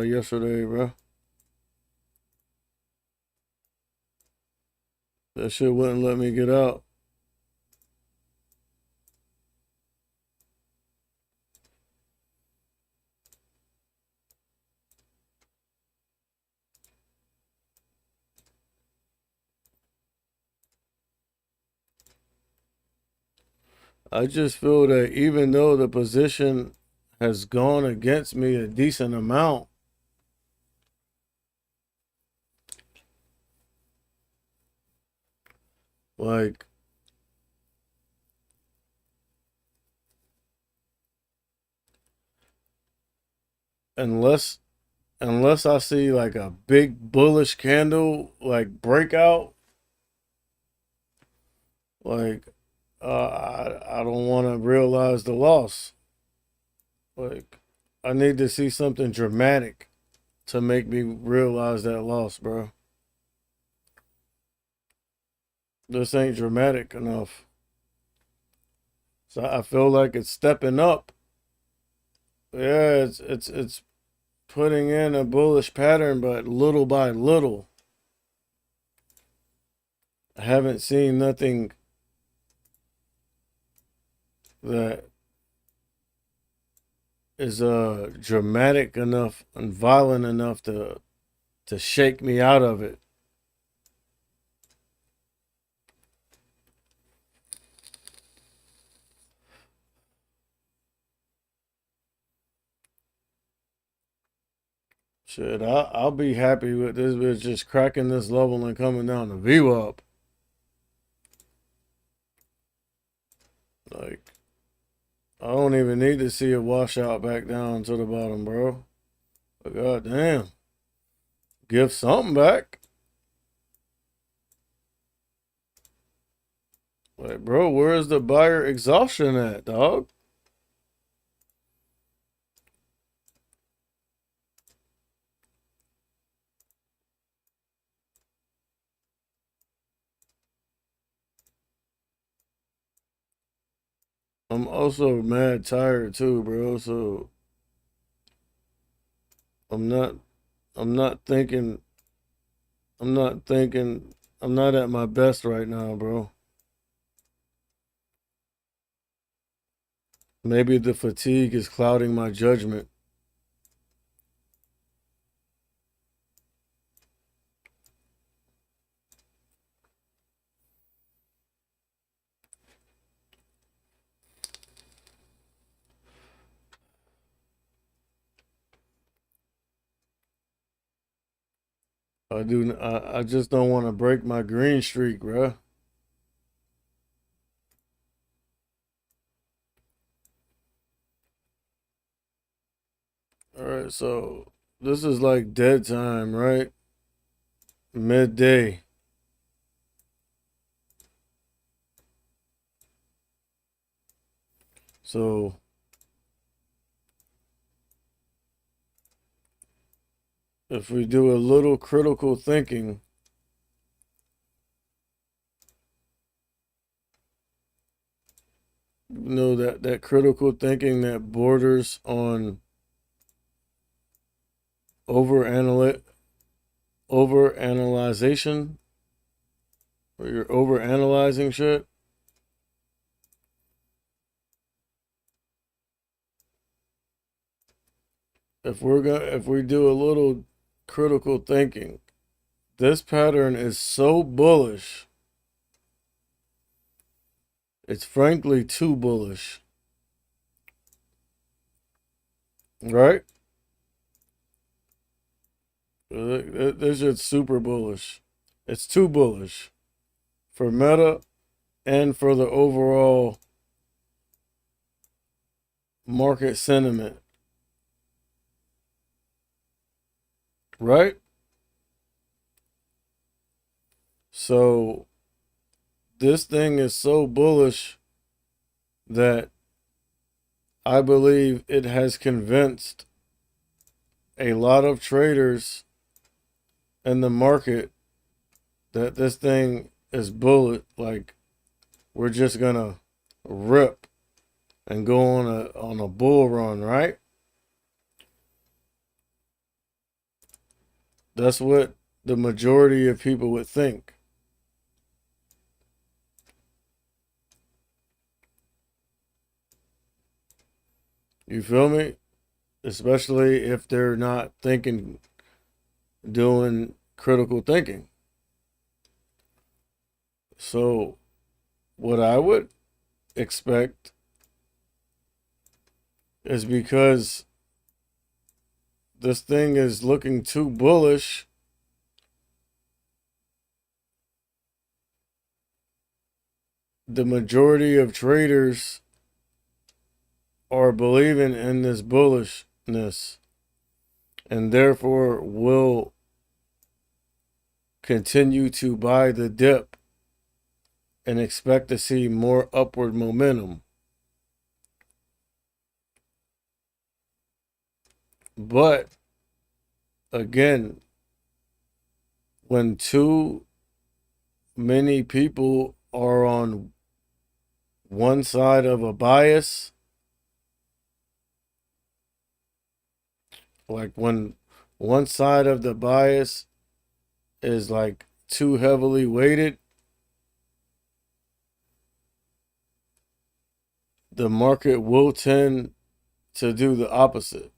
yesterday, bro. That shit wouldn't let me get out. I just feel that even though the position has gone against me a decent amount, like, unless I see like a big bullish candle like breakout, like I don't want to realize the loss. Like I need to see something dramatic to make me realize that loss, bro. This ain't dramatic enough. So I feel like it's stepping up. Yeah, it's putting in a bullish pattern, but little by little. I haven't seen nothing that is dramatic enough and violent enough to shake me out of it. Shit, I'll be happy with this bitch just cracking this level and coming down to VWAP. Like, I don't even need to see a washout back down to the bottom, bro. But goddamn, give something back. Like, bro, where's the buyer exhaustion at, dog? I'm also mad tired too, bro. So I'm not I'm not thinking I'm not thinking I'm not at my best right now, bro. Maybe the fatigue is clouding my judgment. I just don't want to break my green streak, bro. All right, so this is like dead time, right? Midday. So if we do a little critical thinking, you know, that critical thinking that borders on over analyzation, or you're over analyzing shit. If we do a little critical thinking, this pattern is so bullish. It's frankly too bullish. Right? This shit's super bullish. It's too bullish. for Meta and for the overall market sentiment. Right? So this thing is so bullish that I believe it has convinced a lot of traders in the market that this thing is bullet. Like, we're just gonna rip and go on a bull run, right? That's what the majority of people would think. You feel me? Especially if they're not doing critical thinking. So, what I would expect is, because this thing is looking too bullish, the majority of traders are believing in this bullishness and therefore will continue to buy the dip and expect to see more upward momentum. But again, when too many people are on one side of a bias, like when one side of the bias is like too heavily weighted, the market will tend to do the opposite.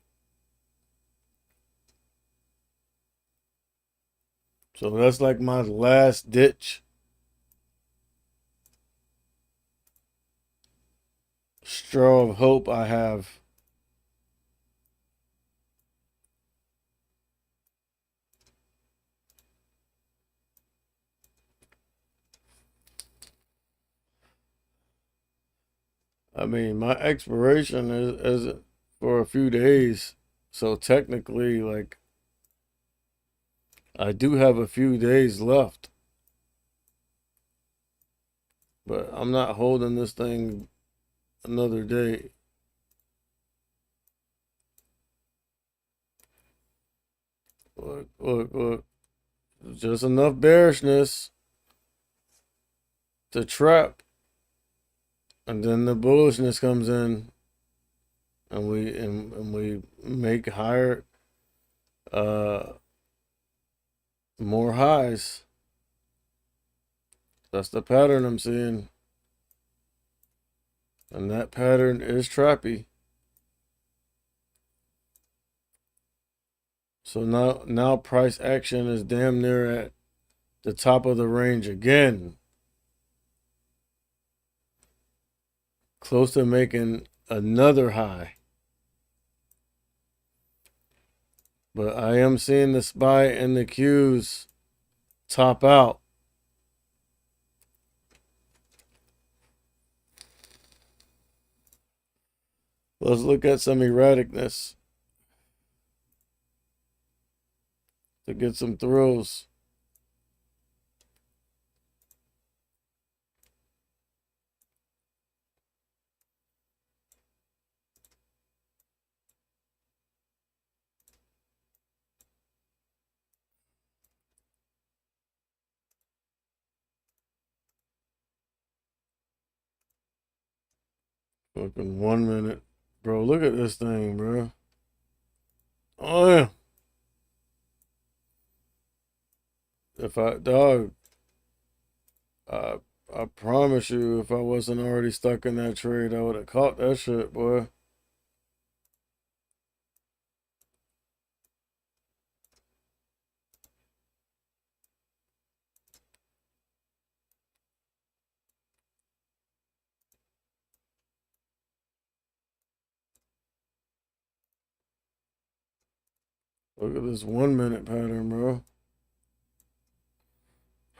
So that's like my last ditch straw of hope I have. I mean, my expiration is for a few days. So technically, like, I do have a few days left. But I'm not holding this thing another day. Look, look, look. Just enough bearishness to trap. And then the bullishness comes in, and we make higher, uh more highs. That's the pattern I'm seeing. And that pattern is trappy. So now price action is damn near at the top of the range again. Close to making another high. But I am seeing the SPY and the Qs top out. Let's look at some erraticness to get some thrills. Fucking 1 minute. Bro, look at this thing, bro. Oh, yeah. If I, dog, I, I promise you, if I wasn't already stuck in that trade, I would have caught that shit, boy. Look at this 1 minute pattern, bro.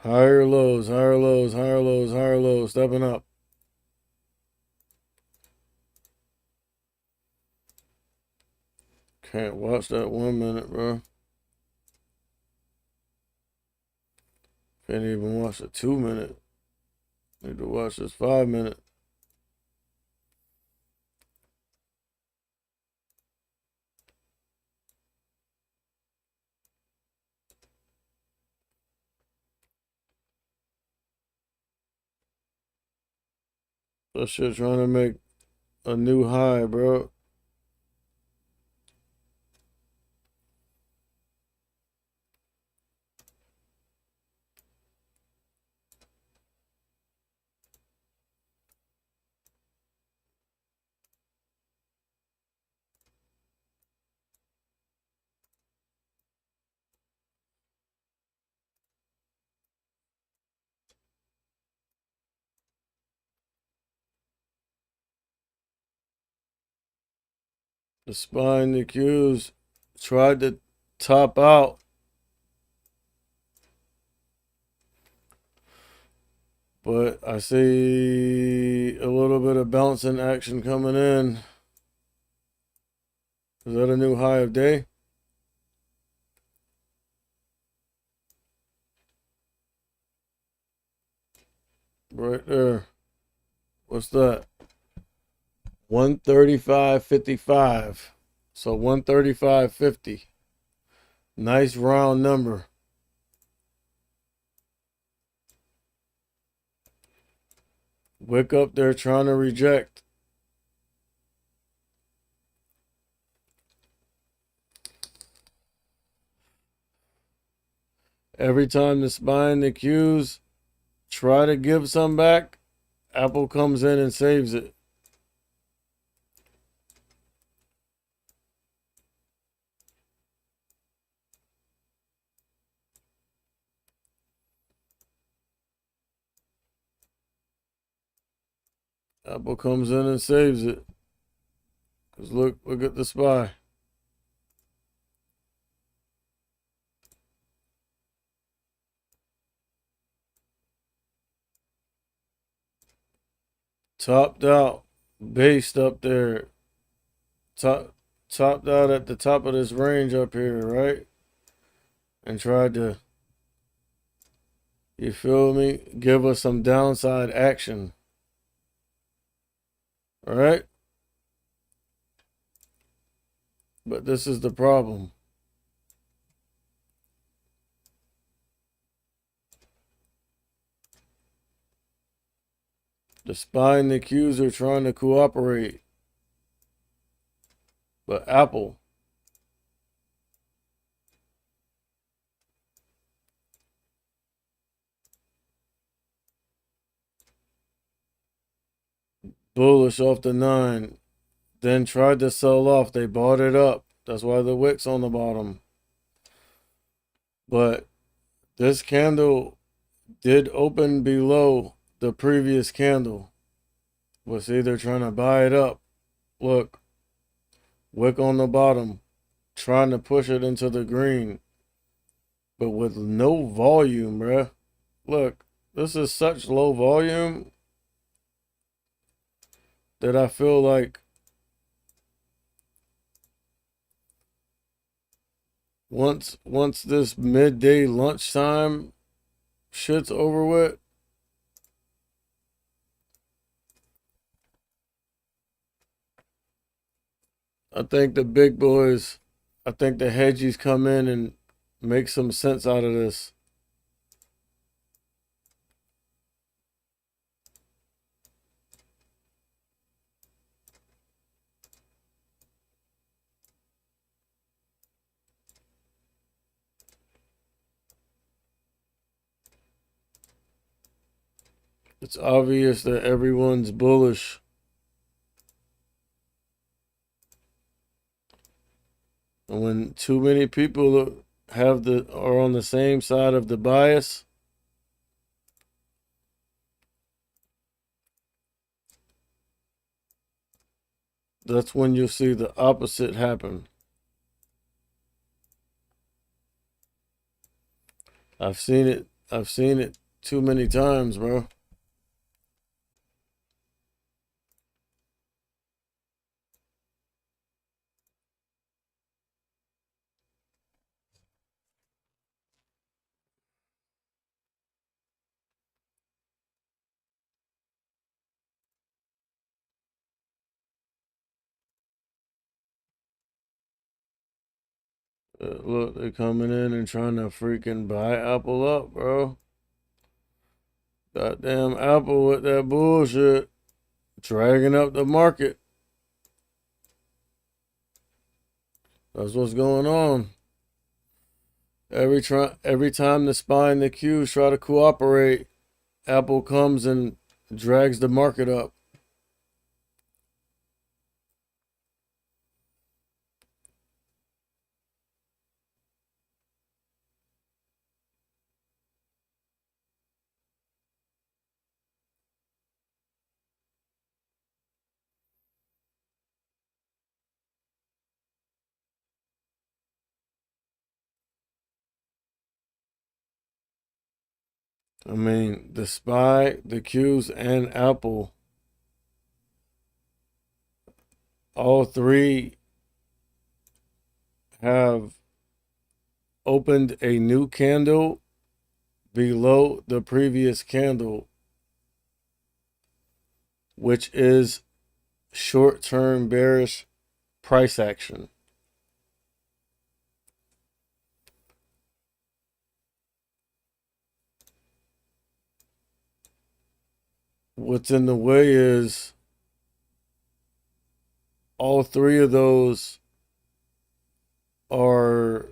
Higher lows, higher lows, higher lows, higher lows. Stepping up. Can't watch that 1 minute, bro. Can't even watch the 2 minute. Need to watch this 5 minute. That shit trying to make a new high, bro. The spine, the Qs tried to top out. But I see a little bit of bouncing action coming in. Is that a new high of day? Right there. What's that? 135.55. So 135.50. Nice round number. Wick up there trying to reject. Every time the spine, the Qs try to give some back, Apple comes in and saves it. Apple comes in and saves it. Cause look at the SPY. Topped out, based up there. Topped out at the top of this range up here, right? And tried to, you feel me? Give us some downside action. All right? But this is the problem. The SPY and the Qs are trying to cooperate. But Apple, bullish off the 9, then tried to sell off. They bought it up. That's why the wick's on the bottom. But this candle did open below the previous candle. Was either trying to buy it up. Look, wick on the bottom, trying to push it into the green, but with no volume, bruh. Look, this is such low volume that I feel like once this midday lunchtime shit's over with, I think the big boys, I think the hedgies come in and make some sense out of this. It's obvious that everyone's bullish. And when too many people are on the same side of the bias, that's when you'll see the opposite happen. I've seen it I've seen it too many times, bro. Look, they're coming in and trying to freaking buy Apple up, bro. Goddamn Apple with that bullshit. Dragging up the market. That's what's going on. Every time the SPY and the Qs try to cooperate, Apple comes and drags the market up. I mean, the SPY, the Qs, and Apple, all three have opened a new candle below the previous candle, which is short-term bearish price action. What's in the way is all three of those are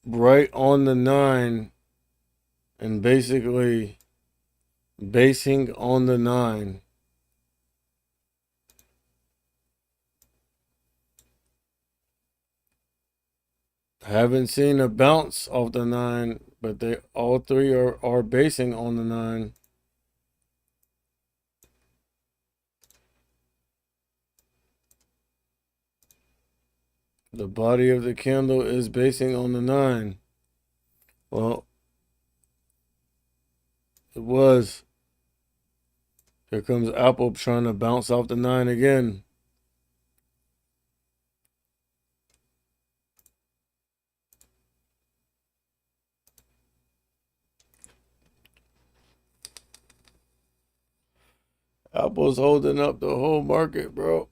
right on the 9 and basically basing on the 9. Haven't seen a bounce off the 9, but they all three are basing on the 9. The body of the candle is basing on the 9. Well, it was. Here comes Apple trying to bounce off the 9 again. Apple's holding up the whole market, bro.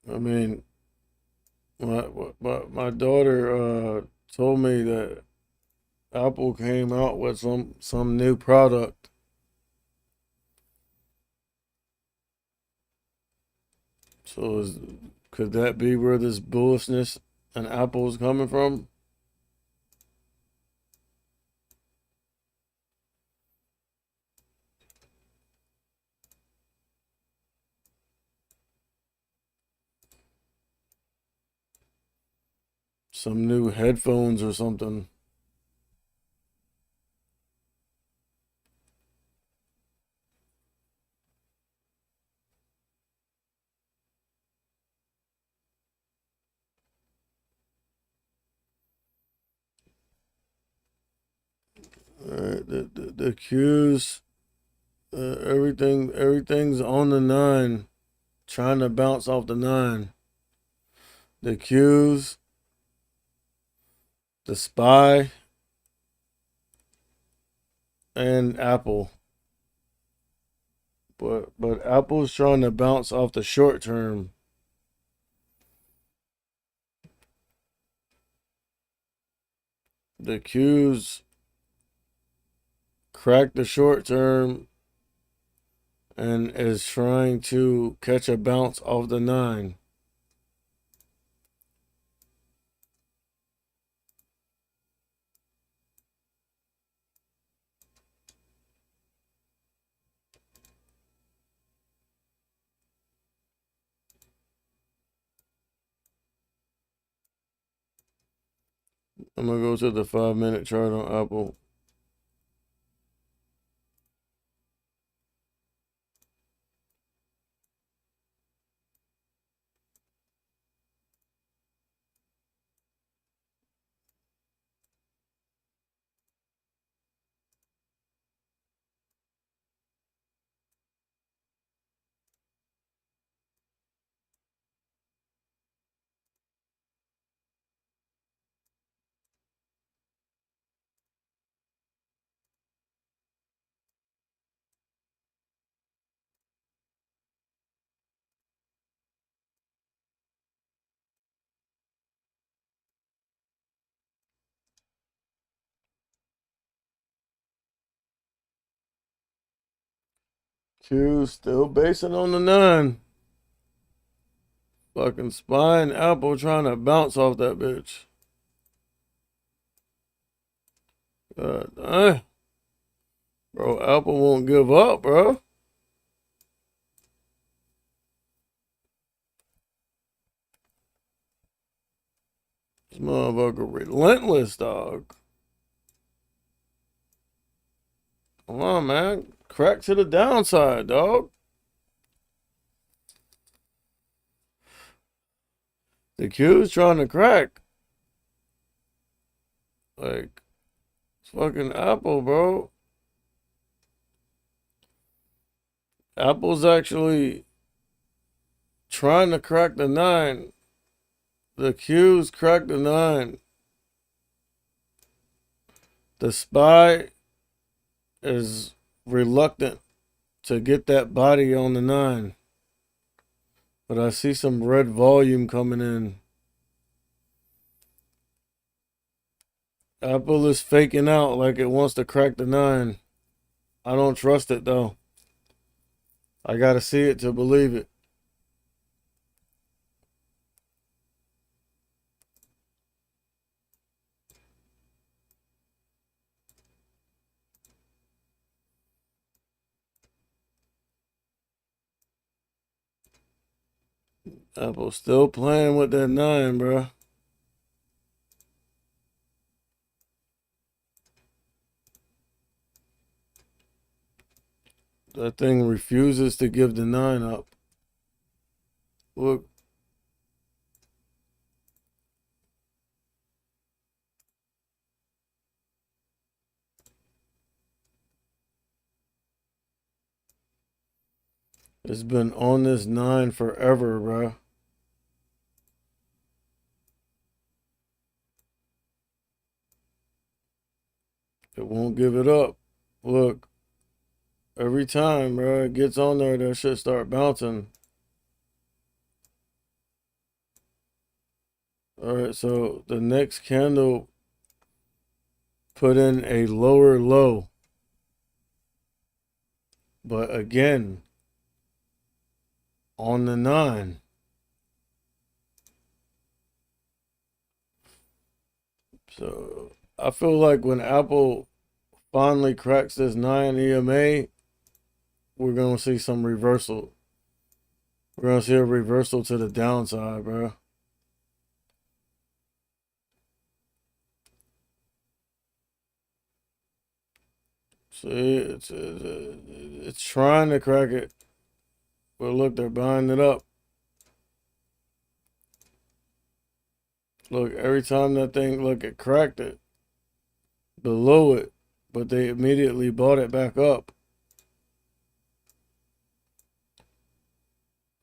I mean, my daughter told me that Apple came out with some new product. So could that be where this bullishness on Apple is coming from? Some new headphones or something. All right, the Qs, everything's on the 9, trying to bounce off the 9. The Qs, the SPY, and Apple. But Apple's trying to bounce off the short term. The Qs cracked the short term and is trying to catch a bounce off the 9. I'm gonna go to the 5-minute chart on Apple. Q still basing on the 9. Fucking spine Apple trying to bounce off that bitch. God, bro, Apple won't give up, bro. This motherfucker relentless, dog. Come on, man. Crack to the downside, dog. The Q's trying to crack. Like, it's fucking Apple, bro. Apple's actually trying to crack the 9. The Q's cracked the 9. The SPY is reluctant to get that body on the 9. But I see some red volume coming in. Apple is faking out like it wants to crack the 9. I don't trust it though. I gotta see it to believe it. Apple's still playing with that 9, bro. That thing refuses to give the 9 up. Look. It's been on this 9 forever, bro. It won't give it up. Look. Every time, bro, it gets on there, that shit start bouncing. Alright, so the next candle put in a lower low. But again, on the 9. So I feel like when Apple finally cracks this 9 EMA, we're going to see some reversal. We're going to see a reversal to the downside, bro. See, it's trying to crack it. But look, they're buying it up. Look, every time that thing, look, it cracked it below it, but they immediately bought it back up.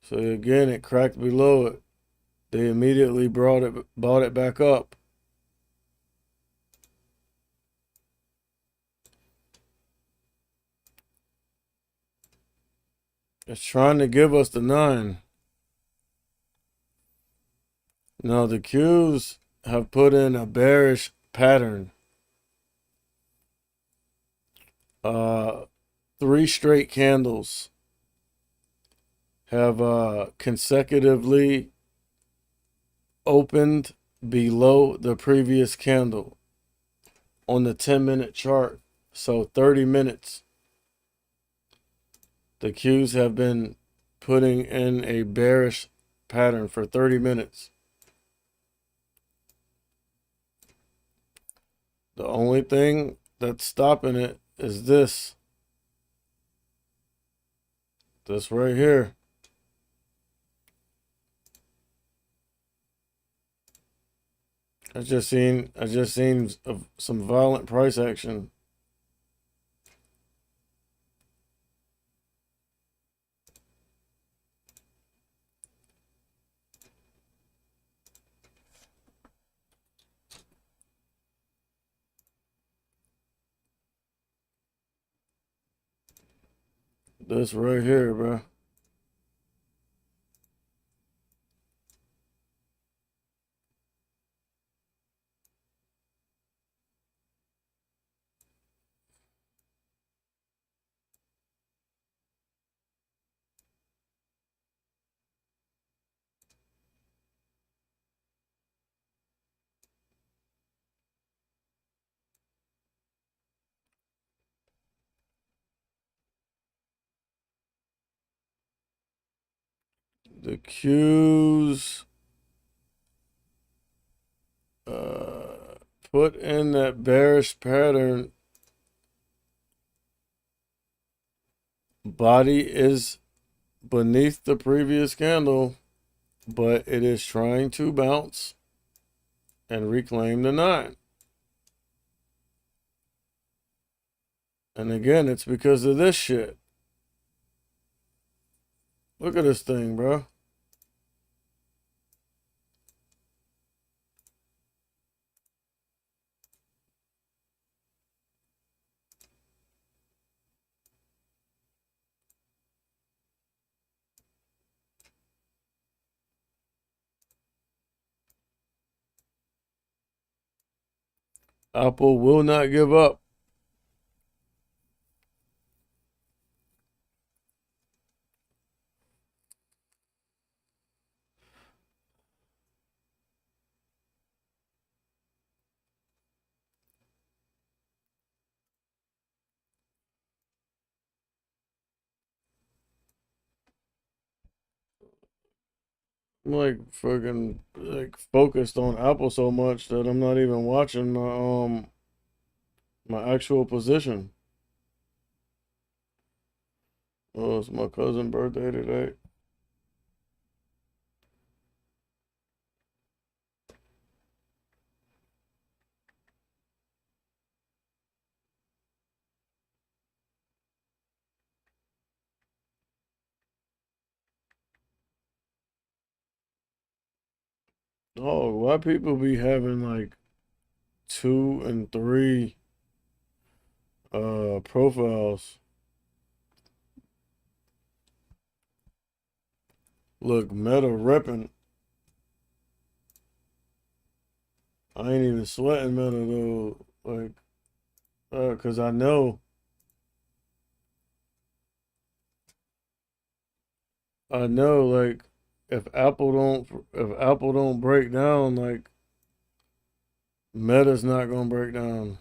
So again, it cracked below it. They immediately bought it back up. It's trying to give us the 9. Now the Qs have put in a bearish pattern. 3 straight candles have consecutively opened below the previous candle on the 10-minute chart. So 30 minutes. The Qs have been putting in a bearish pattern for 30 minutes. The only thing that's stopping it is this. This right here. I just seen some violent price action. This right here, bro. The Q's put in that bearish pattern. Body is beneath the previous candle, but it is trying to bounce and reclaim the 9. And again, it's because of this shit. Look at this thing, bro. Apple will not give up. I'm like fucking like focused on Apple so much that I'm not even watching my actual position. Oh, it's my cousin's birthday today. Oh, why people be having like 2 and 3 profiles? Look, Meta repping. I ain't even sweating Meta though. Like, cause I know like if Apple don't break down, like Meta's not gonna break down.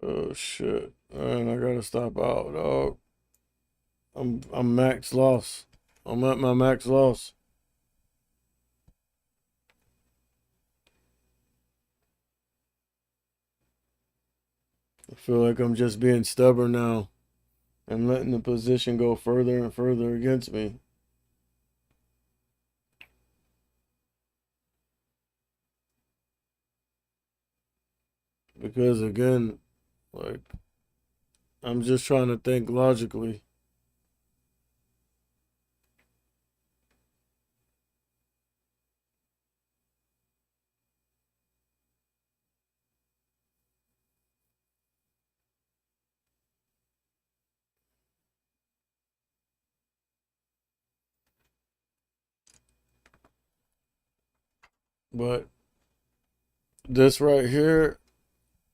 Oh shit. Man, I gotta stop out, dog. I'm max loss. I'm at my max loss. I feel like I'm just being stubborn now and letting the position go further and further against me. Because again, like I'm just trying to think logically. But this right here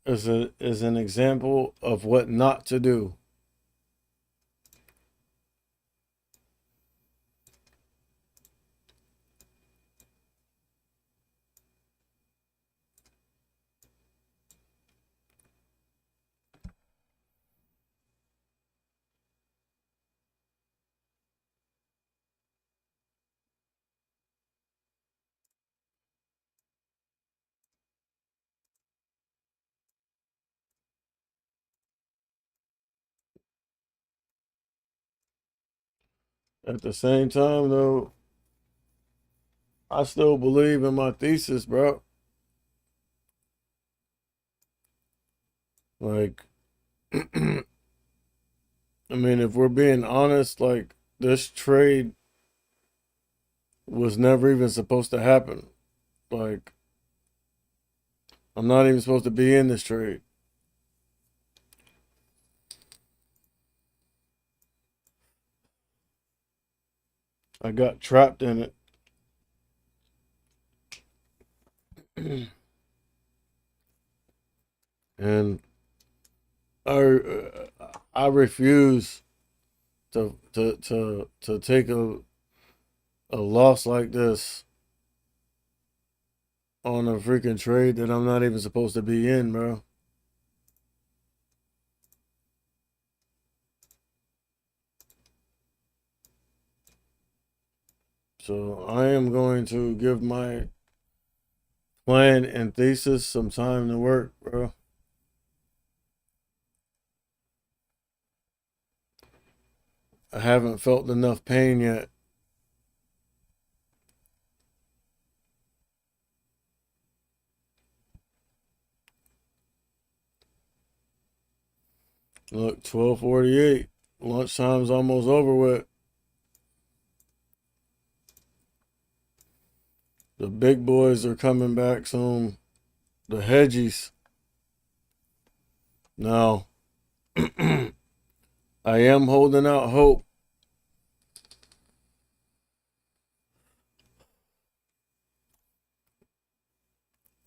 is an example of what not to do. At the same time though, I still believe in my thesis, bro. Like I mean, if we're being honest, like this trade was never even supposed to happen. Like I'm not even supposed to be in this trade. I got trapped in it. And I refuse to take a loss like this on a freaking trade that I'm not even supposed to be in, bro. So I am going to give my plan and thesis some time to work, bro. I haven't felt enough pain yet. Look, 12:48. Lunchtime's almost over with. The big boys are coming back soon. The hedgies. Now, I am holding out hope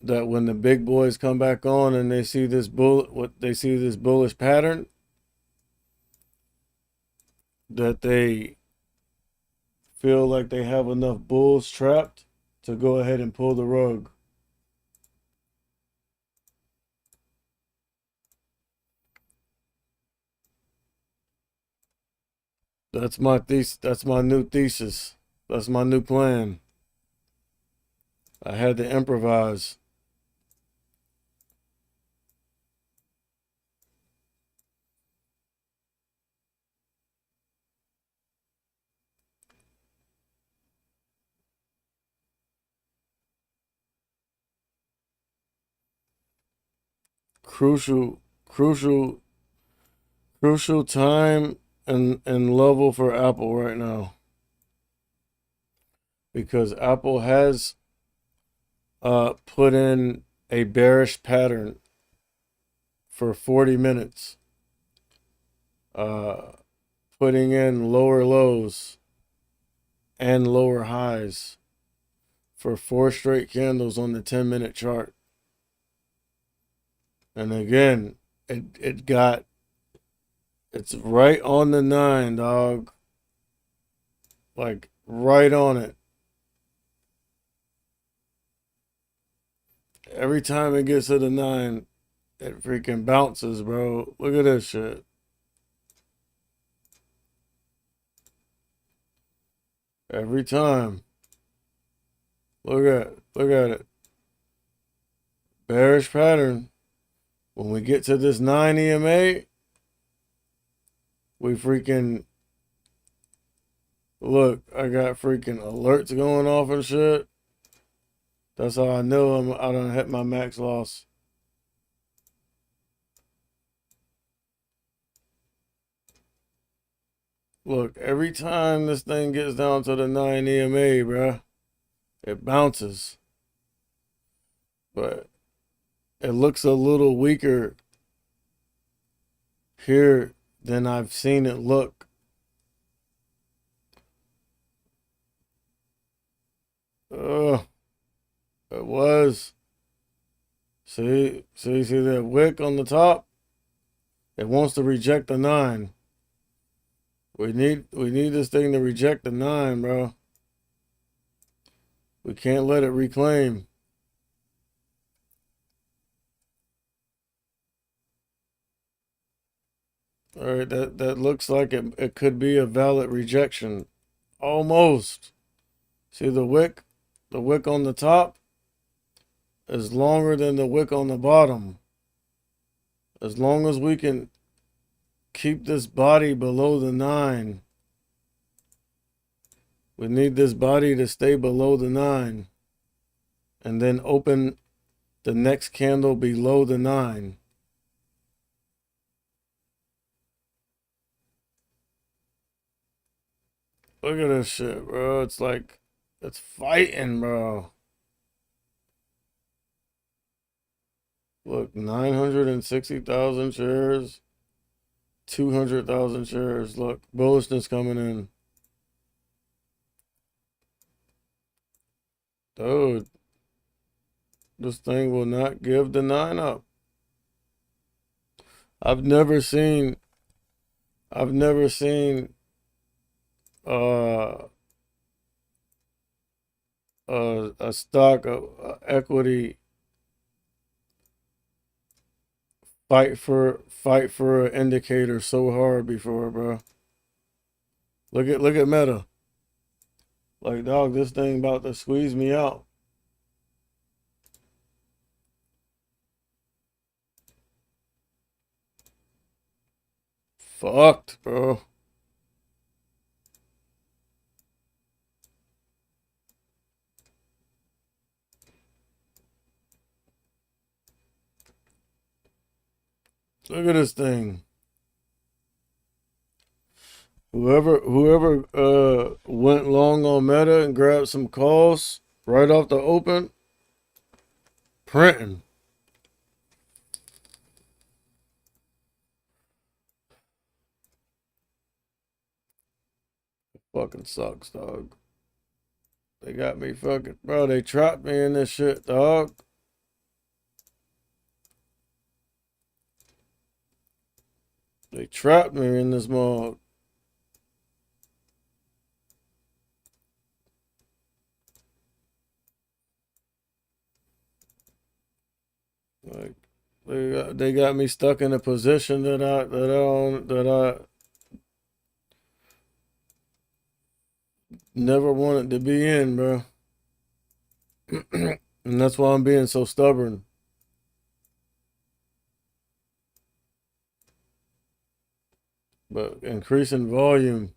that when the big boys come back on and they see this bullish pattern, that they feel like they have enough bulls trapped to go ahead and pull the rug. That's my thesis. That's my new thesis. That's my new plan. I had to improvise. Crucial time and level for Apple right now, because Apple has put in a bearish pattern for 40 minutes, putting in lower lows and lower highs for 4 straight candles on the 10-minute chart. And again, it's right on the 9, dog. Like right on it. Every time it gets to the 9, it freaking bounces, bro. Look at this shit. Every time. Look at it. Bearish pattern. When we get to this 9 EMA, we freaking look. I got freaking alerts going off and shit. That's how I know I done hit my max loss. Look, every time this thing gets down to the 9 EMA, bruh, it bounces. But it looks a little weaker here than I've seen it look. It was. See that wick on the top? It wants to reject the 9. We need this thing to reject the 9, bro. We can't let it reclaim. All right, that looks like it could be a valid rejection. Almost. See the wick? The wick on the top is longer than the wick on the bottom. As long as we can keep this body below the 9. We need this body to stay below the 9. And then open the next candle below the 9. Look at this shit, bro. It's like, it's fighting, bro. Look, 960,000 shares. 200,000 shares. Look, bullishness coming in. Dude, this thing will not give the 9 up. I've never seen uh a stock equity fight for an indicator so hard before, bro. Look at Meta. Like, dog, this thing about to squeeze me out. Fucked, bro. Look at this thing. Whoever went long on Meta and grabbed some calls right off the open, printing. Fucking sucks, dog. They got me fucking, bro. They trapped me in this shit, dog. They trapped me in this mode. Like, they got me stuck in a position that I never wanted to be in, bro. And that's why I'm being so stubborn. But increasing volume.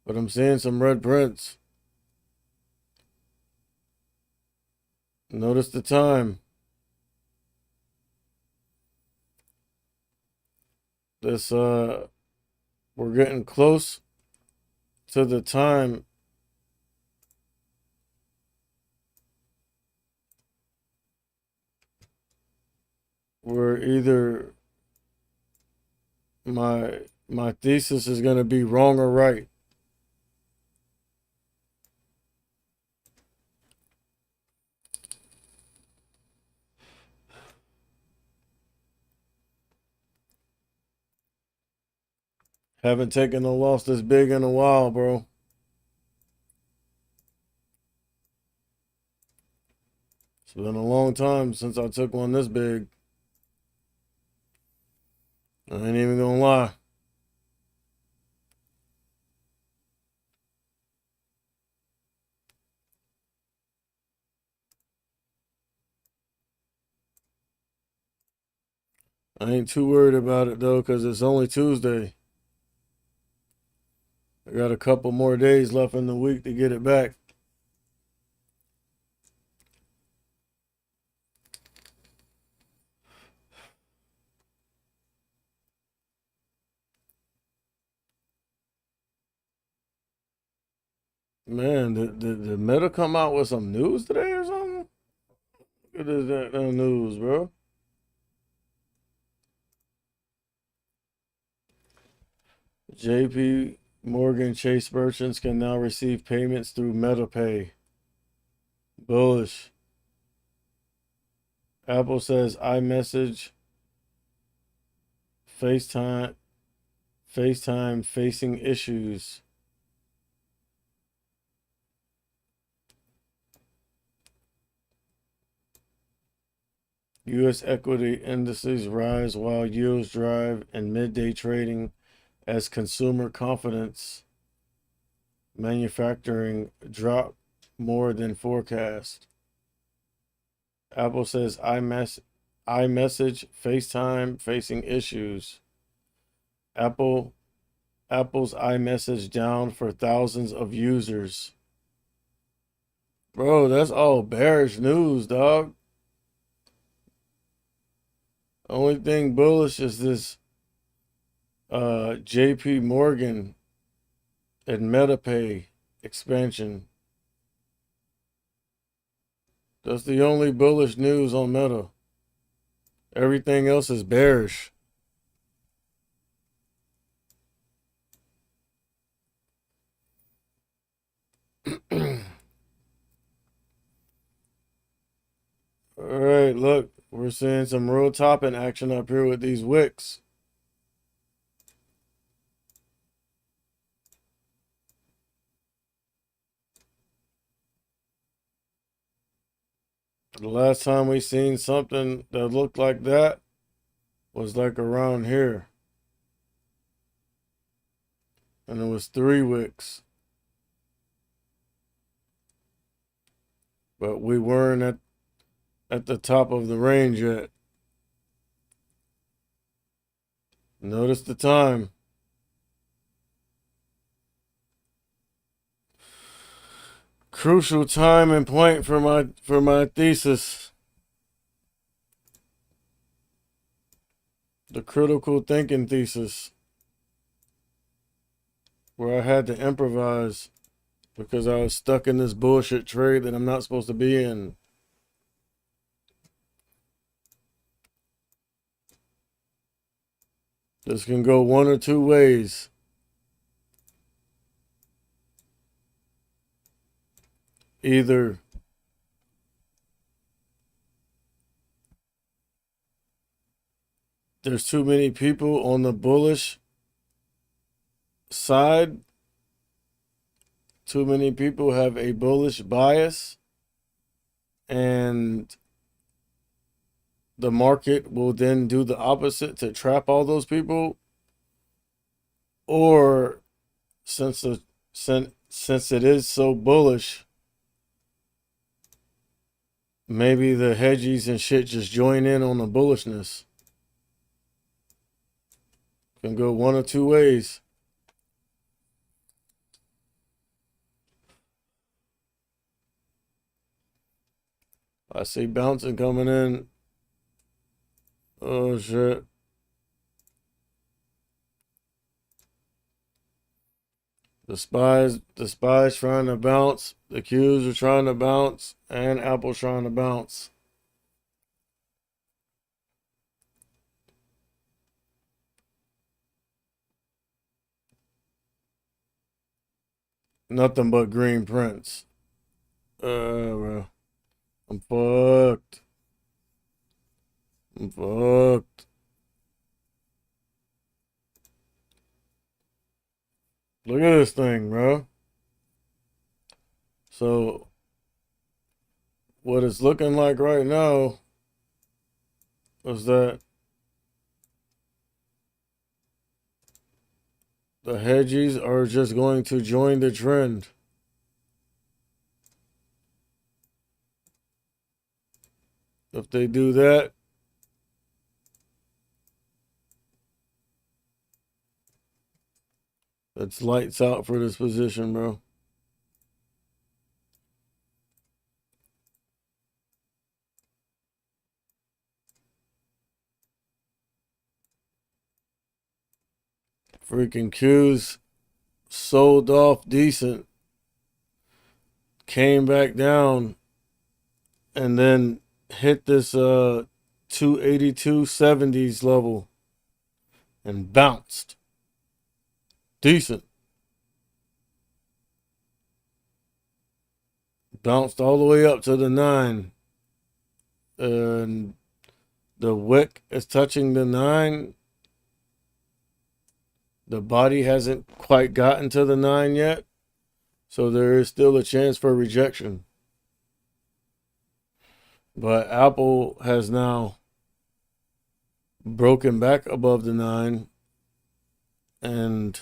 But I'm seeing some red prints. Notice the time. This we're getting close to the time where either my thesis is going to be wrong or right. Haven't taken a loss this big in a while, bro. It's been a long time since I took one this big. I ain't even gonna lie. I ain't too worried about it though, because it's only Tuesday. I got a couple more days left in the week to get it back. Man, did Meta come out with some news today or something? What is that news, bro? JP Morgan Chase merchants can now receive payments through MetaPay. Bullish. Apple says iMessage, FaceTime facing issues. U.S. equity indices rise while yields drive in midday trading as consumer confidence manufacturing drop more than forecast. Apple says iMessage, FaceTime facing issues. Apple's iMessage down for thousands of users. Bro, that's all bearish news, dog. Only thing bullish is this JP Morgan and MetaPay expansion. That's the only bullish news on Meta. Everything else is bearish. All right, look, we're seeing some real topping action up here with these wicks. The last time we seen something that looked like that was like around here. And it was 3 wicks. But we weren't at the top of the range yet. Notice the time. Crucial time and point for my thesis. The critical thinking thesis. Where I had to improvise because I was stuck in this bullshit trade that I'm not supposed to be in. This can go one or two ways. Either there's too many people on the bullish side, too many people have a bullish bias, and the market will then do the opposite to trap all those people. Or since it is so bullish, maybe the hedgies and shit just join in on the bullishness. Can go one or two ways. I see bouncing coming in. Oh shit. The spies trying to bounce. The Qs are trying to bounce, and Apple's trying to bounce. Nothing but green prints. Bro. I'm fucked. I'm fucked. Look at this thing, bro. So, what it's looking like right now is that the hedgies are just going to join the trend. If they do that, it's lights out for this position, bro. Freaking Qs sold off decent, came back down, and then hit this 282.70s level and bounced decent. Bounced all the way up to the 9. And the wick is touching the 9. The body hasn't quite gotten to the 9 yet. So there is still a chance for rejection. But Apple has now broken back above the 9 and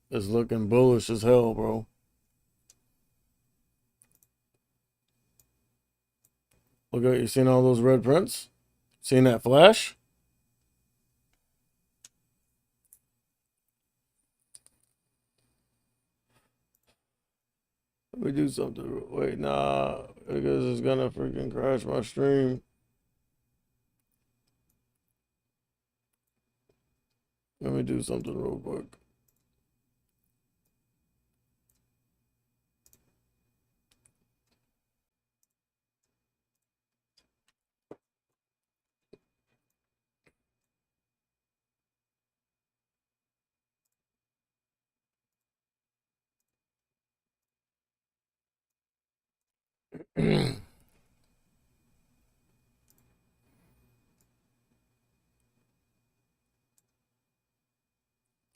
is looking bullish as hell, bro. Look at, you seen all those red prints? Seen that flash? Let me do something. Wait, nah, because it's gonna freaking crash my stream. Let me do something real quick.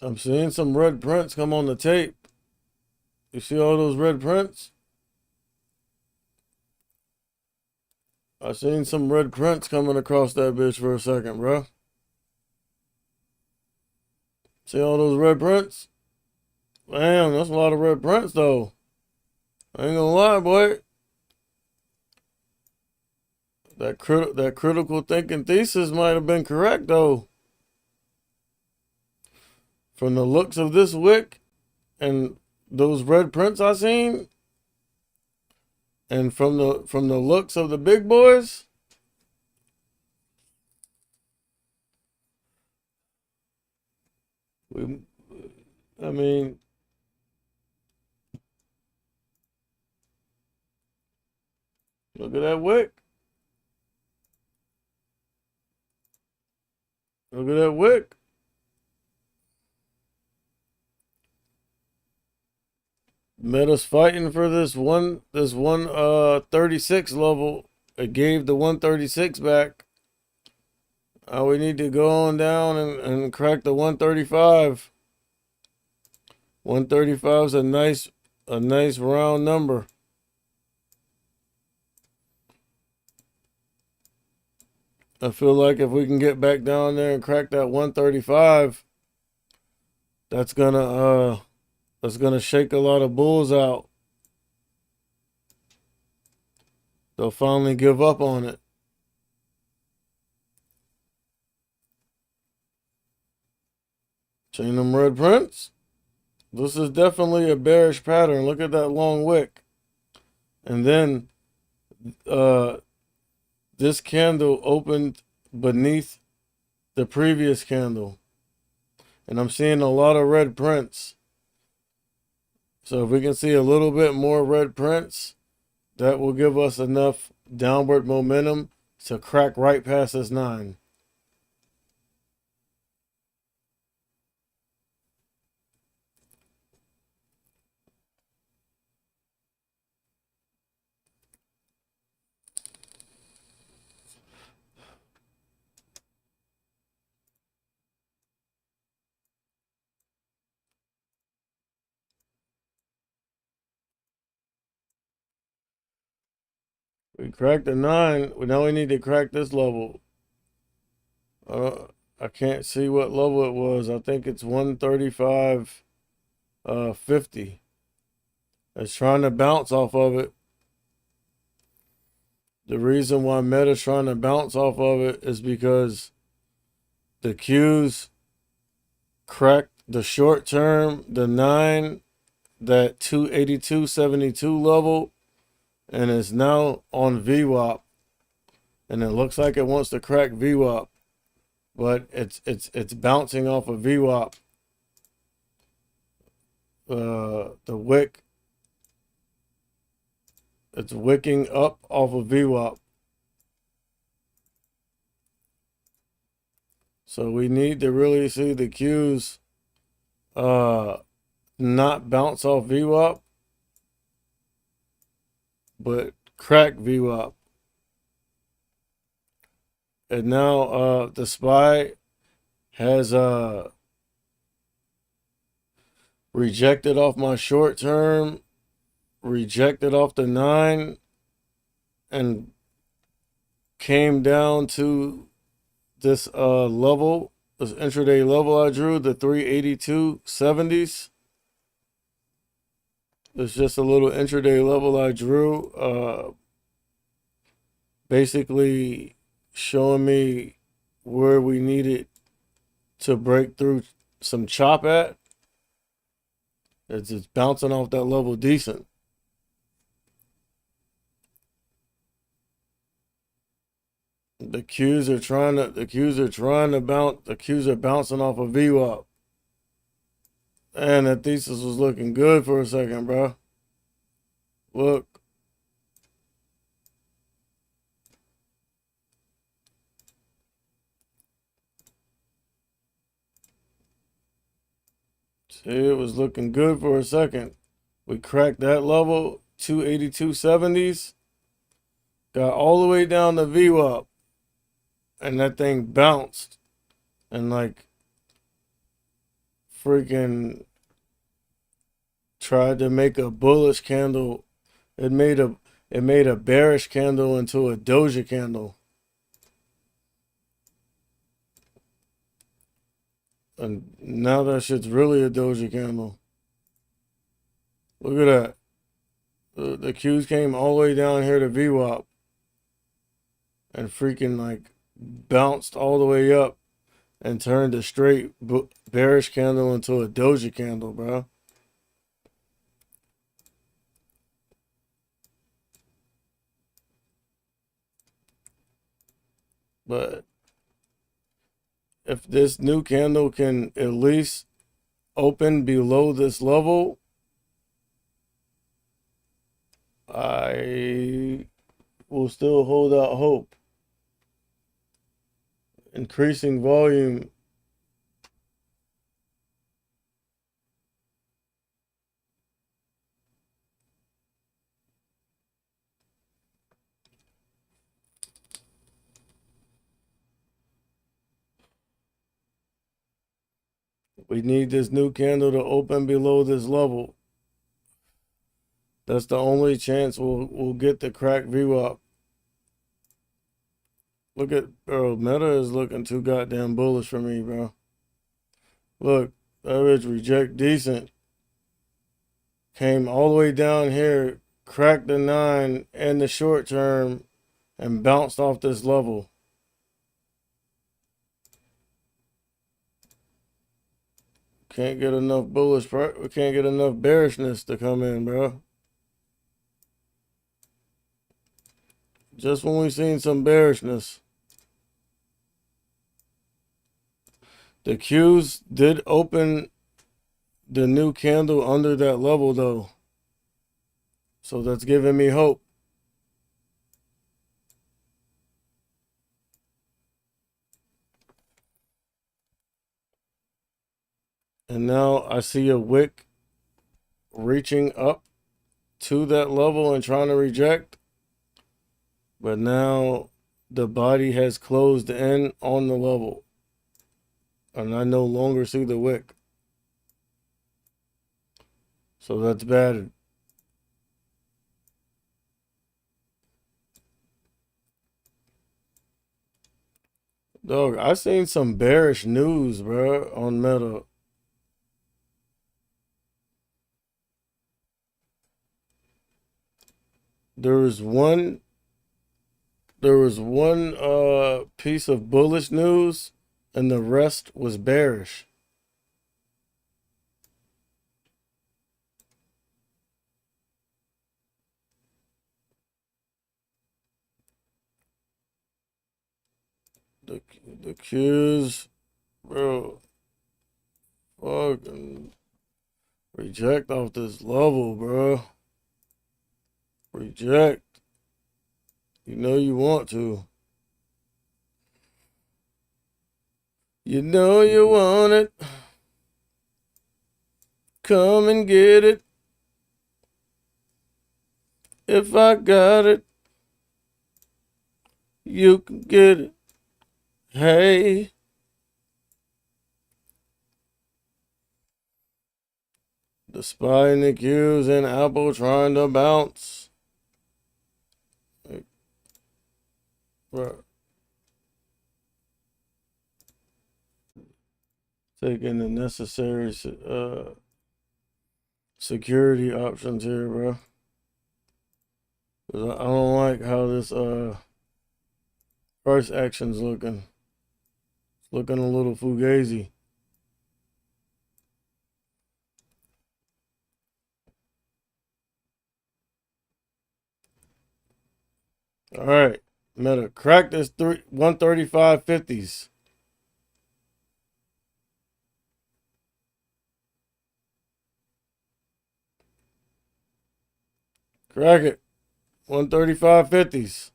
I'm seeing some red prints come on the tape. You see all those red prints? I seen some red prints coming across that bitch for a second, bro. See all those red prints? Damn, that's a lot of red prints, though. I ain't gonna lie, boy. That critical thinking thesis might have been correct, though. From the looks of this wick and those red prints I seen, and from the looks of the big boys, I mean, look at that wick. Look at that wick. Meta's fighting for this 136 level. It gave the 136 back. We need to go on down and crack the 135. 135 is a nice round number. I feel like if we can get back down there and crack that 135, that's gonna shake a lot of bulls out. They'll finally give up on it. Seen them red prints? This is definitely a bearish pattern. Look at that long wick. And then this candle opened beneath the previous candle. And I'm seeing a lot of red prints. So if we can see a little bit more red prints, that will give us enough downward momentum to crack right past this 9. We cracked the 9. Now we need to crack this level. I can't see what level it was. I think it's 135.50. It's trying to bounce off of it. The reason why Meta's trying to bounce off of it is because the Qs cracked the short term, the 9, that 282.72 level, and is now on VWAP. And it looks like it wants to crack VWAP, but it's bouncing off of VWAP. The wick, it's wicking up off of VWAP. So we need to really see the Qs not bounce off VWAP, but crack VWAP. And now the SPY has rejected off my short term, rejected off the 9, and came down to this level, this intraday level I drew, the 382.70s. It's just a little intraday level I drew, basically showing me where we needed to break through some chop at. It's just bouncing off that level decent. The Qs are trying to bounce. The Qs are bouncing off of VWAP. And that thesis was looking good for a second, bro. Look. See, it was looking good for a second. We cracked that level, 282.70s. Got all the way down to VWAP. And that thing bounced. And like freaking tried to make a bullish candle. It made a bearish candle into a doja candle. And now that shit's really a doja candle. Look at that. The Qs came all the way down here to VWAP and freaking like bounced all the way up and turned a straight bearish candle into a doja candle, bro. But if this new candle can at least open below this level, I will still hold out hope. Increasing volume. We need this new candle to open below this level. That's the only chance we'll get the crack VWAP. Look at, bro, Meta is looking too goddamn bullish for me, bro. Look, that bitch reject decent. Came all the way down here, cracked the 9 and the short term, and bounced off this level. Can't get enough bullish, we can't get enough bearishness to come in, bro. Just when we seen some bearishness. The Qs did open the new candle under that level though. So that's giving me hope. And now I see a wick reaching up to that level and trying to reject. But now the body has closed in on the level. And I no longer see the wick. So that's bad. Dog, I seen some bearish news, bro, on Meta. There was one piece of bullish news and the rest was bearish. The Qs, bro, fucking reject off this level, bro. Reject. You know you want to. You know you want it. Come and get it. If I got it, you can get it. Hey. The SPY and the Qs and Apple trying to bounce. Bro. Taking the necessary security options here, bro. Cause I don't like how this price action's looking. It's looking a little fugazi. All right, Meta, crack this 135.50s. Crack it. 135.50s.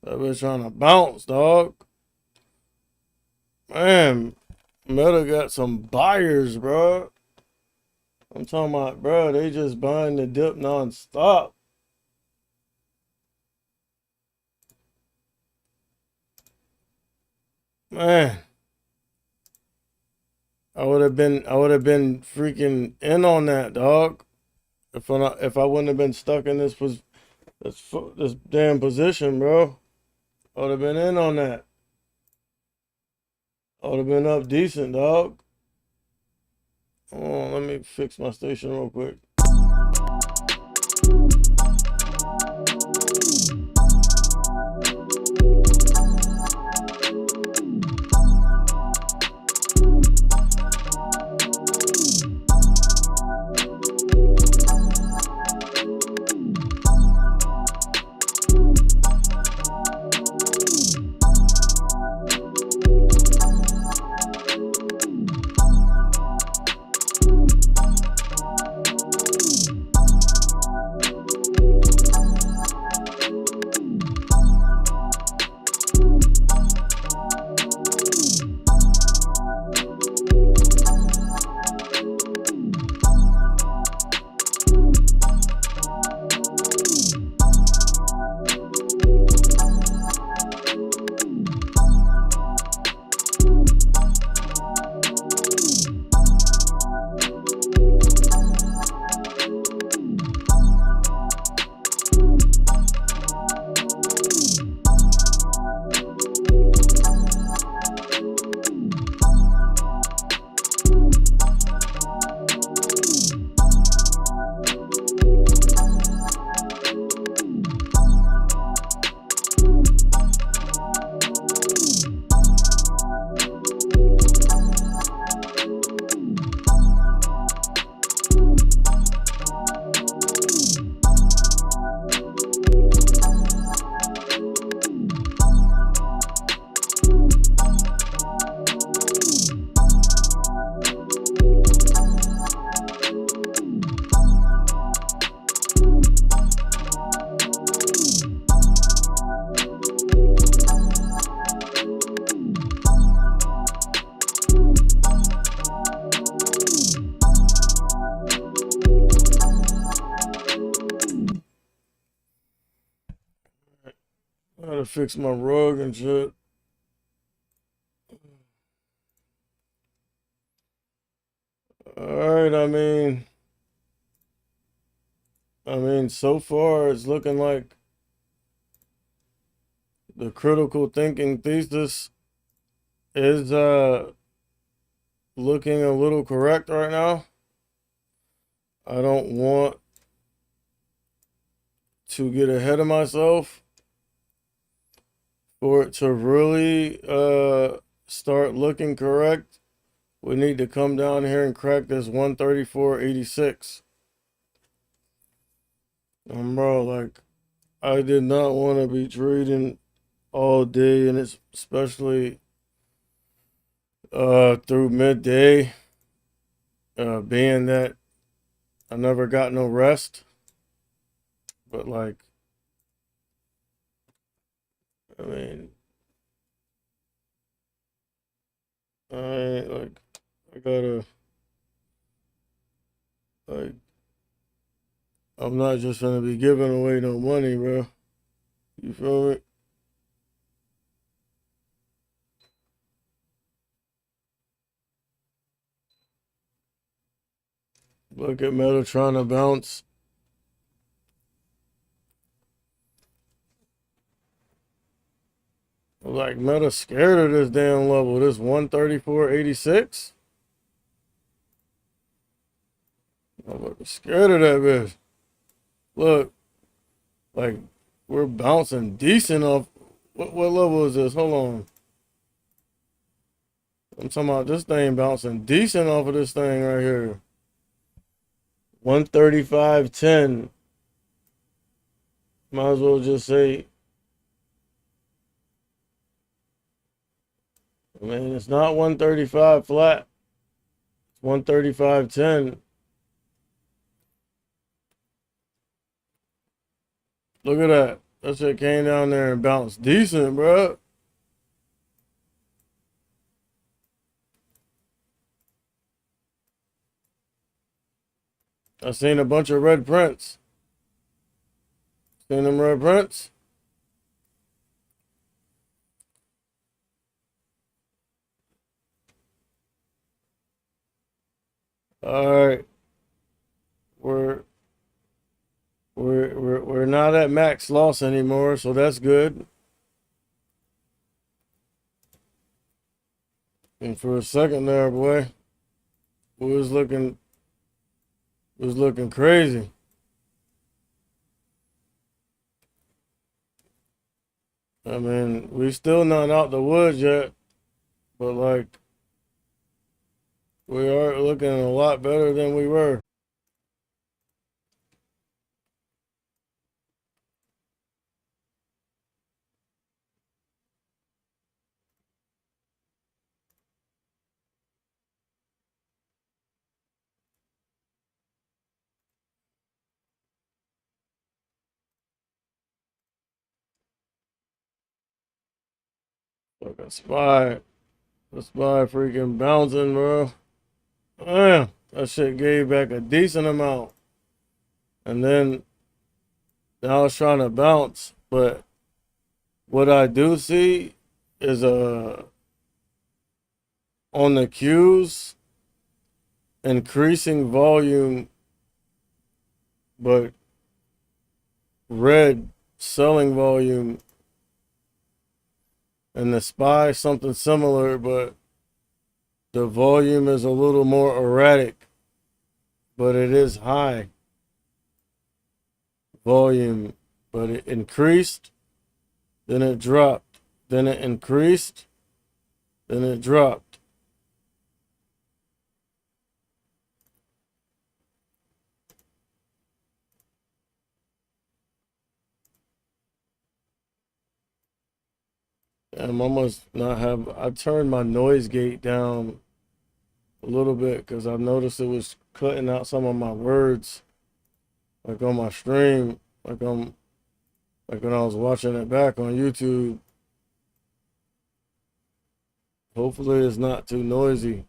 That bitch trying to bounce, dog. Man, Meta got some buyers, bro. I'm talking about, bro, they just buying the dip non-stop. Man. I would have been freaking in on that, dog. If I wouldn't have been stuck in this damn position, bro. I would have been in on that. I would have been up decent, dog. Hold on, let me fix my station real quick. I gotta fix my rug and shit. Alright, I mean, so far it's looking like the critical thinking thesis is looking a little correct right now. I don't want to get ahead of myself for it to really start looking correct. We need to come down here and crack this 134.86. Bro, like, I did not want to be trading all day, and it's especially through midday, being that I never got no rest. But like, I mean, I gotta, like, I'm not just gonna be giving away no money, bro. You feel me? Look at Meta trying to bounce. Like, Meta scared of this damn level, this 134.86. I'm scared of that bitch. Look, like, we're bouncing decent off. What level is this? Hold on. I'm talking about this thing bouncing decent off of this thing right here. 135.10. Might as well just say, I mean, it's not 135 flat. It's 135.10. Look at that. That shit came down there and bounced decent, bro. I seen a bunch of red prints. Seen them red prints? All right, we're we're not at max loss anymore, so that's good. And for a second there, boy, we was looking crazy. I mean, we still not out the woods yet, but like we are looking a lot better than we were. Like a spy freaking bouncing, bro. Damn, that shit gave back a decent amount. And then now it's trying to bounce. But what I do see is on the cues, increasing volume, but red selling volume. And the spy something similar, but the volume is a little more erratic, but it is high volume. But it increased, then it dropped, then it increased, then it dropped. And I must not have, I turned my noise gate down a little bit because I noticed it was cutting out some of my words, like on my stream, like when I was watching it back on YouTube. Hopefully it's not too noisy.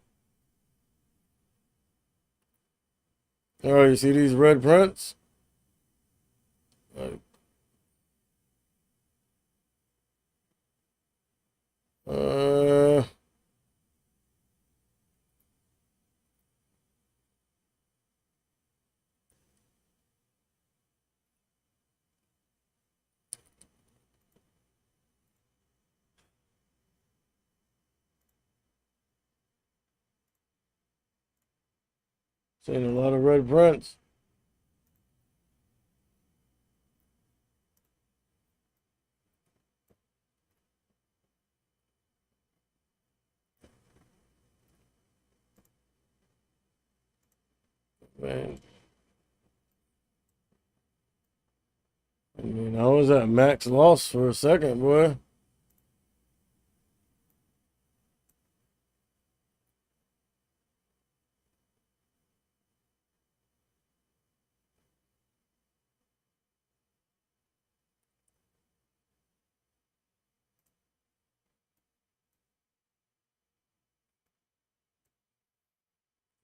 All right, you see these red prints? Like, uh, Seen a lot of red prints. Man, I mean, I was at max loss for a second, boy.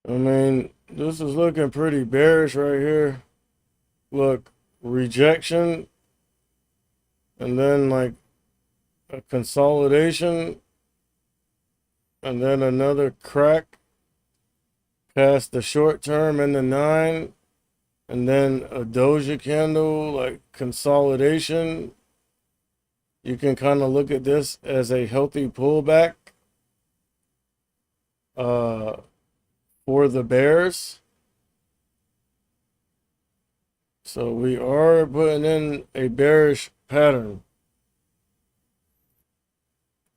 I mean, this is looking pretty bearish right here. Look, rejection, and then like a consolidation, and then another crack past the short term in the 9, and then a doja candle, like consolidation. You can kind of look at this as a healthy pullback uh, for the bears. So we are putting in a bearish pattern.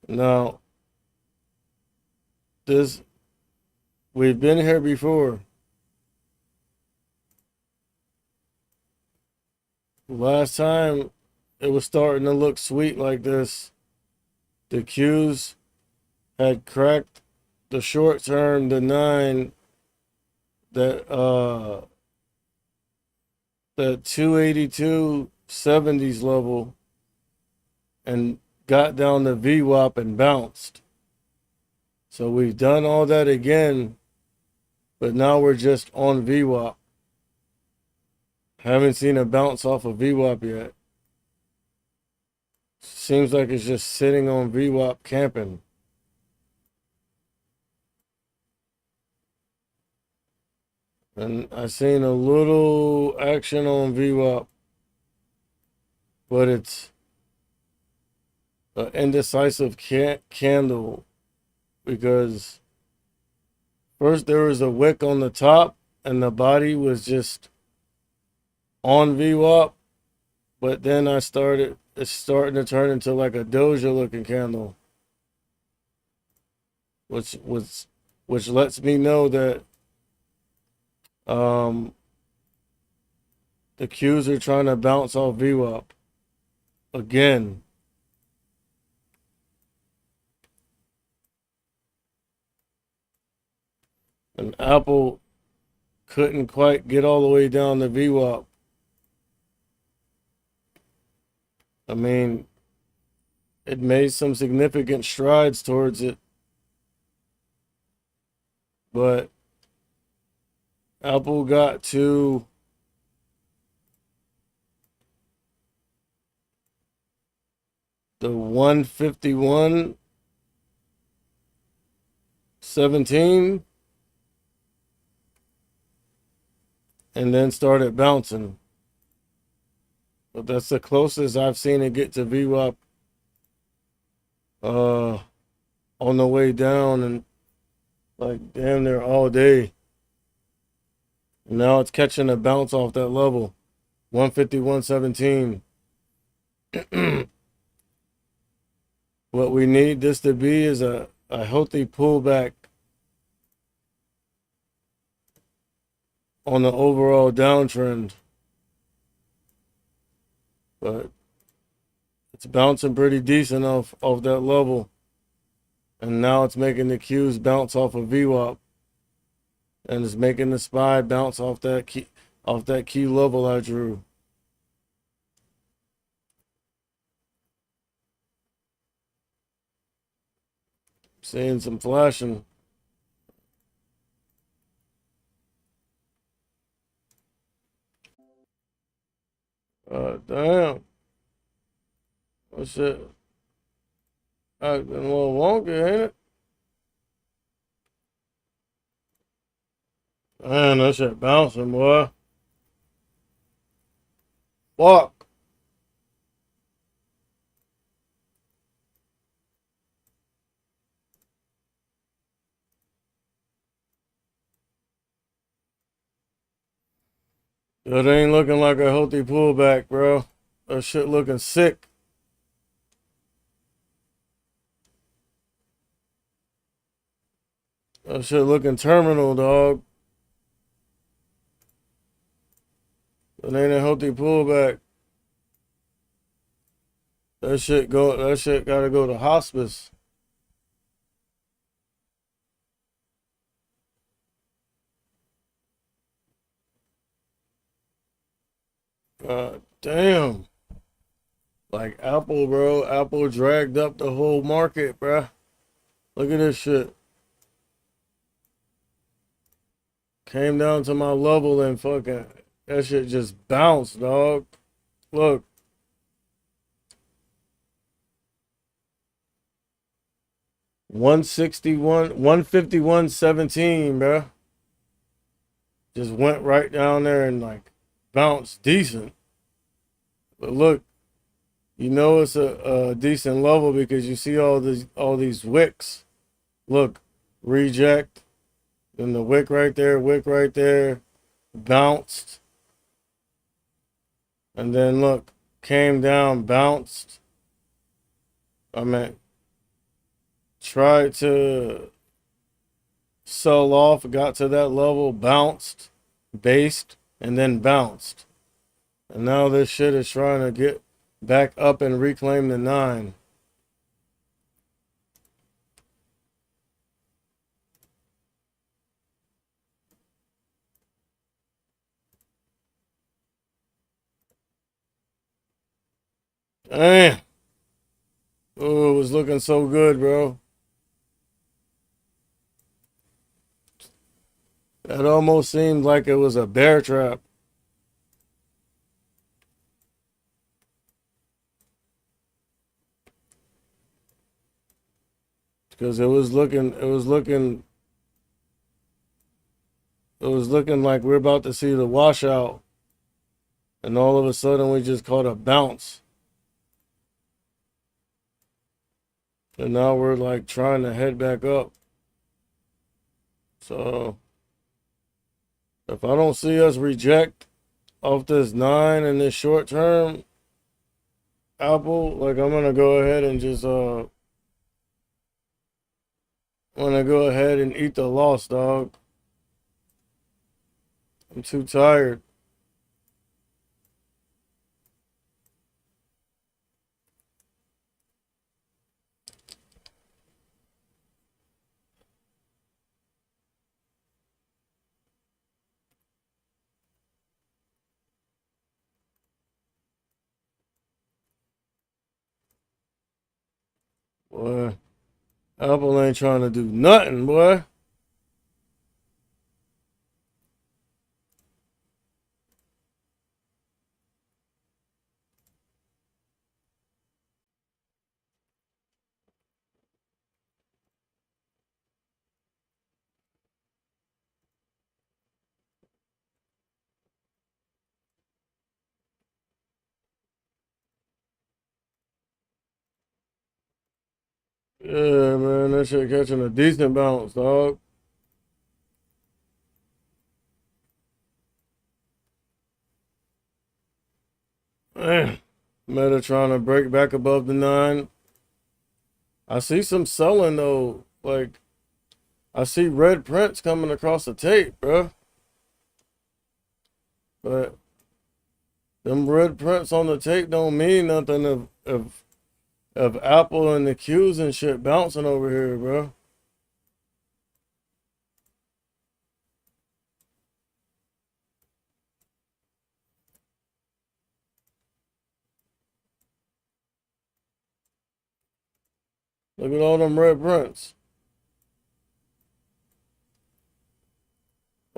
Now, this, we've been here before. Last time it was starting to look sweet like this. The Qs had cracked the short term, the 9, that 282.70s level, and got down to VWAP and bounced. So we've done all that again, but now we're just on VWAP. Haven't seen a bounce off of VWAP yet. Seems like it's just sitting on VWAP camping. And I seen a little action on VWAP, but it's an indecisive candle because first there was a wick on the top and the body was just on VWAP, but then it's starting to turn into like a doja looking candle, which lets me know that the Qs are trying to bounce off VWAP again. And Apple couldn't quite get all the way down to VWAP. I mean, it made some significant strides towards it, but Apple got to the 151.17 and then started bouncing. But that's the closest I've seen it get to VWAP on the way down, and like damn near all day. And now it's catching a bounce off that level, 151.17. What we need this to be is a healthy pullback on the overall downtrend. But it's bouncing pretty decent off that level. And now it's making the Qs bounce off of VWAP. And it's making the SPY bounce off that key level I drew. Seeing some flashing. Damn. That shit acting a little wonky, ain't it? Man, that shit bouncing, boy. Fuck. It ain't looking like a healthy pullback, bro. That shit looking sick. That shit looking terminal, dog. It ain't a healthy pullback. That shit gotta go to hospice. God damn. Like Apple, bro. Apple dragged up the whole market, bro. Look at this shit. Came down to my level and fucking that shit just bounced, dog. Look. $161, 151.17, bro. Just went right down there and like bounced decent. But look, you know it's a decent level because you see all these wicks. Look, reject, then the wick right there, bounced, and then look, came down, bounced. I mean, tried to sell off, got to that level, bounced, based, and then bounced. And now this shit is trying to get back up and reclaim the 9. Damn. Oh, it was looking so good, bro. That almost seemed like it was a bear trap. Because it was looking it was looking like we're about to see the washout, and all of a sudden we just caught a bounce. And now we're like trying to head back up. So if I don't see us reject off this 9 in this short term, Apple, like I'm gonna go ahead and just I'm gonna go ahead and eat the loss, dog. I'm too tired. Boy, Apple ain't trying to do nothing, boy. Yeah, man, that shit catching a decent bounce, dog. Man, Meta trying to break back above the 9. I see some selling though. Like I see red prints coming across the tape, bro. But them red prints on the tape don't mean nothing if Apple and the Qs and shit bouncing over here, bro. Look at all them red prints.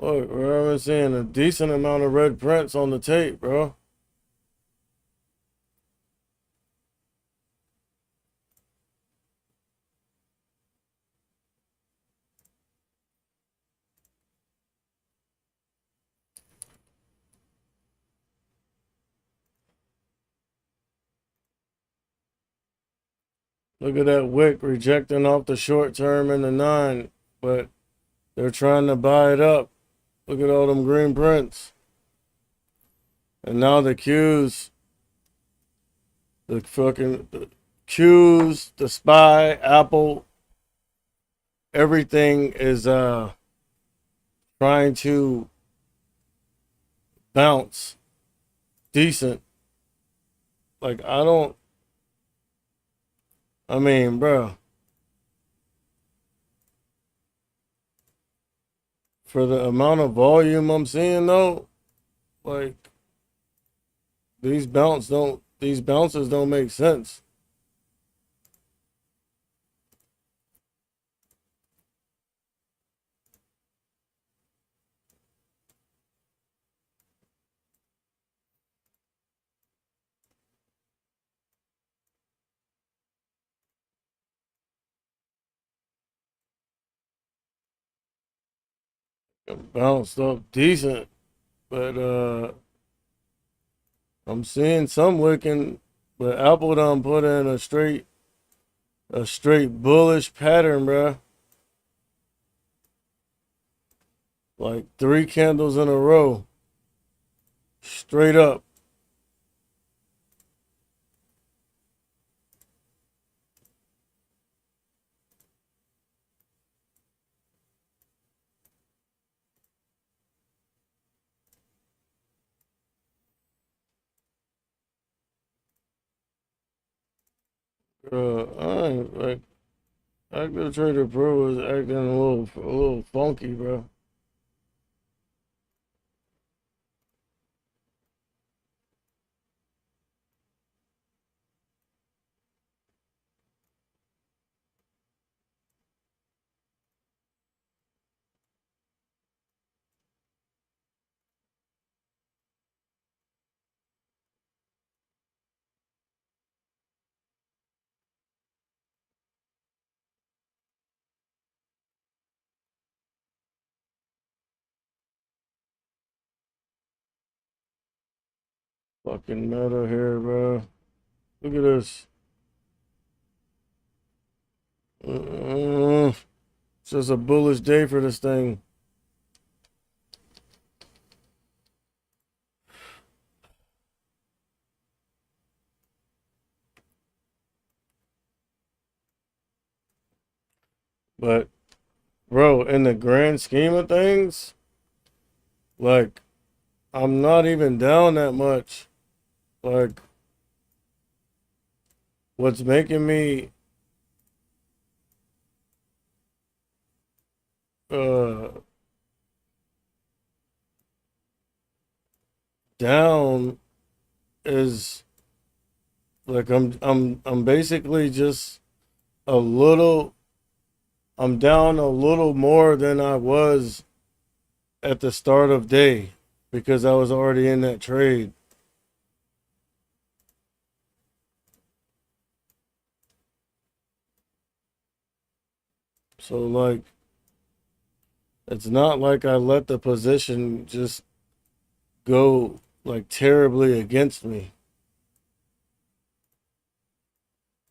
Look, bro, I've been seeing a decent amount of red prints on the tape, bro. Look at that wick rejecting off the short term in the 9, but they're trying to buy it up. Look at all them green prints. And now the Qs, the fucking the Qs, the SPY, Apple, everything is trying to bounce decent. Like I mean, bro, for the amount of volume I'm seeing though, like these bounces don't make sense. It bounced up decent, but I'm seeing some wicking, but Apple done put in a straight bullish pattern, bro. Like 3 candles in a row, straight up. I ain't, like Active Trader Pro is acting a little funky, bro. Fucking Meta here, bro. Look at this. It's just a bullish day for this thing. But, bro, in the grand scheme of things, like, I'm not even down that much. Like, what's making me down is like I'm basically just a little I'm down a little more than I was at the start of day because I was already in that trade. So like it's not like I let the position just go like terribly against me.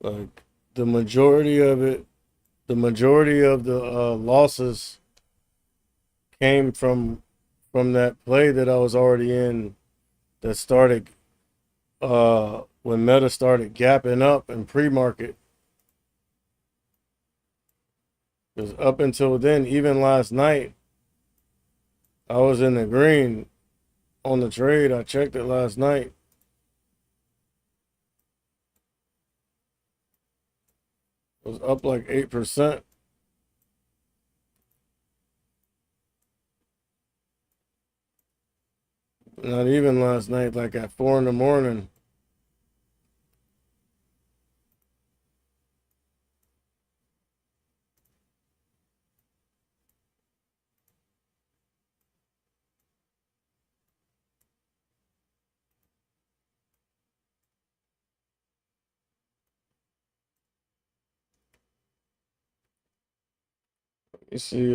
Like the majority of it, the majority of the losses came from that play that I was already in that started when Meta started gapping up in pre-market. Because up until then, even last night, I was in the green on the trade. I checked it last night. It was up like 8%. Not even last night, like at 4 in the morning. You see,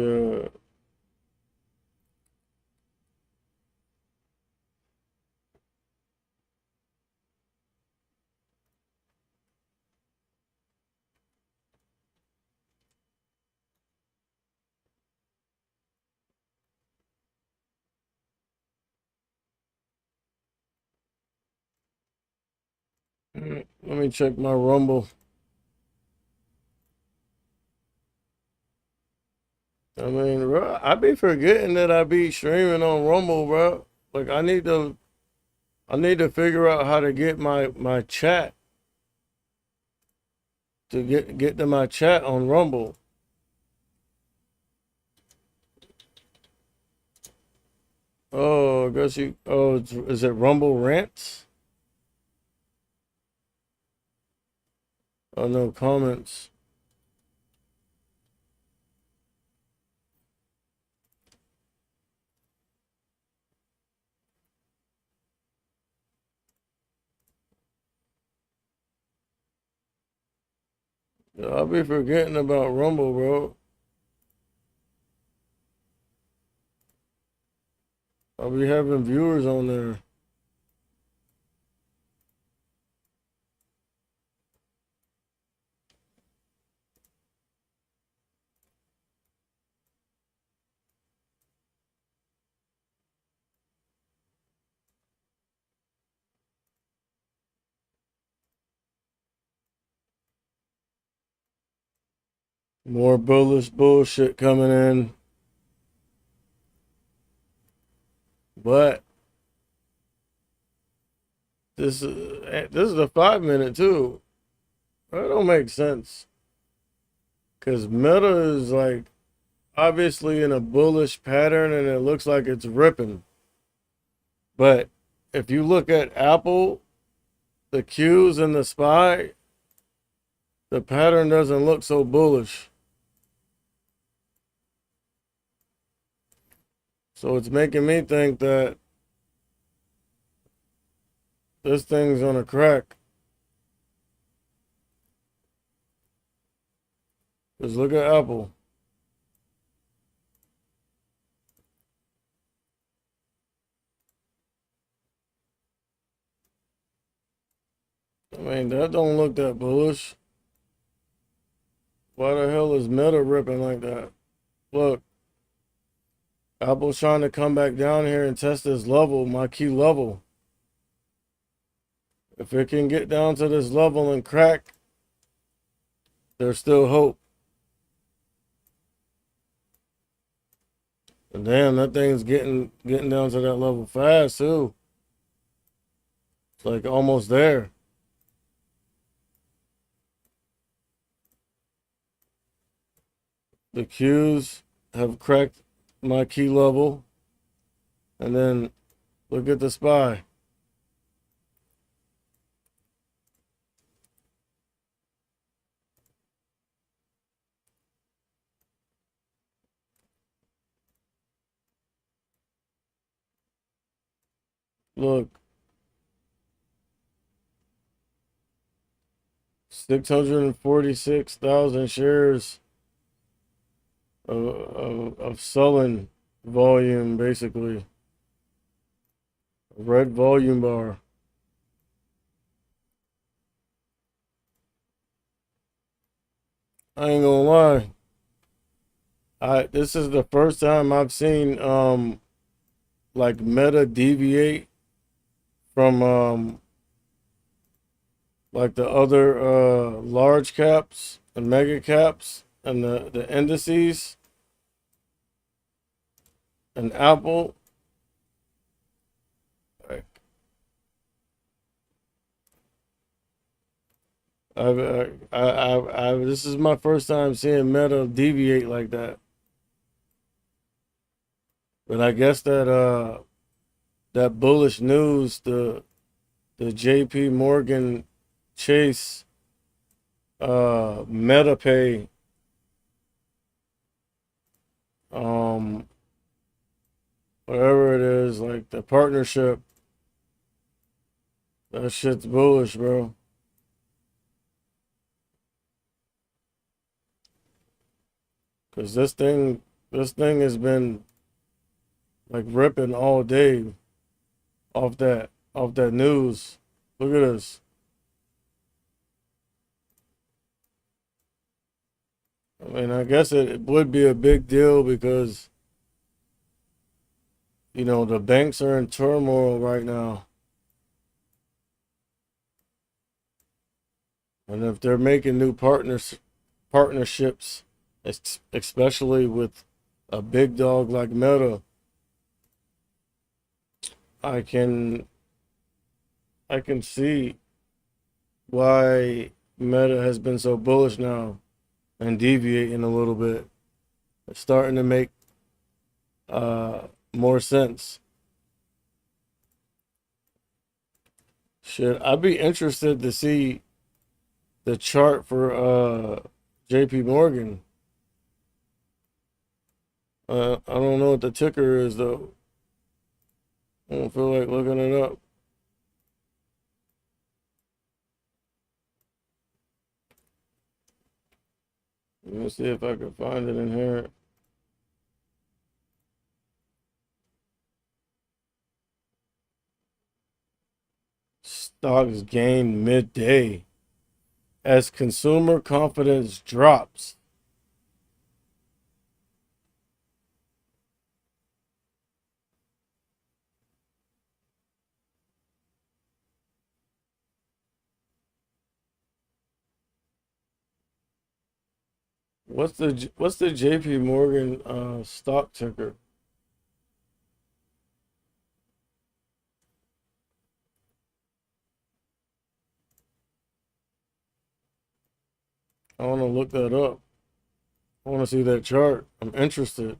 let me check my Rumble. I mean, bro, I be forgetting that I be streaming on Rumble, bro. Like I need to figure out how to get my chat to get to my chat on Rumble. Oh, I guess you. Oh, is it Rumble Rants? Oh no, comments. I'll be forgetting about Rumble, bro. I'll be having viewers on there. More bullish bullshit coming in. But this is a 5 minute too. That don't make sense. Cause Meta is like obviously in a bullish pattern and it looks like it's ripping. But if you look at Apple, the Qs and the SPY, the pattern doesn't look so bullish. So it's making me think that this thing's gonna crack. Just look at Apple. I mean, that don't look that bullish. Why the hell is Meta ripping like that? Look, Apple's trying to come back down here and test this level, my key level. If it can get down to this level and crack, there's still hope. And damn, that thing's getting down to that level fast too. It's like almost there. The Qs have cracked my key level. And then look at the SPY. Look, 646,000 shares of selling volume, basically. A red volume bar. I ain't gonna lie. This is the first time I've seen like Meta deviate from like the other large caps and mega caps and the indices and Apple. Like, this is my first time seeing Meta deviate like that. But I guess that bullish news, the JP Morgan Chase MetaPay whatever it is, like the partnership, that shit's bullish, bro. Cause this thing has been like ripping all day off that news. Look at this. I mean, I guess it would be a big deal because, you know, the banks are in turmoil right now. And if they're making new partnerships, especially with a big dog like Meta, I can see why Meta has been so bullish now and deviating a little bit. It's starting to make more sense. Shit, I'd be interested to see the chart for JP Morgan. I don't know what the ticker is though. I don't feel like looking it up. Let me see if I can find it in here. Stocks gain midday as consumer confidence drops. What's the JP Morgan stock ticker? I want to look that up. I want to see that chart. I'm interested.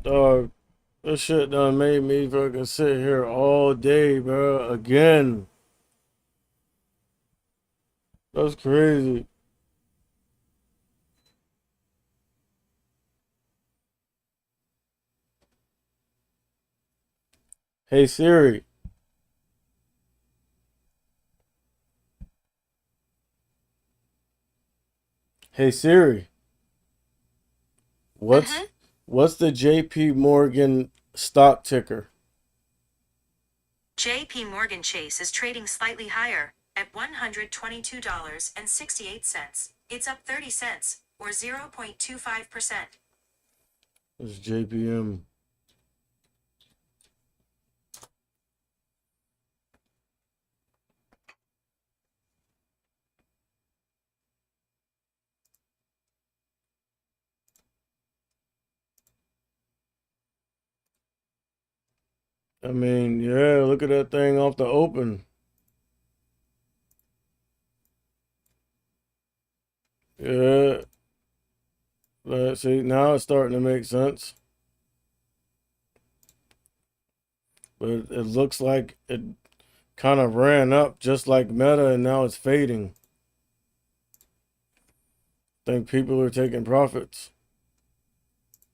Dog, this shit done made me fucking sit here all day, bro. Again. That's crazy. Hey Siri. Hey Siri. What's What's the JP Morgan stock ticker? JP Morgan Chase is trading slightly higher at $122.68. It's up 30 cents or 0.25%. It's JPM. I mean, yeah, look at that thing off the open. Yeah. Let's see, now it's starting to make sense. But it looks like it kind of ran up just like Meta and now it's fading. I think people are taking profits.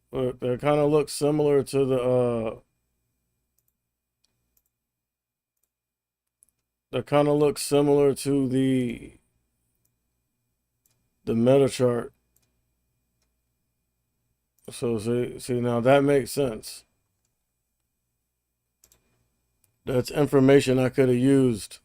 But that kind of looks similar to the that kind of looks similar to the Meta chart. So see now that makes sense. That's information I could have used.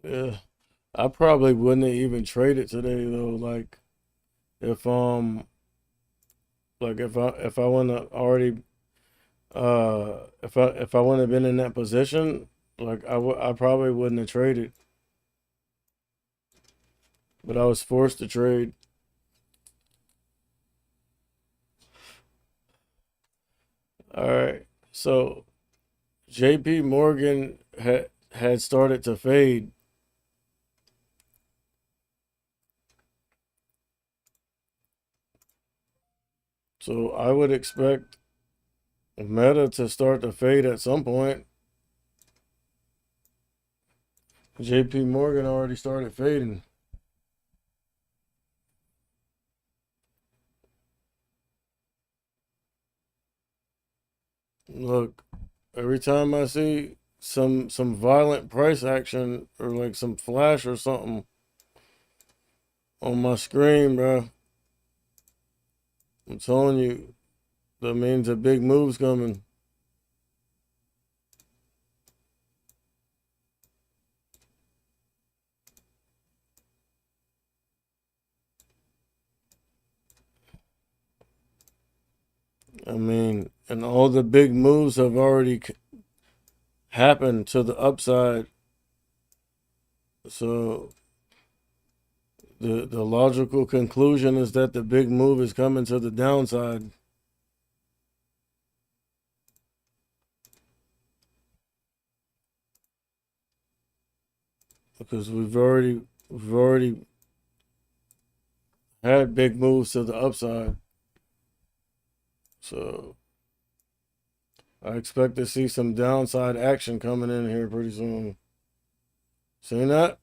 Yeah. I probably wouldn't have even traded today though. If if I wouldn't have already if I wouldn't have been in that position, I probably wouldn't have traded. But I was forced to trade. All right. So JP Morgan had started to fade. So I would expect Meta to start to fade at some point. JP Morgan already started fading. Look, every time I see some violent price action or like some flash or something on my screen, bro, I'm telling you, that means a big move's coming. I mean, and all the big moves have already happened to the upside. So the logical conclusion is that the big move is coming to the downside because we've already had big moves to the upside. So I expect to see some downside action coming in here pretty soon. Seen that?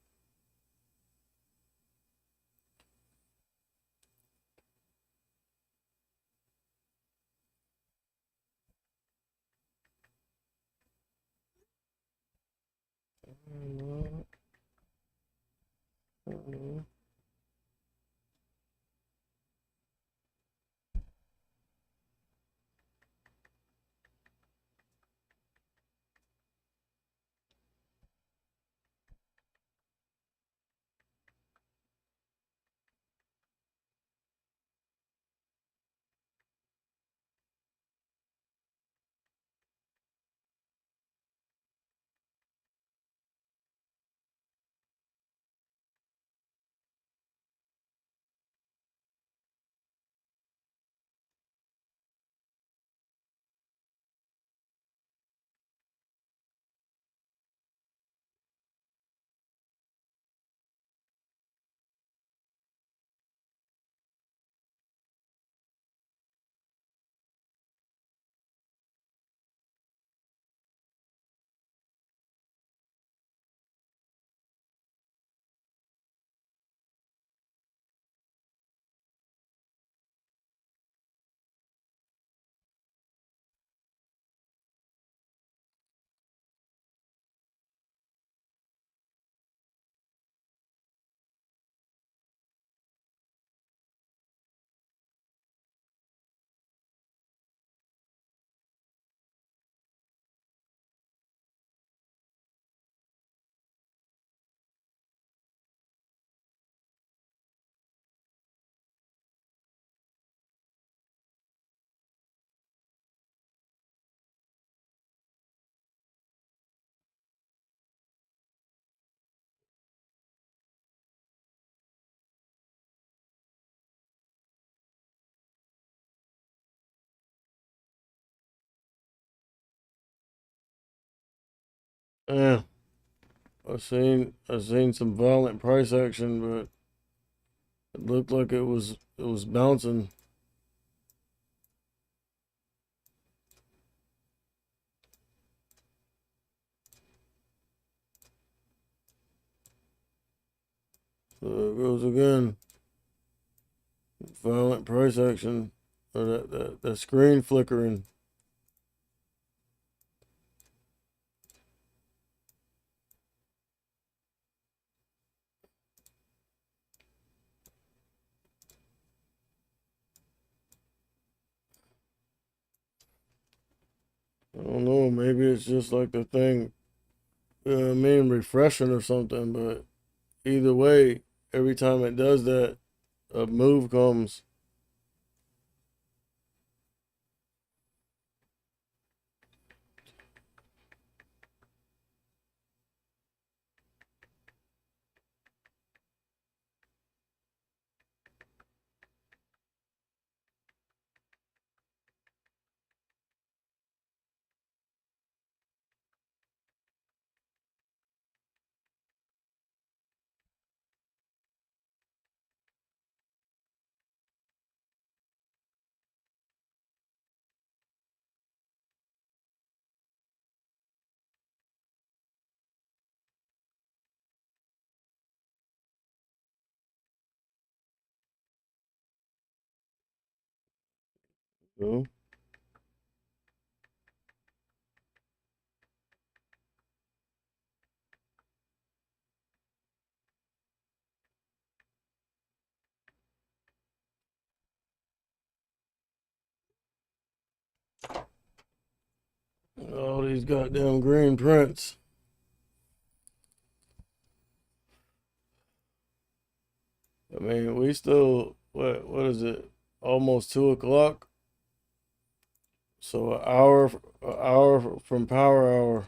Yeah, I seen some violent price action, but it looked like it was bouncing. So there it goes again. Violent price action. Or that screen flickering. I don't know, maybe it's just like the thing, refreshing or something, but either way, every time it does that, a move comes. So, all these goddamn green prints. I mean, we still, what is it? Almost 2 o'clock. So an hour from power hour.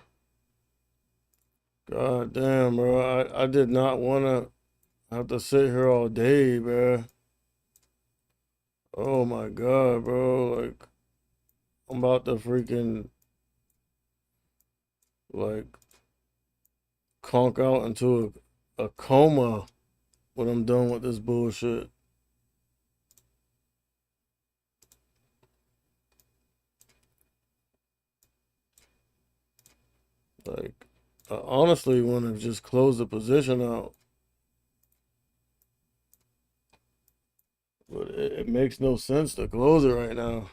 God damn, bro. I did not want to have to sit here all day, bro. Oh my God, bro. Like, I'm about to freaking, like, conk out into a coma when I'm done with this bullshit. Like, I honestly want to just close the position out. But it makes no sense to close it right now.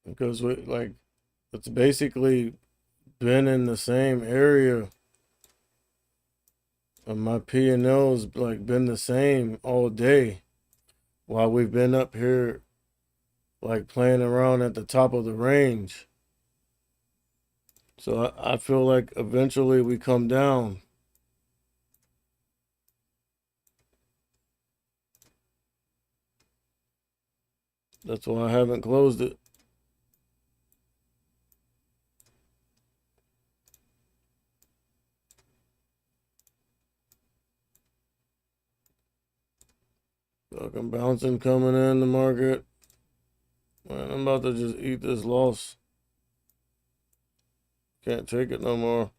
Because it's basically been in the same area. And my P&L's like been the same all day while we've been up here like playing around at the top of the range. So I feel like eventually we come down. That's why I haven't closed it. Fucking bouncing coming in the market. Man, I'm about to just eat this loss. Can't take it no more.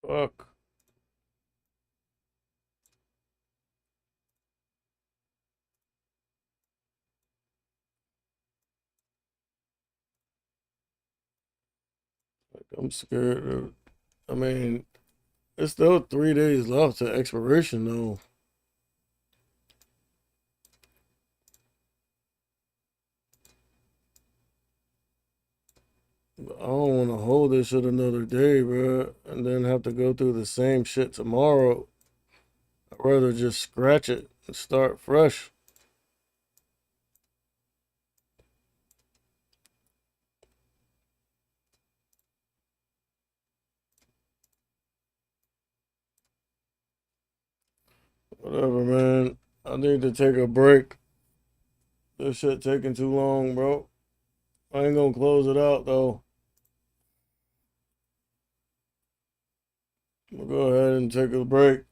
Fuck. Like, I'm scared of, I mean, it's still 3 days left to expiration though. I don't want to hold this shit another day, bro, and then have to go through the same shit tomorrow. I'd rather just scratch it and start fresh. Whatever, man. I need to take a break. This shit taking too long, bro. I ain't gonna close it out, though. We'll go ahead and take a break.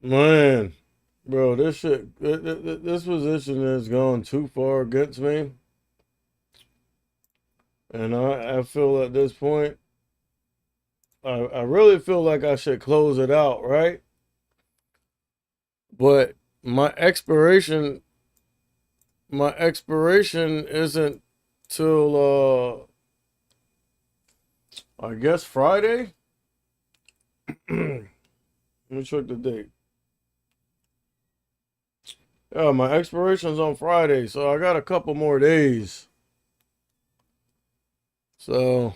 Man, bro, this shit, this position has gone too far against me. And I feel at this point, I really feel like I should close it out, right? But my expiration, my expiration isn't till, I guess Friday. Let me check the date. Yeah, my expiration's on Friday, so I got a couple more days. So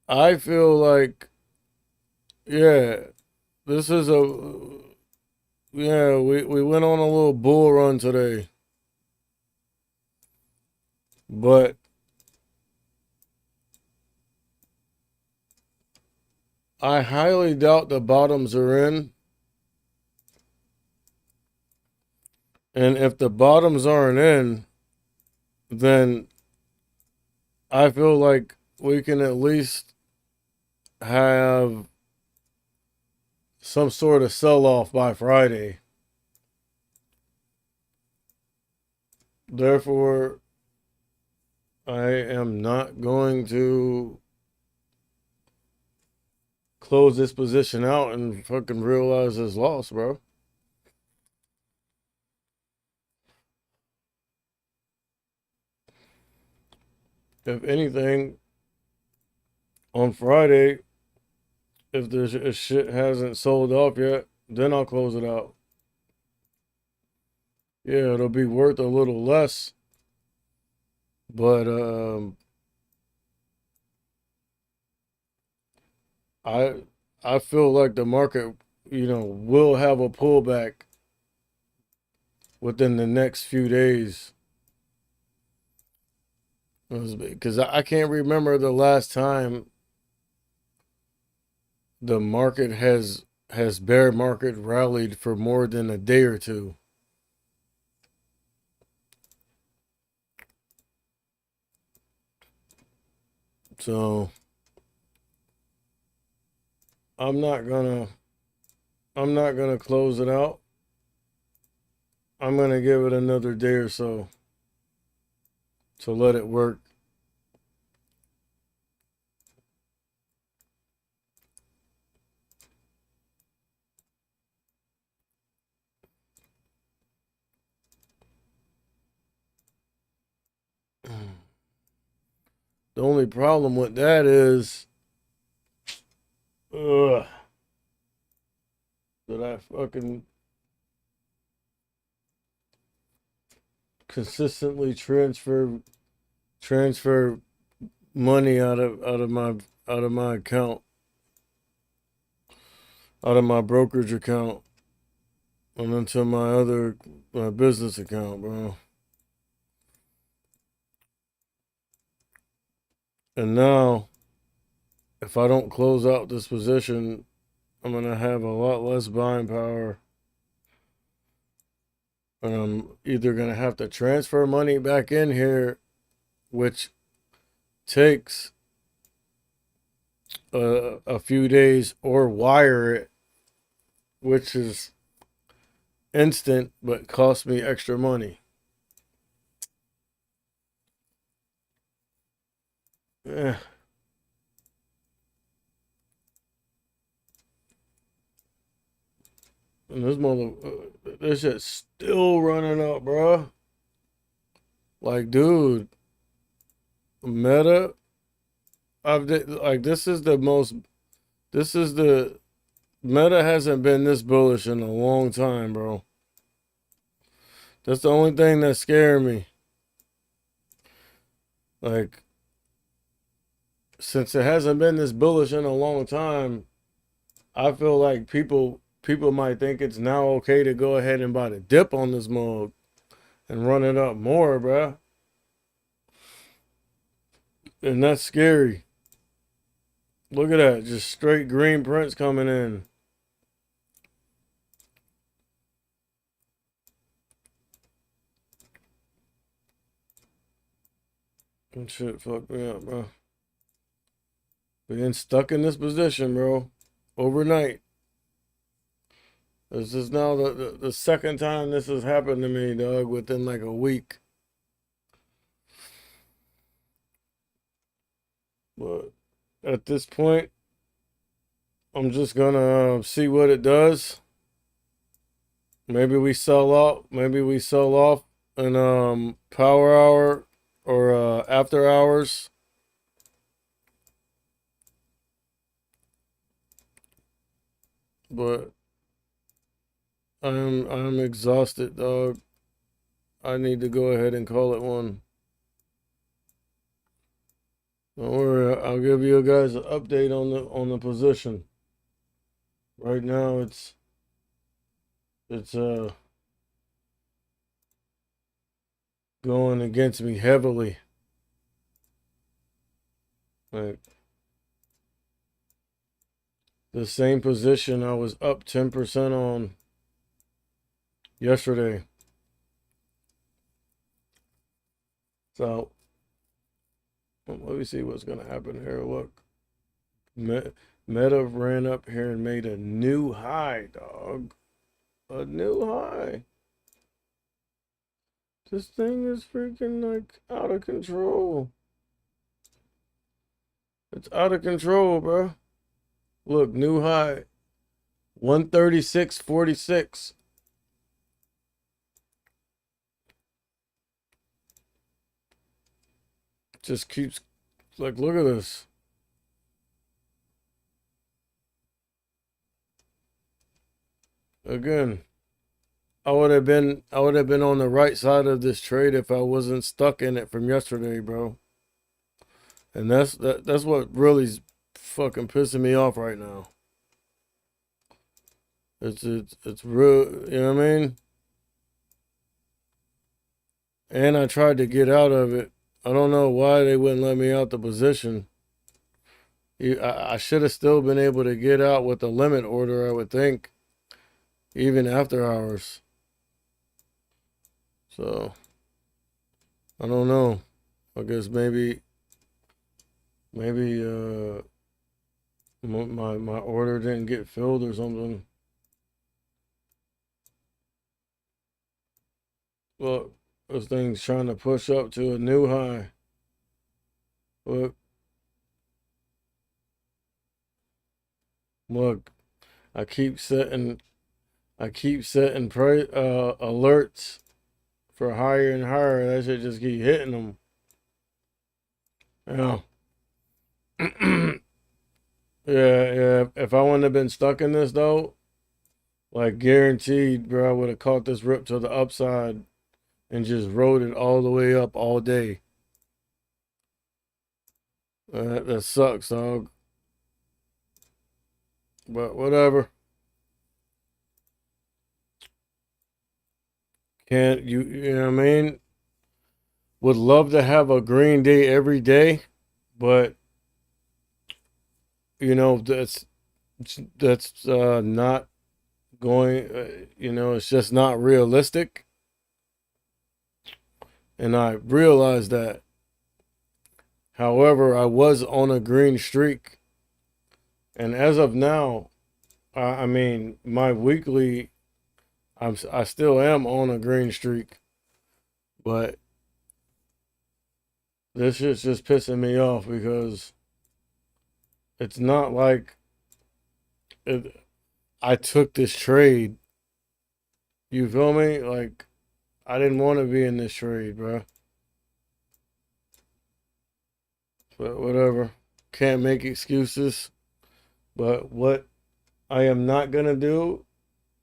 I feel like, yeah, this is a, yeah, we went on a little bull run today. But I highly doubt the bottoms are in. And if the bottoms aren't in, then I feel like we can at least have some sort of sell off by Friday. Therefore, I am not going to close this position out and fucking realize it's lost, bro. If anything, on Friday, if shit hasn't sold off yet, then I'll close it out. Yeah, it'll be worth a little less, but I I feel like the market, will have a pullback within the next few days. Because I can't remember the last time the market has bear market rallied for more than a day or two. So I'm not gonna I'm not gonna close it out. I'm gonna give it another day or so to let it work. The only problem with that is, ugh, that I fucking consistently transfer money out of my account, out of my brokerage account, and into my business account, bro. And now, if I don't close out this position, I'm gonna have a lot less buying power, and I'm either gonna have to transfer money back in here, which takes a few days, or wire it, which is instant but costs me extra money. Eh. And this shit's still running up, bro. Like, dude, Meta, this is the most. This is the Meta hasn't been this bullish in a long time, bro. That's the only thing that's scaring me. Like, since it hasn't been this bullish in a long time, I feel like people might think it's now okay to go ahead and buy the dip on this mug and run it up more, bro. And that's scary. Look at that, just straight green prints coming in. And shit fucked me up, bro. Being stuck in this position, bro, overnight. This is now the second time this has happened to me, dog, within like a week. But at this point, I'm just gonna see what it does. Maybe we sell out. Maybe we sell off in power hour or after hours. But I'm exhausted, dog. I need to go ahead and call it one. Don't worry, I'll give you guys an update on the position. Right now it's going against me heavily. Like the same position I was up 10% on yesterday. So let me see what's gonna happen here. Look, Meta ran up here and made a new high, dog. A new high. This thing is freaking like out of control. It's out of control, bro. Look, new high. 136.46. Just keeps like, look at this. Again, I would have been on the right side of this trade if I wasn't stuck in it from yesterday, bro. And that's what really's fucking pissing me off right now. It's real, you know what I mean? And I tried to get out of it. I don't know why they wouldn't let me out the position. I should have still been able to get out with the limit order, I would think, even after hours. So, I don't know. I guess maybe my order didn't get filled or something. Look, this thing's trying to push up to a new high. Look, I keep setting alerts for higher and higher. That shit just keep hitting them. Yeah. Yeah. If I wouldn't have been stuck in this though, like guaranteed, bro, I would have caught this rip to the upside and just rode it all the way up all day. That sucks, dog. But whatever. Can't you know what I mean? Would love to have a green day every day, but you know that's not going. It's just not realistic, and I realized that. However, I was on a green streak, and as of now, I mean my weekly, I still am on a green streak, but this shit's just pissing me off because it's not like I took this trade. You feel me? Like, I didn't want to be in this trade, bro. But whatever. Can't make excuses. But what I am not going to do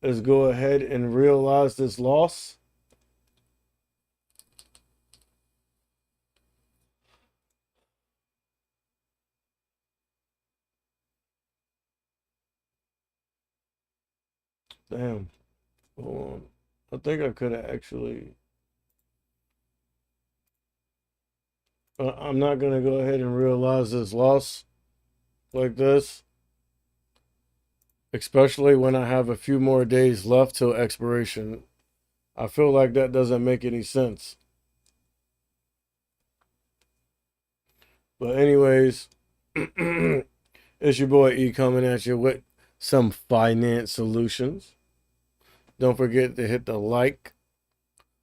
is go ahead and realize this loss. Damn. Hold on. I think I could have actually. I'm not going to go ahead and realize this loss like this. Especially when I have a few more days left till expiration. I feel like that doesn't make any sense. But anyways, it's your boy E coming at you with some finance solutions. Don't forget to hit the like,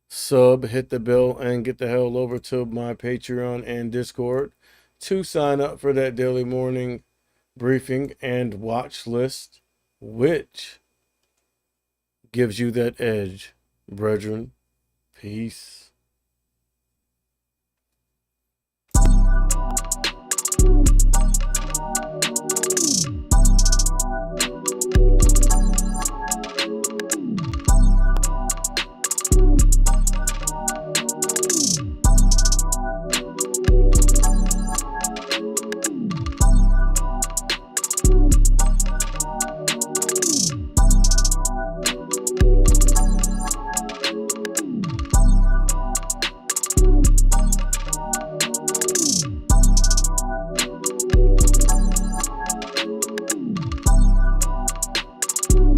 sub, hit the bell, and get the hell over to my Patreon and Discord to sign up for that daily morning briefing and watch list, which gives you that edge, brethren. Peace.